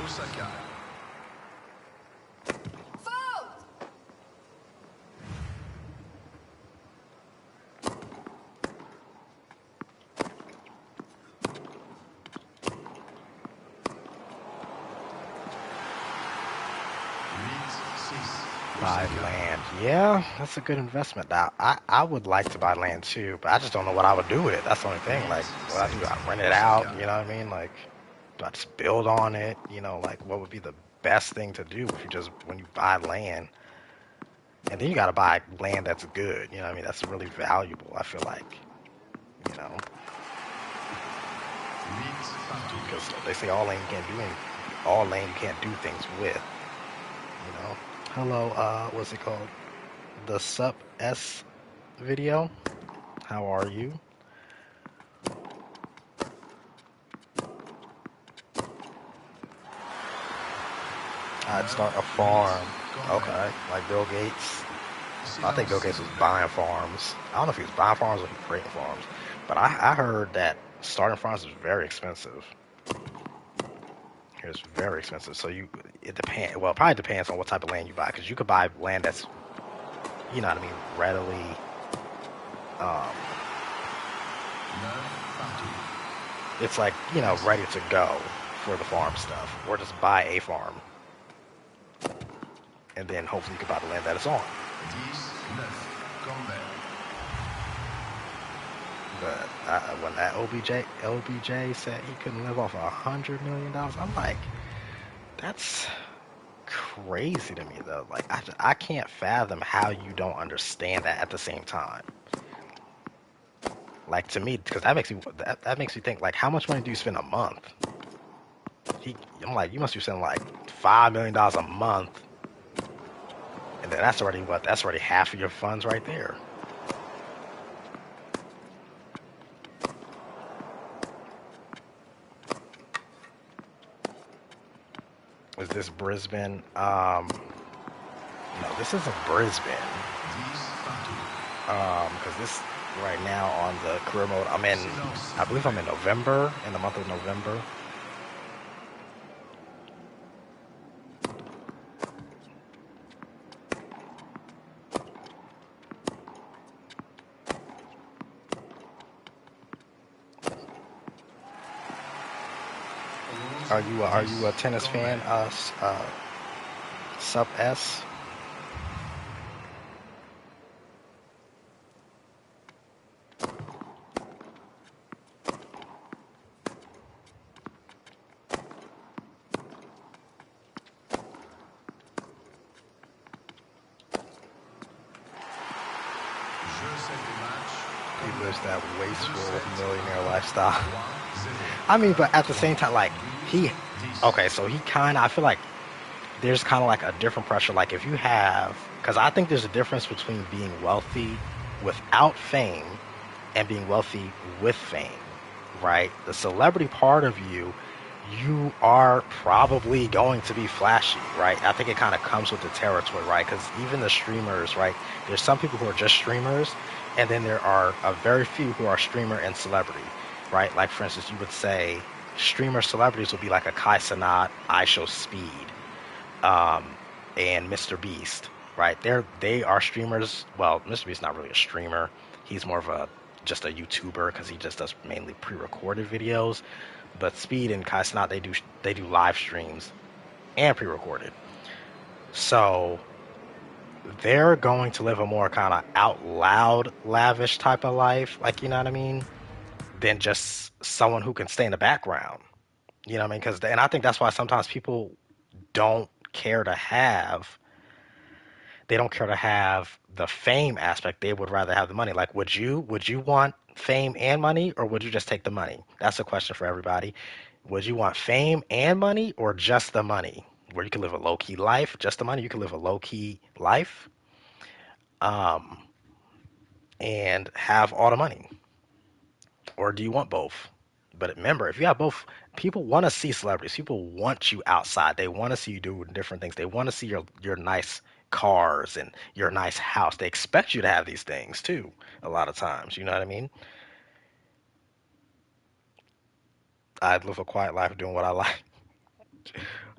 Osaka. Faute! Buy land. Yeah, that's a good investment. Now, I would like to buy land too, but I just don't know what I would do with it. That's the only thing. Like, what I do, I rent it out, you know what I mean? Like, do I just build on it? You know, like, what would be the best thing to do if you just, when you buy land? And then you got to buy land that's good, you know what I mean? That's really valuable, I feel like, you know? Because they say all land you can't do anything, all land you can't do things with, you know? Hello, what's it called? The Sup S video. How are you? I'd start a farm. Okay, like Bill Gates. I think Bill Gates was buying farms. I don't know if he was buying farms or he was creating farms. But I heard that starting farms is very expensive. It's very expensive. So it depends. Well, it probably depends on what type of land you buy. Because you could buy land that's, you know what I mean, readily. It's like, you know, ready to go for the farm stuff. Or just buy a farm. And then hopefully you can buy the land that it's on. But when that LBJ said he couldn't live off $100 million, I'm like, that's crazy to me though. Like I can't fathom how you don't understand that at the same time. Like to me, because that makes me think like, how much money do you spend a month? I'm like, you must be spending like $5 million a month, and then that's already what? That's already half of your funds right there. Is this Brisbane? No, this isn't Brisbane. Because this right now on the career mode, I believe I'm in November, in the month of November. Are you a tennis fan? Sup S. He lives that wasteful millionaire lifestyle. I mean, but at the same time, like so he kind of, I feel like there's kind of like a different pressure. Like if you have, because I think there's a difference between being wealthy without fame and being wealthy with fame, right? The celebrity part of you are probably going to be flashy, right? I think it kind of comes with the territory, right? Because even the streamers, right? There's some people who are just streamers, and then there are a very few who are streamer and celebrity, right? Like for instance, you would say streamer celebrities would be like a Kai Cenat, IShowSpeed, and Mr. Beast, right? They are streamers. Well, Mr. Beast's not really a streamer. He's more of just a YouTuber because he just does mainly pre-recorded videos. But Speed and Kai Cenat, they do live streams and pre-recorded. So they're going to live a more kind of out loud, lavish type of life, like, you know what I mean, than just someone who can stay in the background. You know what I mean? And I think that's why sometimes people don't care to have they don't care to have the fame aspect. They would rather have the money. Like, would you want fame and money, or would you just take the money? That's a question for everybody. Would you want fame and money, or just the money? Where you can live a low key life, just the money. You can live a low key life, um, and have all the money, or do you want both? But remember, if you have both, people want to see celebrities. People want you outside. They want to see you do different things. They want to see your nice cars and your nice house. They expect you to have these things too. A lot of times, you know what I mean. I'd live a quiet life doing what I like.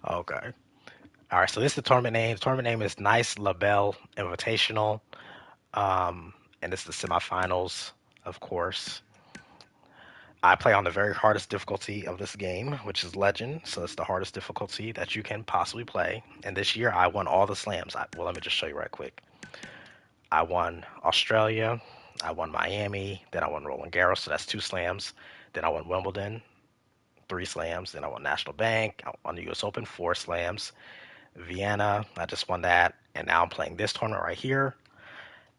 Okay. All right. So this is the tournament name. The tournament name is Nice Labelle Invitational. And it's the semifinals, of course. I play on the very hardest difficulty of this game, which is Legend. So it's the hardest difficulty that you can possibly play. And this year I won all the slams. Well, let me just show you right quick. I won Australia. I won Miami. Then I won Roland Garros. So that's 2 slams. Then I won Wimbledon, 3 slams. Then I won National Bank. I won the US Open, 4 slams. Vienna, I just won that. And now I'm playing this tournament right here.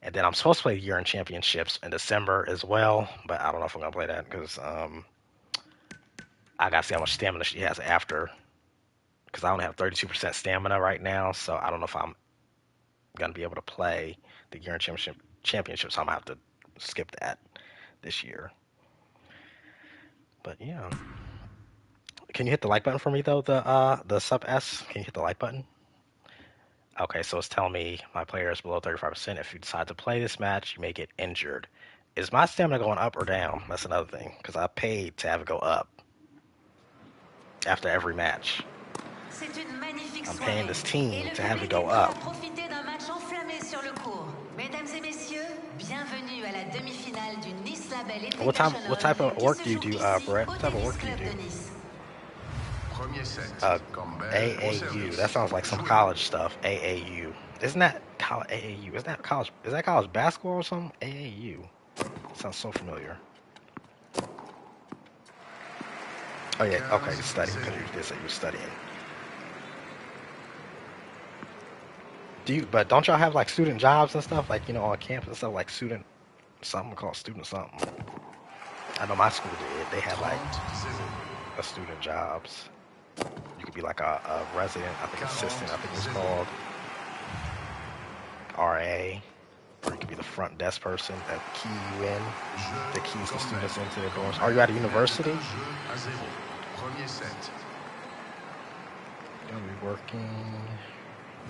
And then I'm supposed to play the Year-End Championships in December as well. But I don't know if I'm going to play that because I gotta see how much stamina she has after, because I only have 32% stamina right now, so I don't know if I'm gonna be able to play the year championship, so I'm gonna have to skip that this year. But yeah, can you hit the like button for me though? The sub S, can you hit the like button? Okay, so it's telling me my player is below 35%. If you decide to play this match, you may get injured. Is my stamina going up or down? That's another thing, because I paid to have it go up after every match. I'm paying this team to have it go up. Profiter d'un match enflammé sur le court. Mesdames et messieurs, bienvenue à la demi-finale du Nice Label Invitational. What type of work do you do, Brett? What type of work do you do? Premier set. Campbell au AAU. service. That sounds like some Jouer. college stuff. AAU. Isn't that college? AAU. Isn't that college? Is that college basketball or something? AAU. Sounds so familiar. Oh yeah. Okay. Studying. Because you did say you were studying. But don't y'all have like student jobs and stuff, like, you know, on campus and stuff, like student something called student something? I know my school did. They had like a student jobs. You could be like a resident, I think assistant, I think it was called RA, or you could be the front desk person that key you in, that keys the students into their dorms. Are you at a university? Premier set. Gonna be working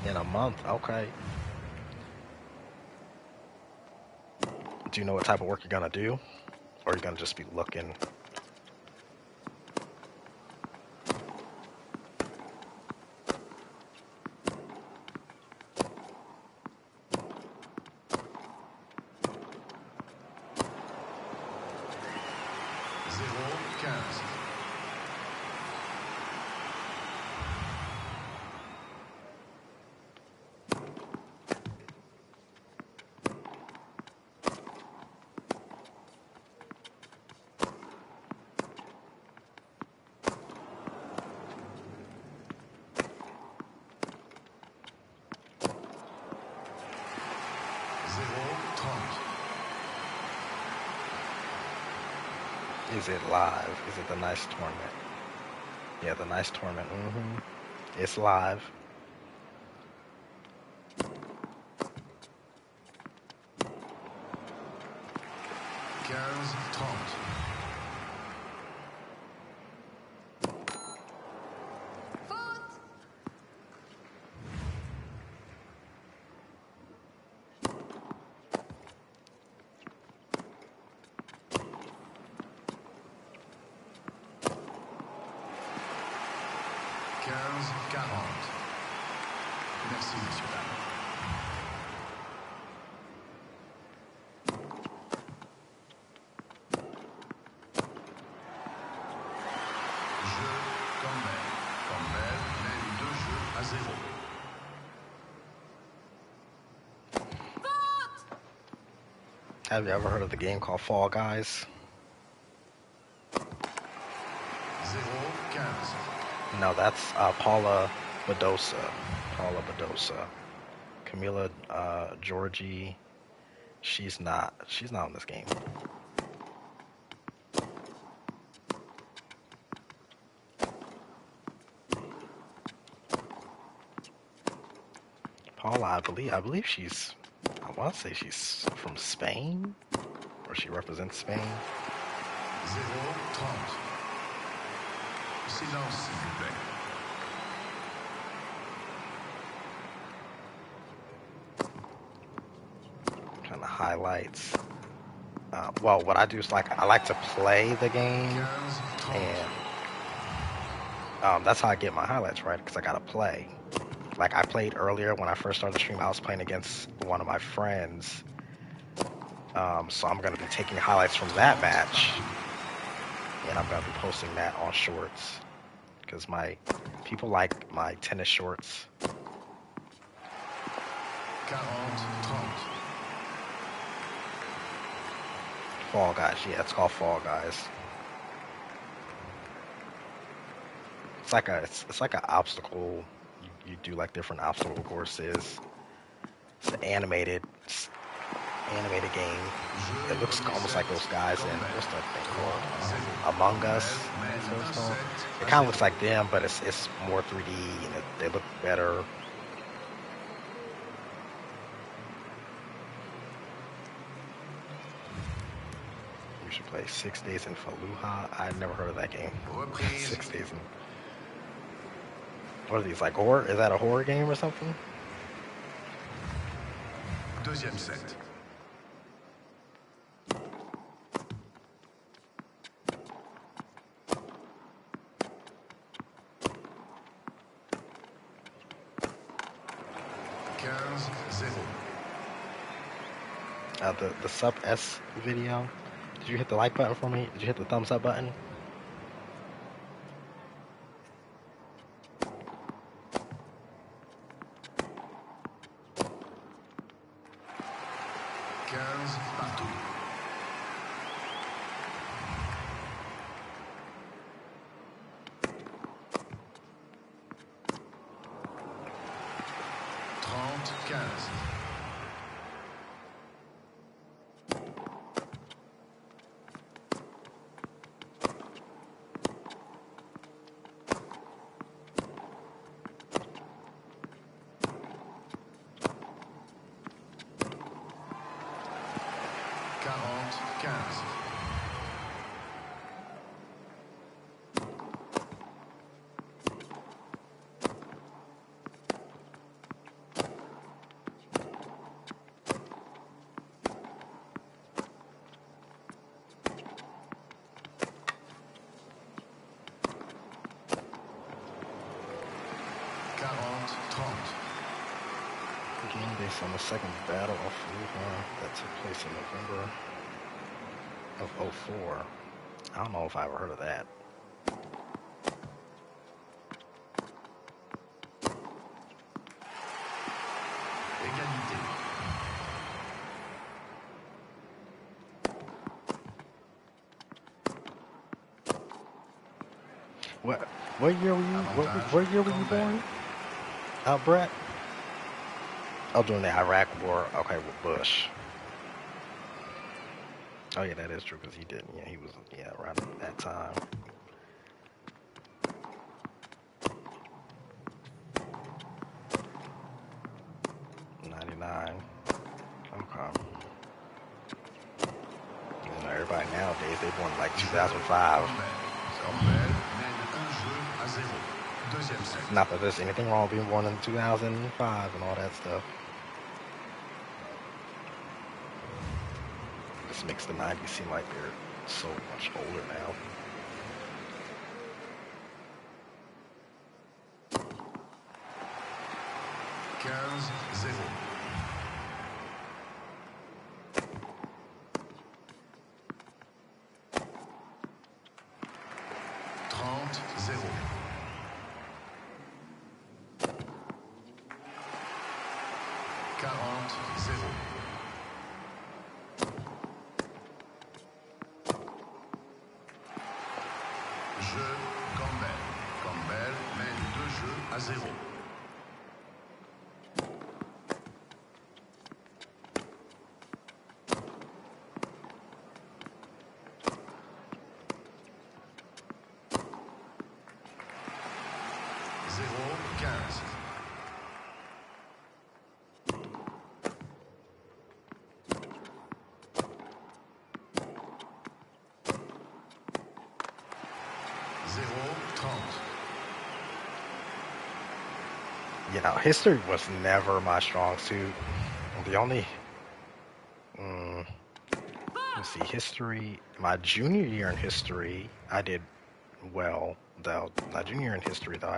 in a month. Okay. Do you know what type of work you're gonna do, or are you gonna just be looking? Is it live? Is it the nice tournament? Yeah, the nice tournament. It's live. Merci, messieurs, dames. Jeu Campbell. Campbell mène 2 jeux à 0. Have you ever heard of the game called Fall Guys? 0-15. No, that's Paula Badosa. Paula Badosa. Camila Georgie. She's not in this game. Paula, I believe she's, I want to say she's from Spain, or she represents Spain. 0-30. Silence, s'il vous plaît. Kind of highlights. Well, what I do is I like to play the game, 15-30. and that's how I get my highlights, right? Because I gotta play. Like I played earlier when I first started the stream, I was playing against one of my friends. So I'm gonna be taking highlights from that match, and I'm gonna be posting that on shorts because my people like my tennis shorts. 40-30. Fall Guys, yeah, it's called Fall Guys. It's like an obstacle. You do like different obstacle courses. It's an animated game. It looks almost like those guys in what's that thing called? Among Us. That's what it's called. It kind of looks like them, but it's more 3D and they look better. You should play 6 Days in Fallujah. I never heard of that game. 6 Days in. What are these, like horror? Is that a horror game or something? Deuxième set. The sub S video. Did you hit the like button for me? Did you hit the thumbs up button? Partout. Game based on the second battle of Fallujah that took place in November of '04. I don't know if I ever heard of that. Égalité. What year were you? What year were you born? Brett? Oh, during the Iraq War. Okay, with Bush. Oh yeah, that is true because he didn't. Yeah, he was around that time. '99. Okay. You know, everybody nowadays they born like 2005. Not that there's anything wrong with being born in 2005 and all that stuff. This makes the 90s seem like they're so much older now. à 0. You know, history was never my strong suit. The only, let's see, history, my junior year in history, I did well, though. My junior year in history, though,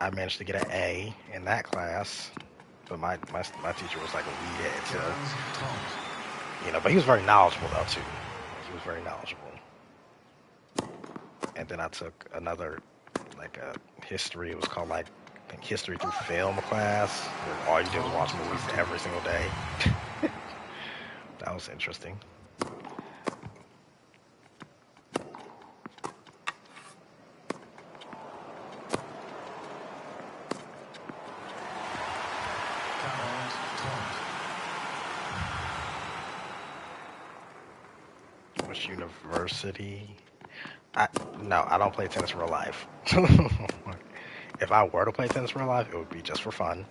I managed to get an A in that class, but my teacher was like a weed head, so, you know, but he was very knowledgeable, though, too. He was very knowledgeable. And then I took another, like, a history, it was called, like, I think history through film class, where all you did was watch movies every single day. That was interesting. Which university? No, I don't play tennis in real life. If I were to play tennis in real life, it would be just for fun.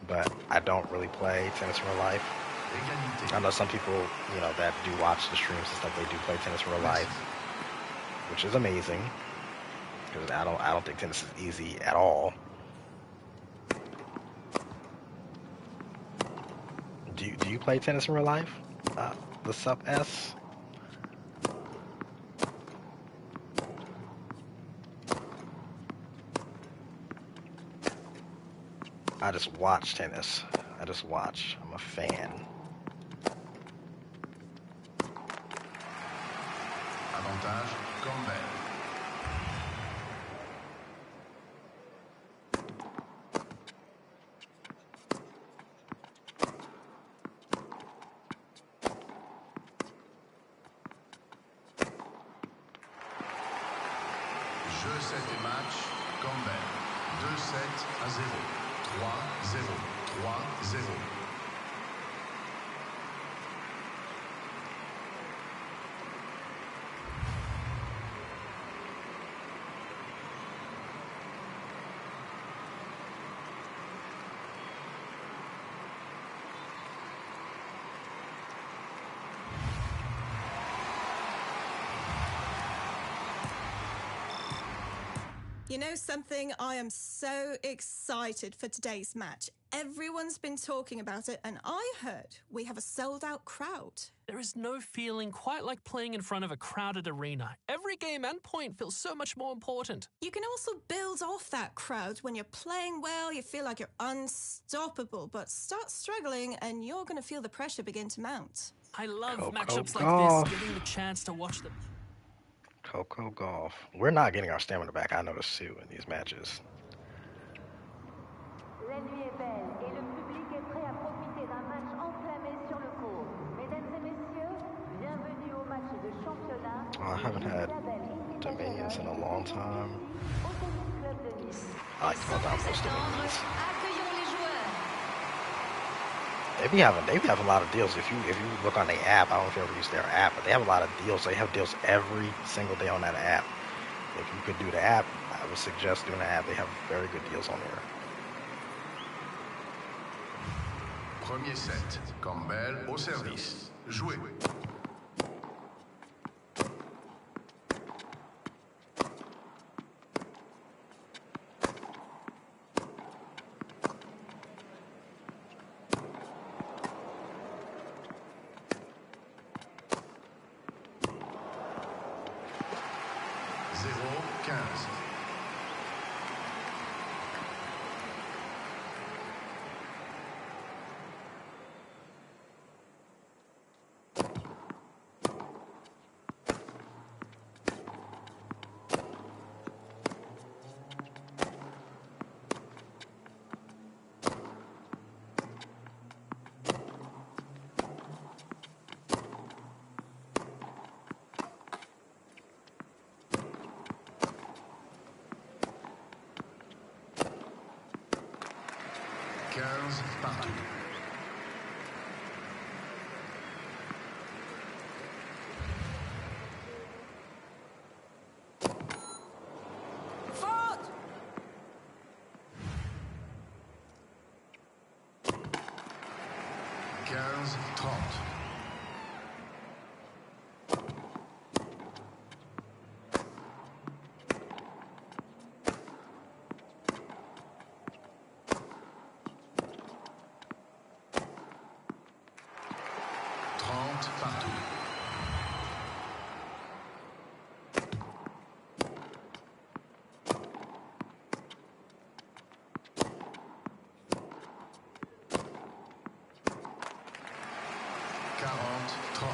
But I don't really play tennis in real life. I know some people, you know, that do watch the streams and stuff, they do play tennis in real life, which is amazing. Because I don't think tennis is easy at all. Do you play tennis in real life? The Sup S? I just watch tennis. I just watch. I'm a fan. Avantage, Campbell. Jeu 7 et match, Campbell. 2-7 à 0. 3-0. 3-0. You know something? I am so excited for today's match. Everyone's been talking about it, and I heard we have a sold-out crowd. There is no feeling quite like playing in front of a crowded arena. Every game and point feels so much more important. You can also build off that crowd. When you're playing well, you feel like you're unstoppable, but start struggling and you're going to feel the pressure begin to mount. I love Coco matchups like Golf. this, getting the chance to watch them. Coco Golf. We're not getting our stamina back, I noticed too, in these matches. La nuit est belle et le public est prêt à profiter d'un match enflammé sur le court. Mesdames et messieurs, bienvenue au match de championnat. Oh, I haven't had Dominions in a long time. I like to go down those Dominions. They be having a lot of deals. If you look on the app, I don't know if you ever use their app, but they have a lot of deals. They have deals every single day on that app. If you could do the app, I would suggest doing the app. They have very good deals on there. Premier set, Campbell au service. Jouez. 15 partout. Faute! 15, 30. Partout. 40, 30.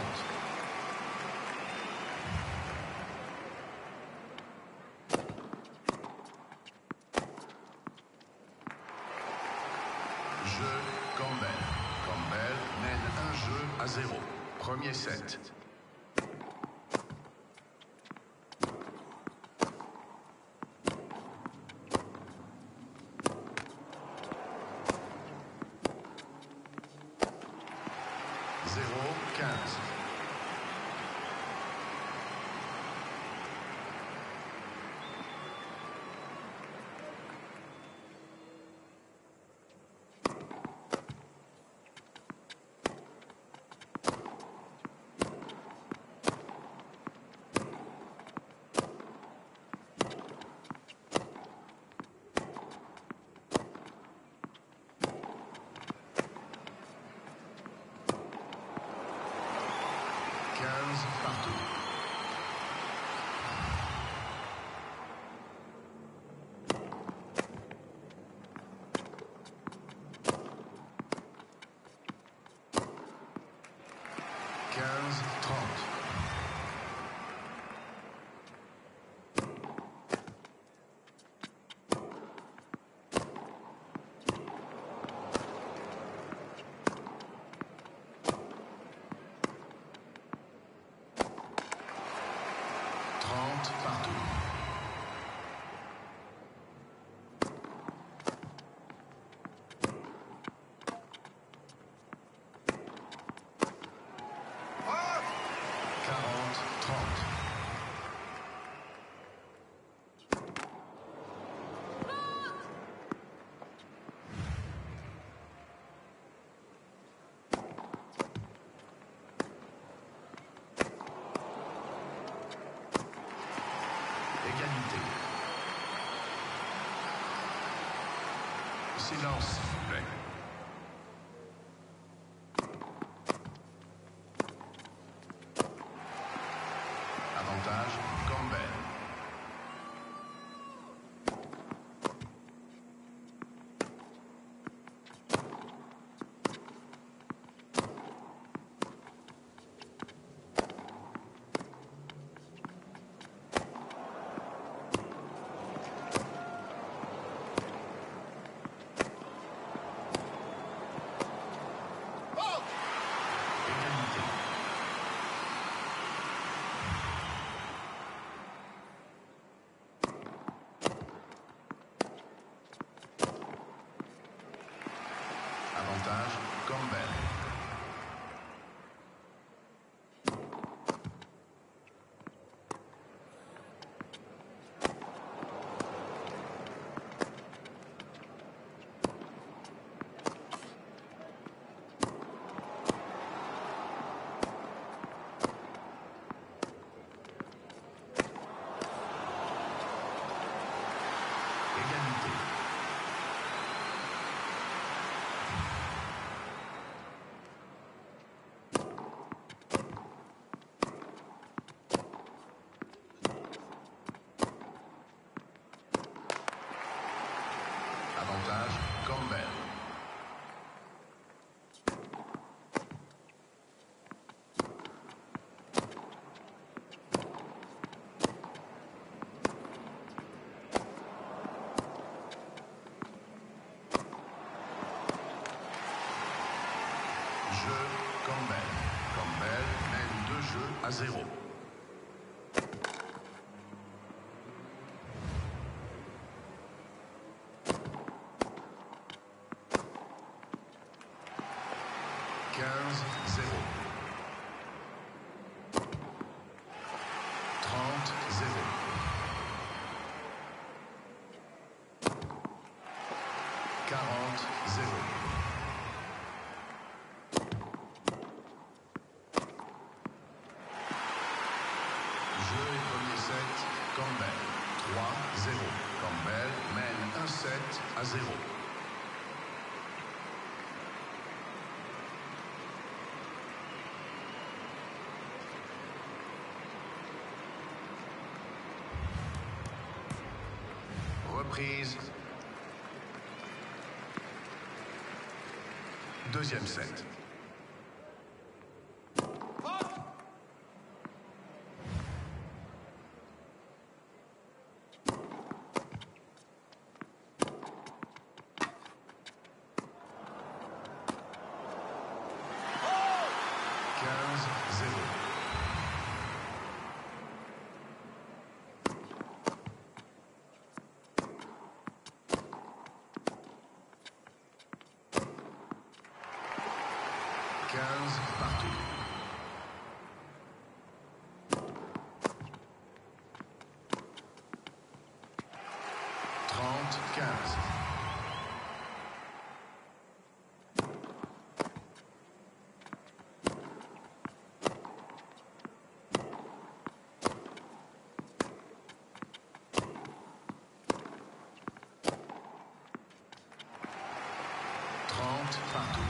Jeu Campbell. Campbell mène un jeu à 0. Premier set. Zéro, 15. Partout. Quinze, 30. Partout. Oh 40, 30. Égalité. Silence, s'il vous plaît. Avantage, Campbell. Avantage, Campbell. Égalité. Avantage, Campbell. Jeu, Campbell. Campbell mène 2 jeux à 0. 40-0. Jeu et premier set, Campbell. 3-0. Campbell mène un set à 0. Reprise. Deuxième set. Partout.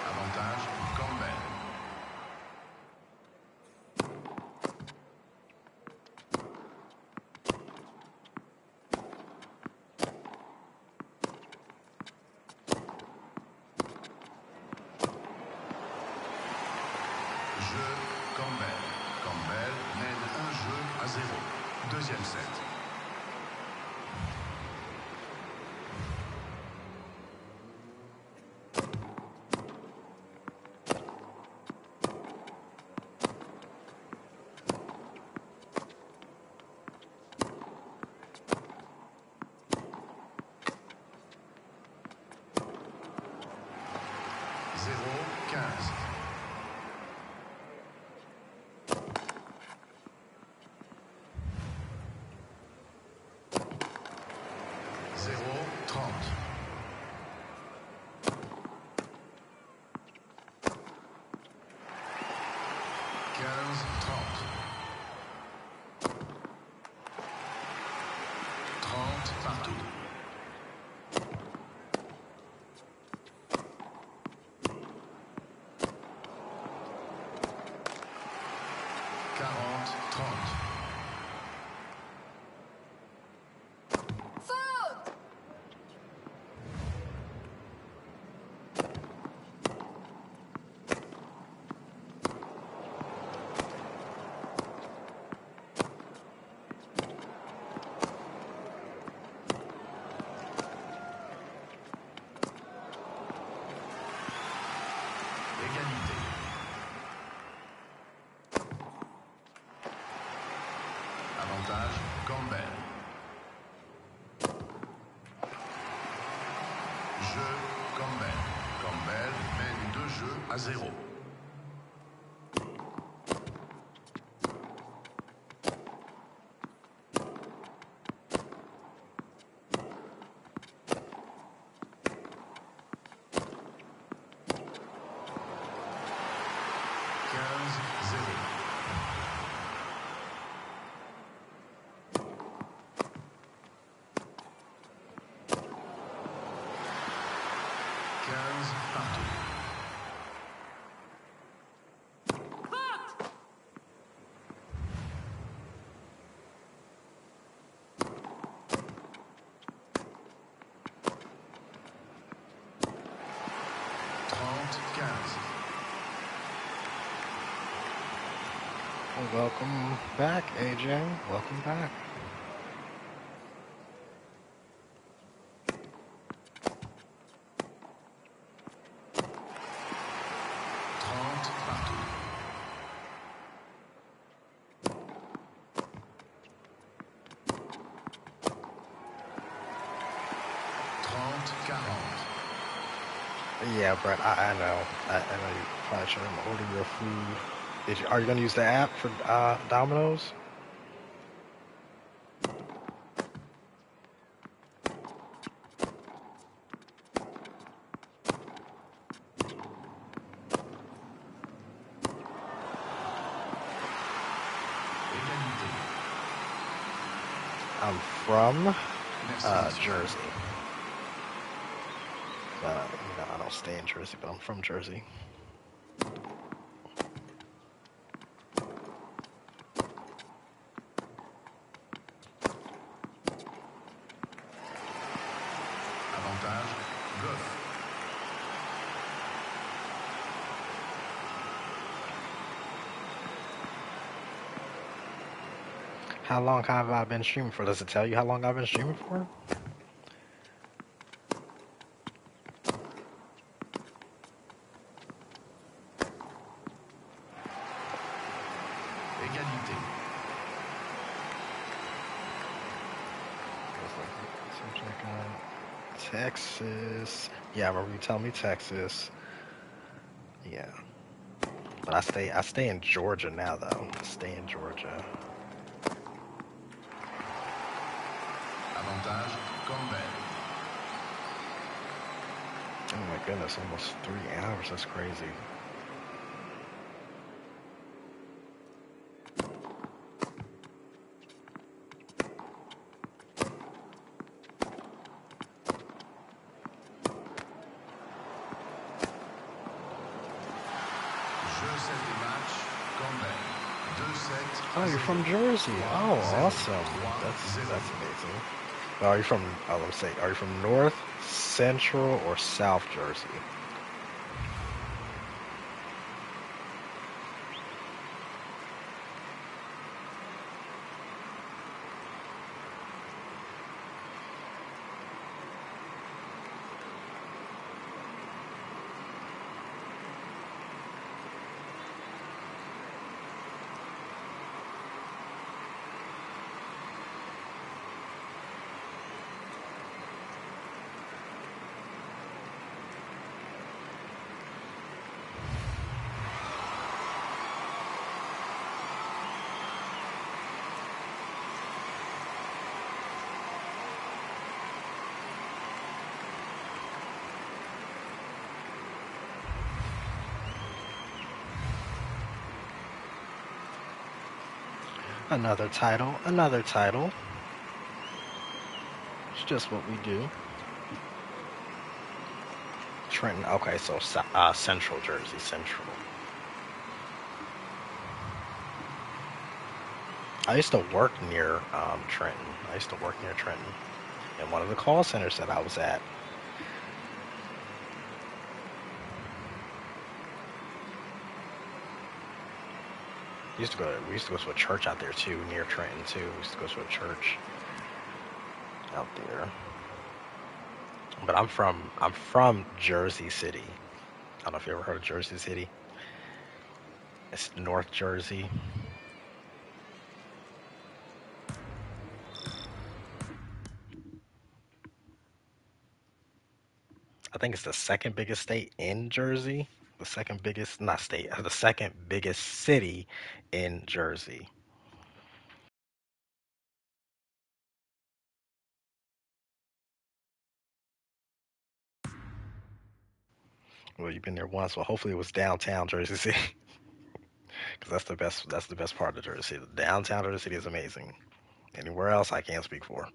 Avantage, Campbell. Jeu, Campbell. Campbell mène un jeu à 0. Deuxième set. Partout. Avantage, Campbell. Jeu, Campbell. Campbell mène 2 jeux à 0. Welcome back, AJ. Welcome back. Yeah, Brett, I know. I know you probably shouldn't order your food. Are you going to use the app for Domino's? I'm from Jersey. I don't stay in Jersey, but I'm from Jersey. Avantage, Goff. How long have I been streaming for? Does it tell you how long I've been streaming for? Égalité. Texas. Yeah, I remember you telling me Texas. Yeah. But I stay in Georgia now though. I stay in Georgia. Avantage, Campbell. Oh my goodness, almost 3 hours. That's crazy. Oh, you're from Jersey. Oh, awesome. That's amazing. Are you from? Oh, let me say. Are you from North, Central, or South Jersey? Another title, another title. It's just what we do. Trenton, okay, so Central Jersey, Central. I used to work near Trenton. I used to work near Trenton in one of the call centers that I was at. We used to go to a church out there too, near Trenton too. We used to go to a church out there. But I'm from Jersey City. I don't know if you ever heard of Jersey City. It's North Jersey. I think it's the second biggest state in Jersey. The second biggest, not state, the second biggest city in Jersey. Well, you've been there once. Well, hopefully it was downtown Jersey City, because that's the best. That's the best part of Jersey. The downtown Jersey City is amazing. Anywhere else, I can't speak for.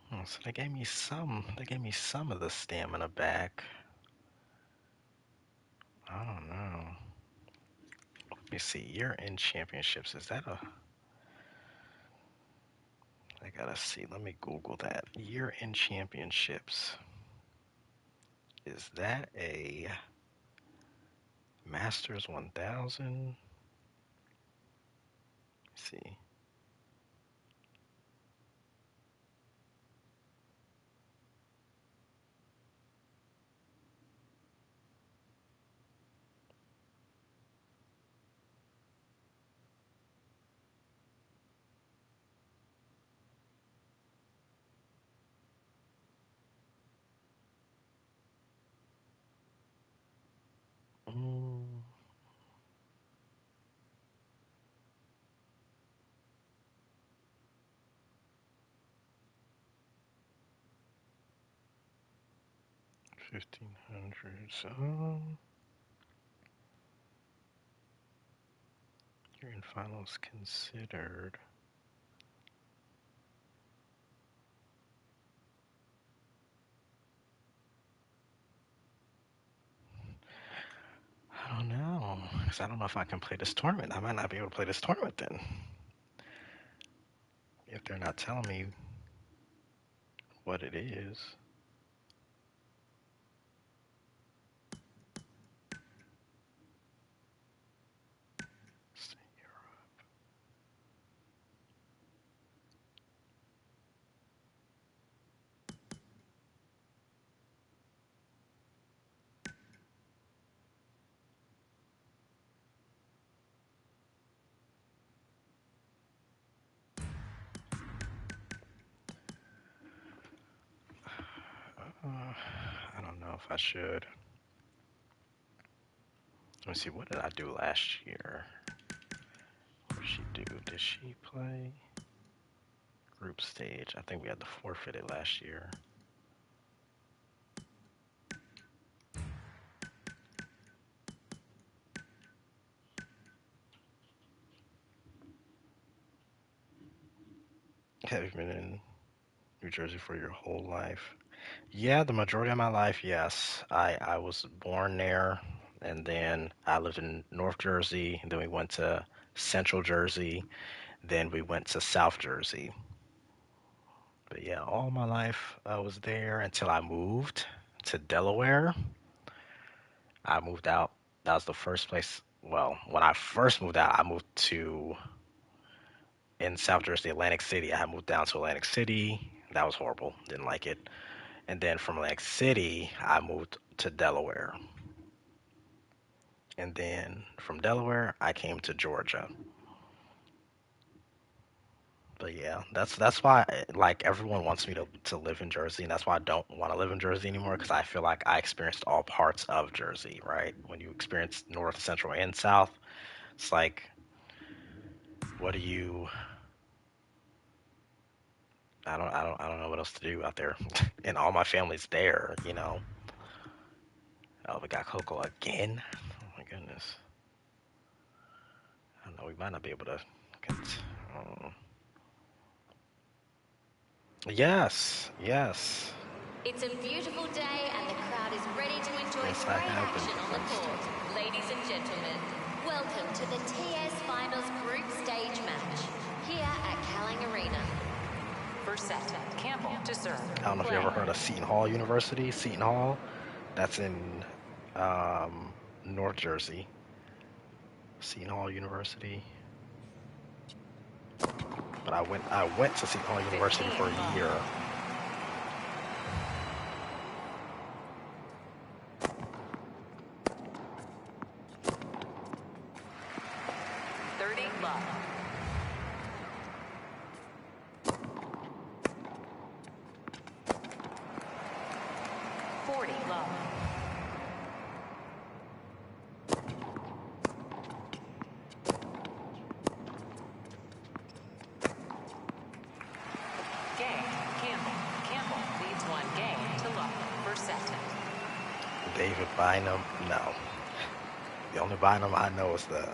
Oh, so they gave me some. They gave me some of the stamina back. I don't know. Let me see. Year in championships. Is that a? I gotta see. Let me Google that. Year in championships. Is that a Masters 1000? Let's see. $1,500. You're in finals considered. I don't know, because I don't know if I can play this tournament. I might not be able to play this tournament then. If they're not telling me what it is. I don't know if I should. Let me see, what did I do last year? What did she do? Did she play? Group stage. I think we had to forfeit it last year. Have you been in New Jersey for your whole life? Yeah, the majority of my life, yes. I was born there, and then I lived in North Jersey, and then we went to Central Jersey, then we went to South Jersey. But yeah, all my life I was there until I moved to Delaware. I moved out. That was the first place. Well, when I first moved out, I moved to in South Jersey, Atlantic City. I had moved down to Atlantic City. That was horrible. Didn't like it. And then from Atlantic City, I moved to Delaware. And then from Delaware, I came to Georgia. But yeah, that's why like everyone wants me to live in Jersey, and that's why I don't want to live in Jersey anymore because I feel like I experienced all parts of Jersey, right? When you experience North, Central, and South, it's like, what do you? I don't know what else to do out there, and all my family's there, you know. Oh, we got Coco again. Oh my goodness. I don't know. We might not be able to get. Um, yes, yes. It's a beautiful day and the crowd is ready to enjoy Yes, I great have been action on the first. court. Ladies and gentlemen, welcome to the TS Finals Group Stage match here at Calling Arena. First set, Campbell to serve. I don't know if you ever heard of Seton Hall University. Seton Hall, that's in North Jersey. Seton Hall University. But I went to Seton Hall University for a year. Love. 40 love. Game, Campbell. Campbell leads one game to love. First set. David Bynum, no. The only Bynum I know is the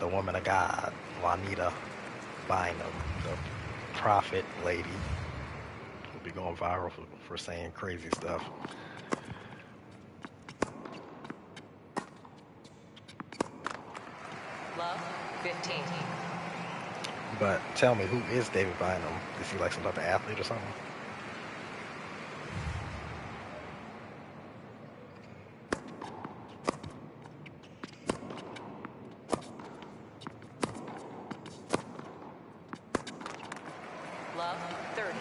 woman of God, Juanita Bynum, the prophet lady, who'll be going viral for saying crazy stuff. Love, 15. But tell me, who is David Bynum? Is he like some type of athlete or something? Love, 30.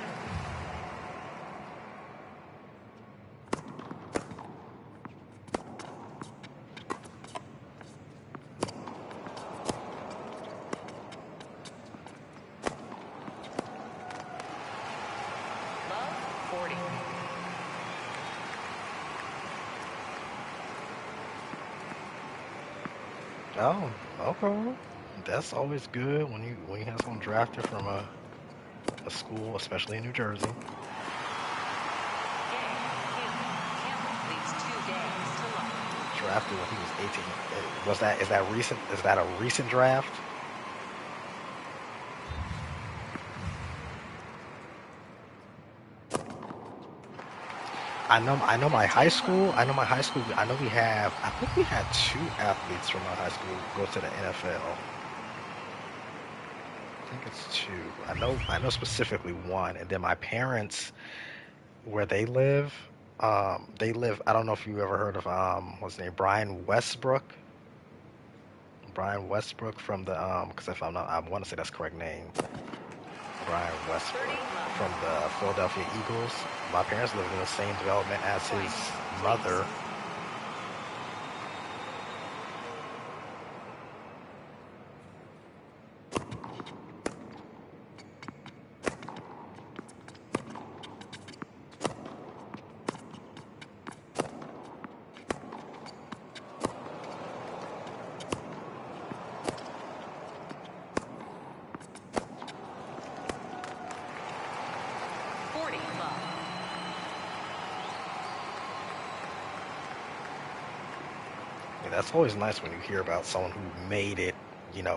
Love, 40. Oh, okay. That's always good when you have someone drafted from a school, especially in New Jersey. Campbell leads 2 games to love. Drafted when he was 18. Is that recent? Is that a recent draft? I know my high school. I know my high school. I know we have. I think we had 2 athletes from our high school go to the NFL. I think it's 2. I know specifically one. And then my parents, where they live. I don't know if you ever heard of what's his name, Brian Westbrook. Brian Westbrook from the because if I'm not, I want to say that's the correct name. Brian Westbrook from the Philadelphia Eagles. My parents lived in the same development as his mother. That's always nice when you hear about someone who made it,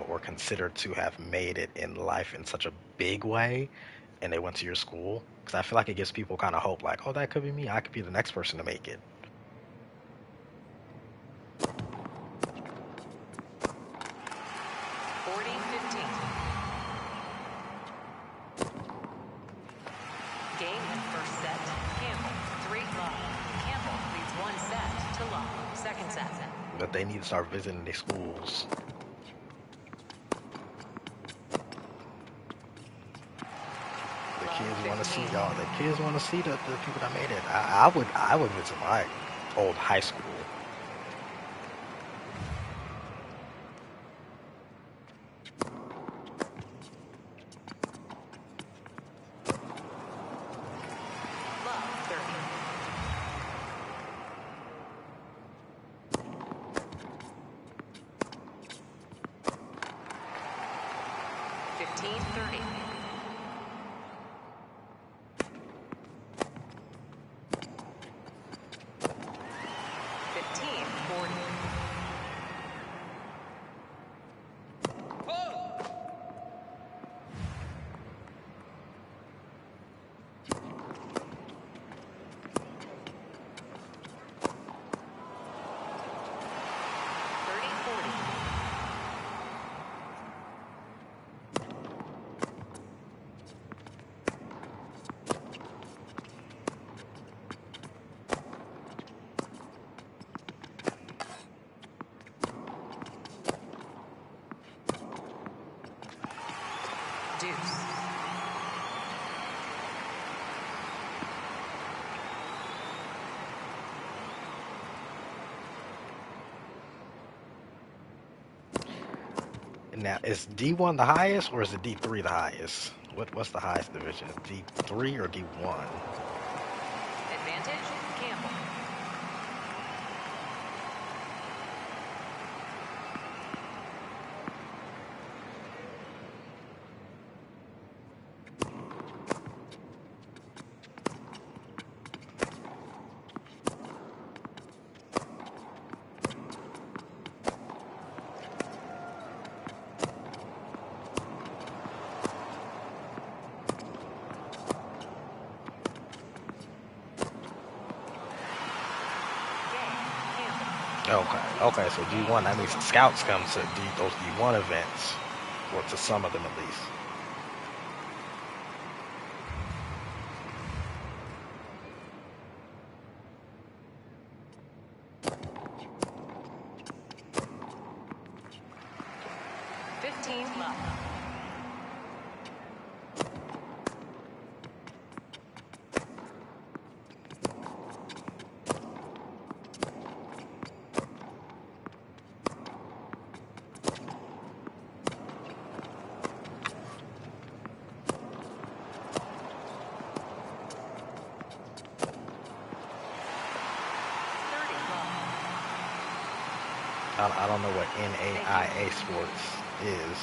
or considered to have made it in life in such a big way, and they went to your school. Because I feel like it gives people kind of hope, like, oh, that could be me. I could be the next person to make it. 40-15. Game in first set. Campbell 3-love. Campbell leads 1 set to love. Second set. But they need to start visiting their schools. The kids want to see y'all. The kids want to see the people that made it. I would visit my old high school. Now, is D1 the highest or is it D3 the highest? What's the highest division? D3 or D1? Advantage, Campbell. Okay, so D1, that means scouts come to those D1 events, or to some of them at least. I don't know what NAIA sports is.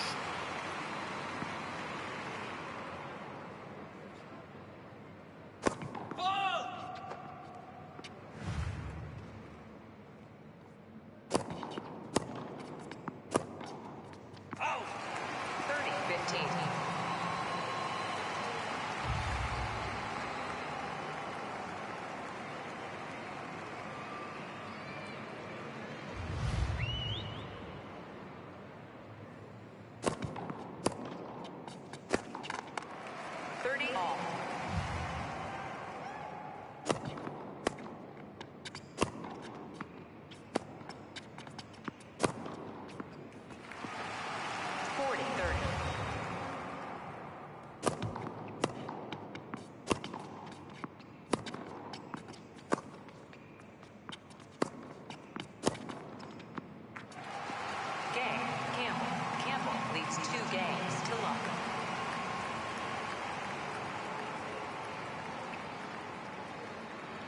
Campbell leads 2 games to luck.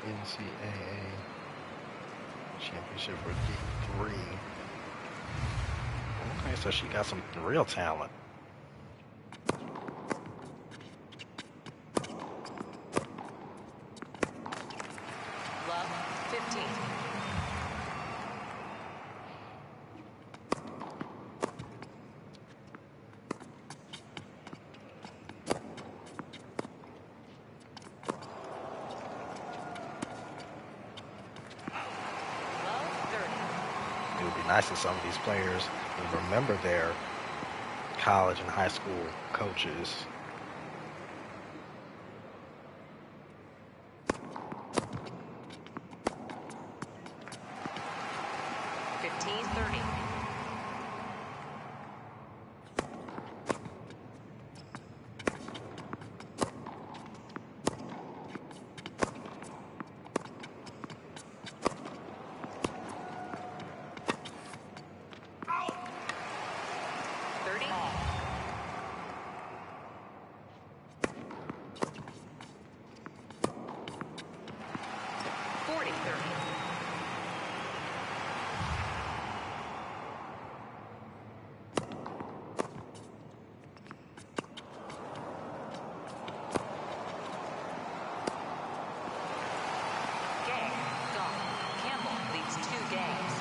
NCAA championship for D3. Okay, so she got some real talent. Love, 15. It would be nice if some of these players would remember their college and high school coaches.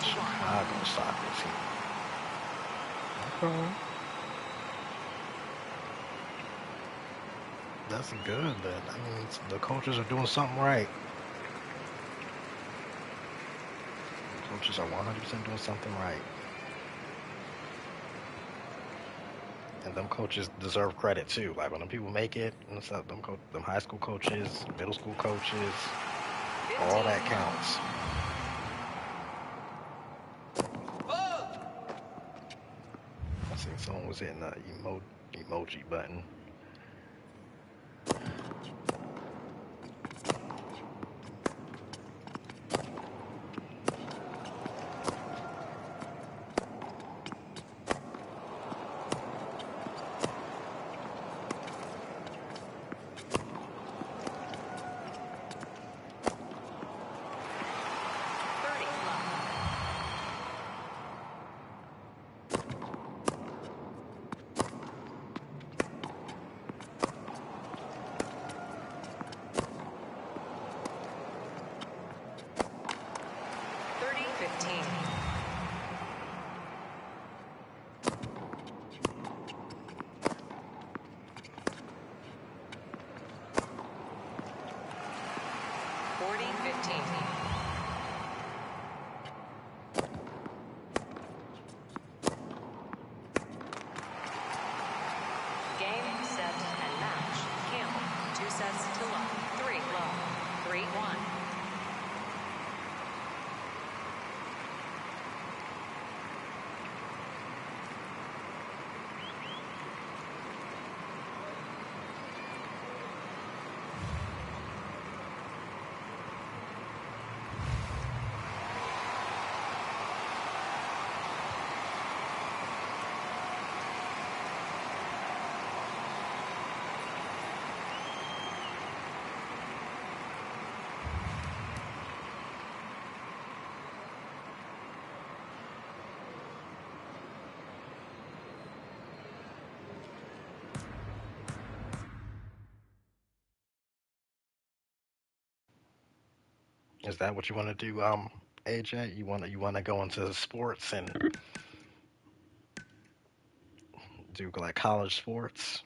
Chicago soccer team. Okay. That's good, but I mean, the coaches are doing something right. The coaches are 100% doing something right. And them coaches deserve credit too. Like when them people make it, and stuff, them high school coaches, middle school coaches, all that counts. I think someone was hitting the emoji button. Is that what you want to do, AJ? You want to go into sports and do like college sports?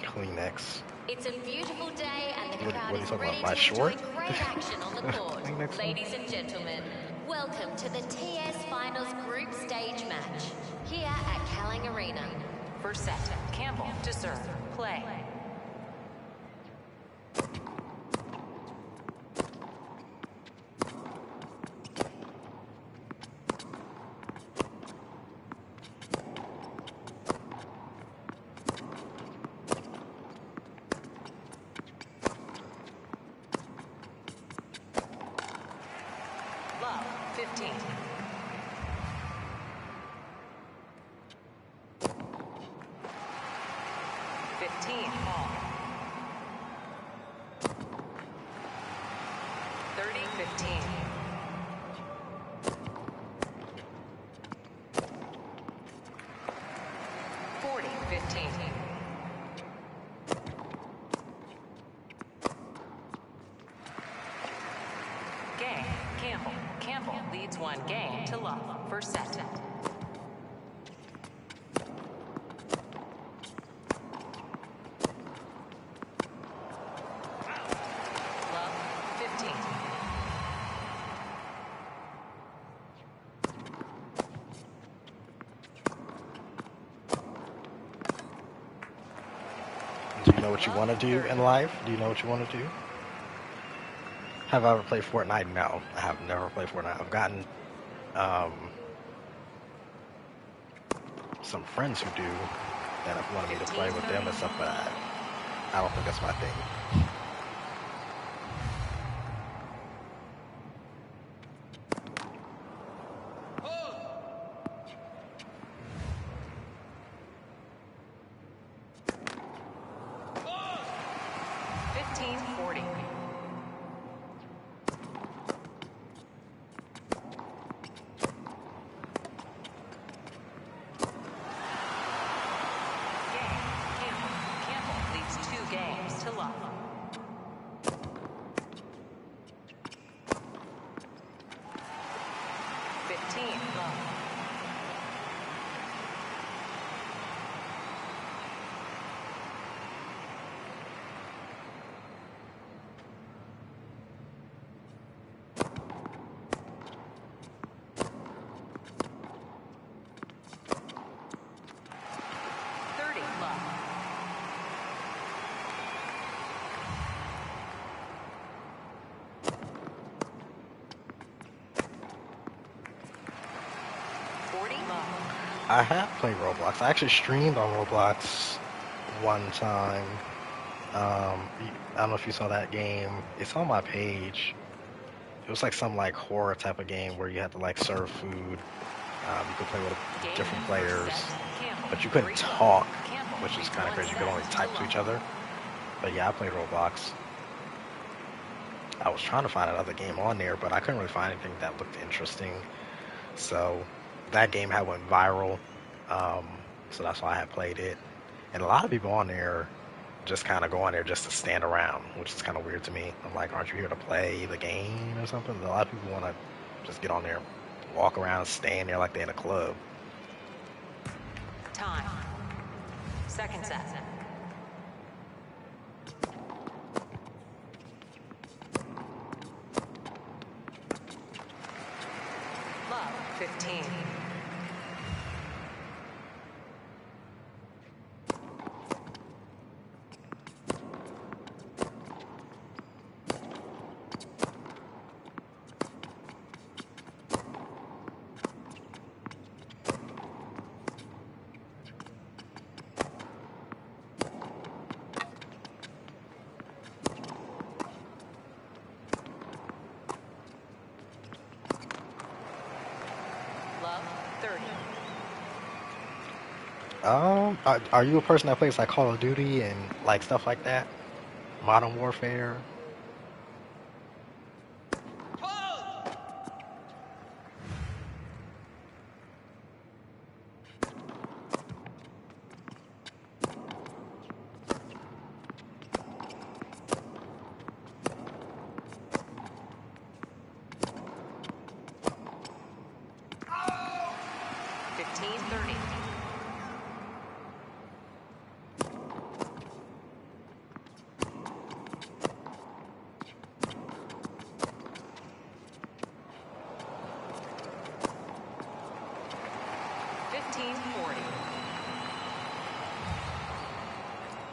Kleenex. It's a beautiful day and the What crowd are you is talking ready about? My to enjoy short? great action on the court. Kleenex? Ladies and gentlemen, welcome to the TS Finals Group Stage match here at Calling Arena. First set, Campbell to serve. Play. Love, 15. 15, ball. 30-15. 40-15. Game, Campbell. Campbell leads one game to love. First set. Love, 15. Do you know what you want to do in life? Do you know what you want to do? Have I ever played Fortnite? No, I have never played Fortnite. I've gotten some friends who do that have wanted me to play with them and stuff, but I don't think that's my thing. Campbell leads 2 games to love. 15, love. Love. 40, love. I have played Roblox. I actually streamed on Roblox one time. I don't know if you saw that game. It's on my page. It was like some like horror type of game where you had to like serve food. You could play with different players, but you couldn't talk, which is kind of crazy. You could only type to each other. But yeah, I played Roblox. I was trying to find another game on there, but I couldn't really find anything that looked interesting. So that game had went viral. So that's why I had played it. And a lot of people on there just kind of go on there just to stand around, which is kind of weird to me. I'm like, aren't you here to play the game or something? A lot of people want to just get on there, walk around, stand there like they're in a club. Time. Second set. Love, 15. 40, Are you a person that plays like Call of Duty and like stuff like that? Modern Warfare?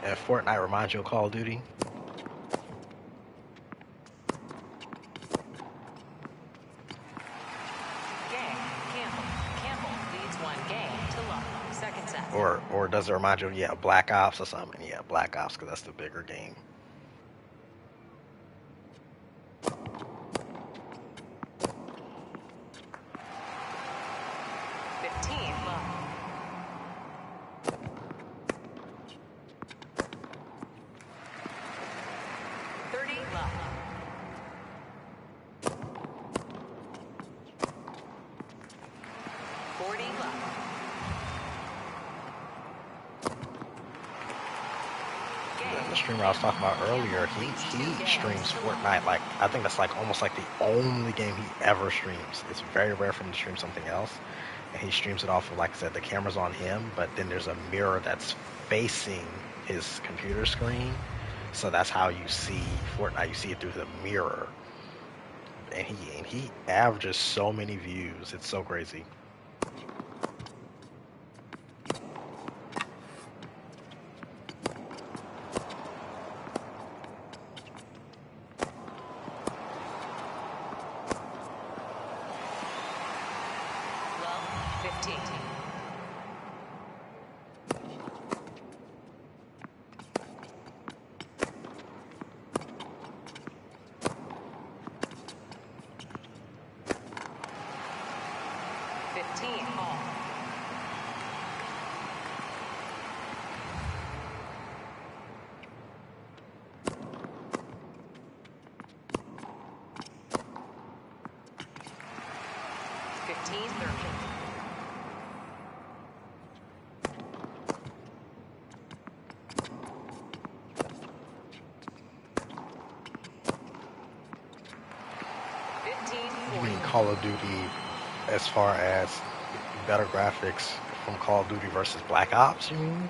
And Fortnite reminds you of Call of Duty? Campbell leads one game to love. Second set. Or does it remind you of, yeah, Black Ops or something? Yeah, Black Ops, because that's the bigger game. The streamer I was talking about earlier, he streams Fortnite. Like, I think that's like almost like the only game he ever streams. It's very rare for him to stream something else, and he streams it off of, like I said, the camera's on him, but then there's a mirror that's facing his computer screen, so that's how you see Fortnite. You see it through the mirror, and he averages so many views. It's so crazy. You mean Call of Duty as far as better graphics from Call of Duty versus Black Ops, you mean?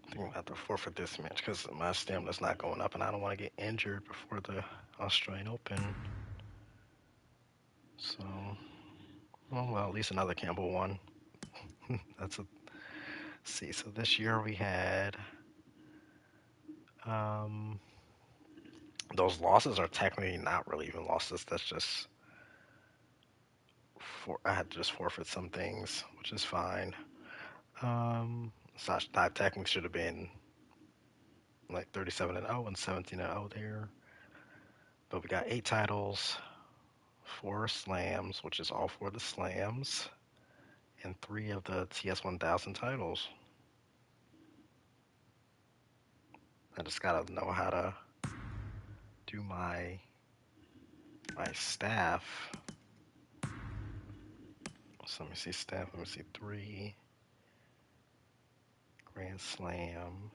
I think I'm going to have to forfeit this match because my stamina's not going up and I don't want to get injured before the Australian Open. So, Well, at least another Campbell one. That's a see. So this year we had um, those losses are technically not really even losses. That's just I had to just forfeit some things, which is fine. Slash dive technically should have been like 37-0 and 17-0 there. But we got 8 titles, 4 slams, which is all for the slams, and 3 of the TS 1000 titles. I just gotta know how to do my staff. So let me see staff. Let me see 3 Grand Slam,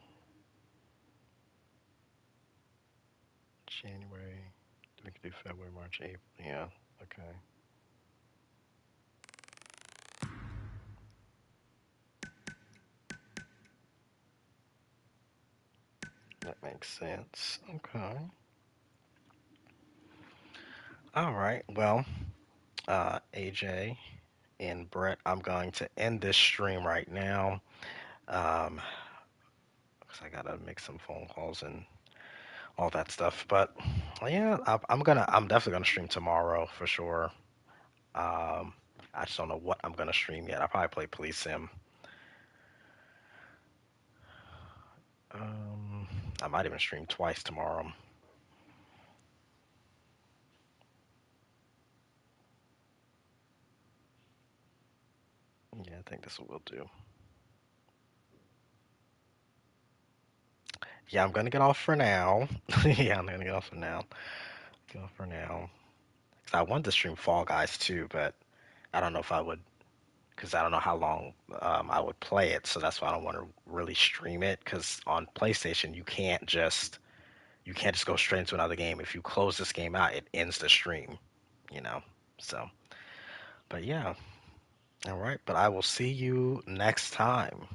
January. We can do February, March, April. Yeah. Okay. That makes sense. Okay. All right. Well, AJ and Brett, I'm going to end this stream right now. Um, because I gotta make some phone calls and all that stuff. But yeah, I'm definitely gonna stream tomorrow for sure. Um, I just don't know what I'm gonna stream yet. I'll probably play Police Sim. Um, I might even stream twice tomorrow. Yeah, I think this will do. Yeah, I'm gonna get off for now. Yeah, I'm gonna get off for now. Get off for now. 'Cause I wanted to stream Fall Guys too, but I don't know if I would, because I don't know how long I would play it. So that's why I don't want to really stream it. Because on PlayStation, you can't just go straight into another game. If you close this game out, it ends the stream. You know. So, but yeah. All right. But I will see you next time.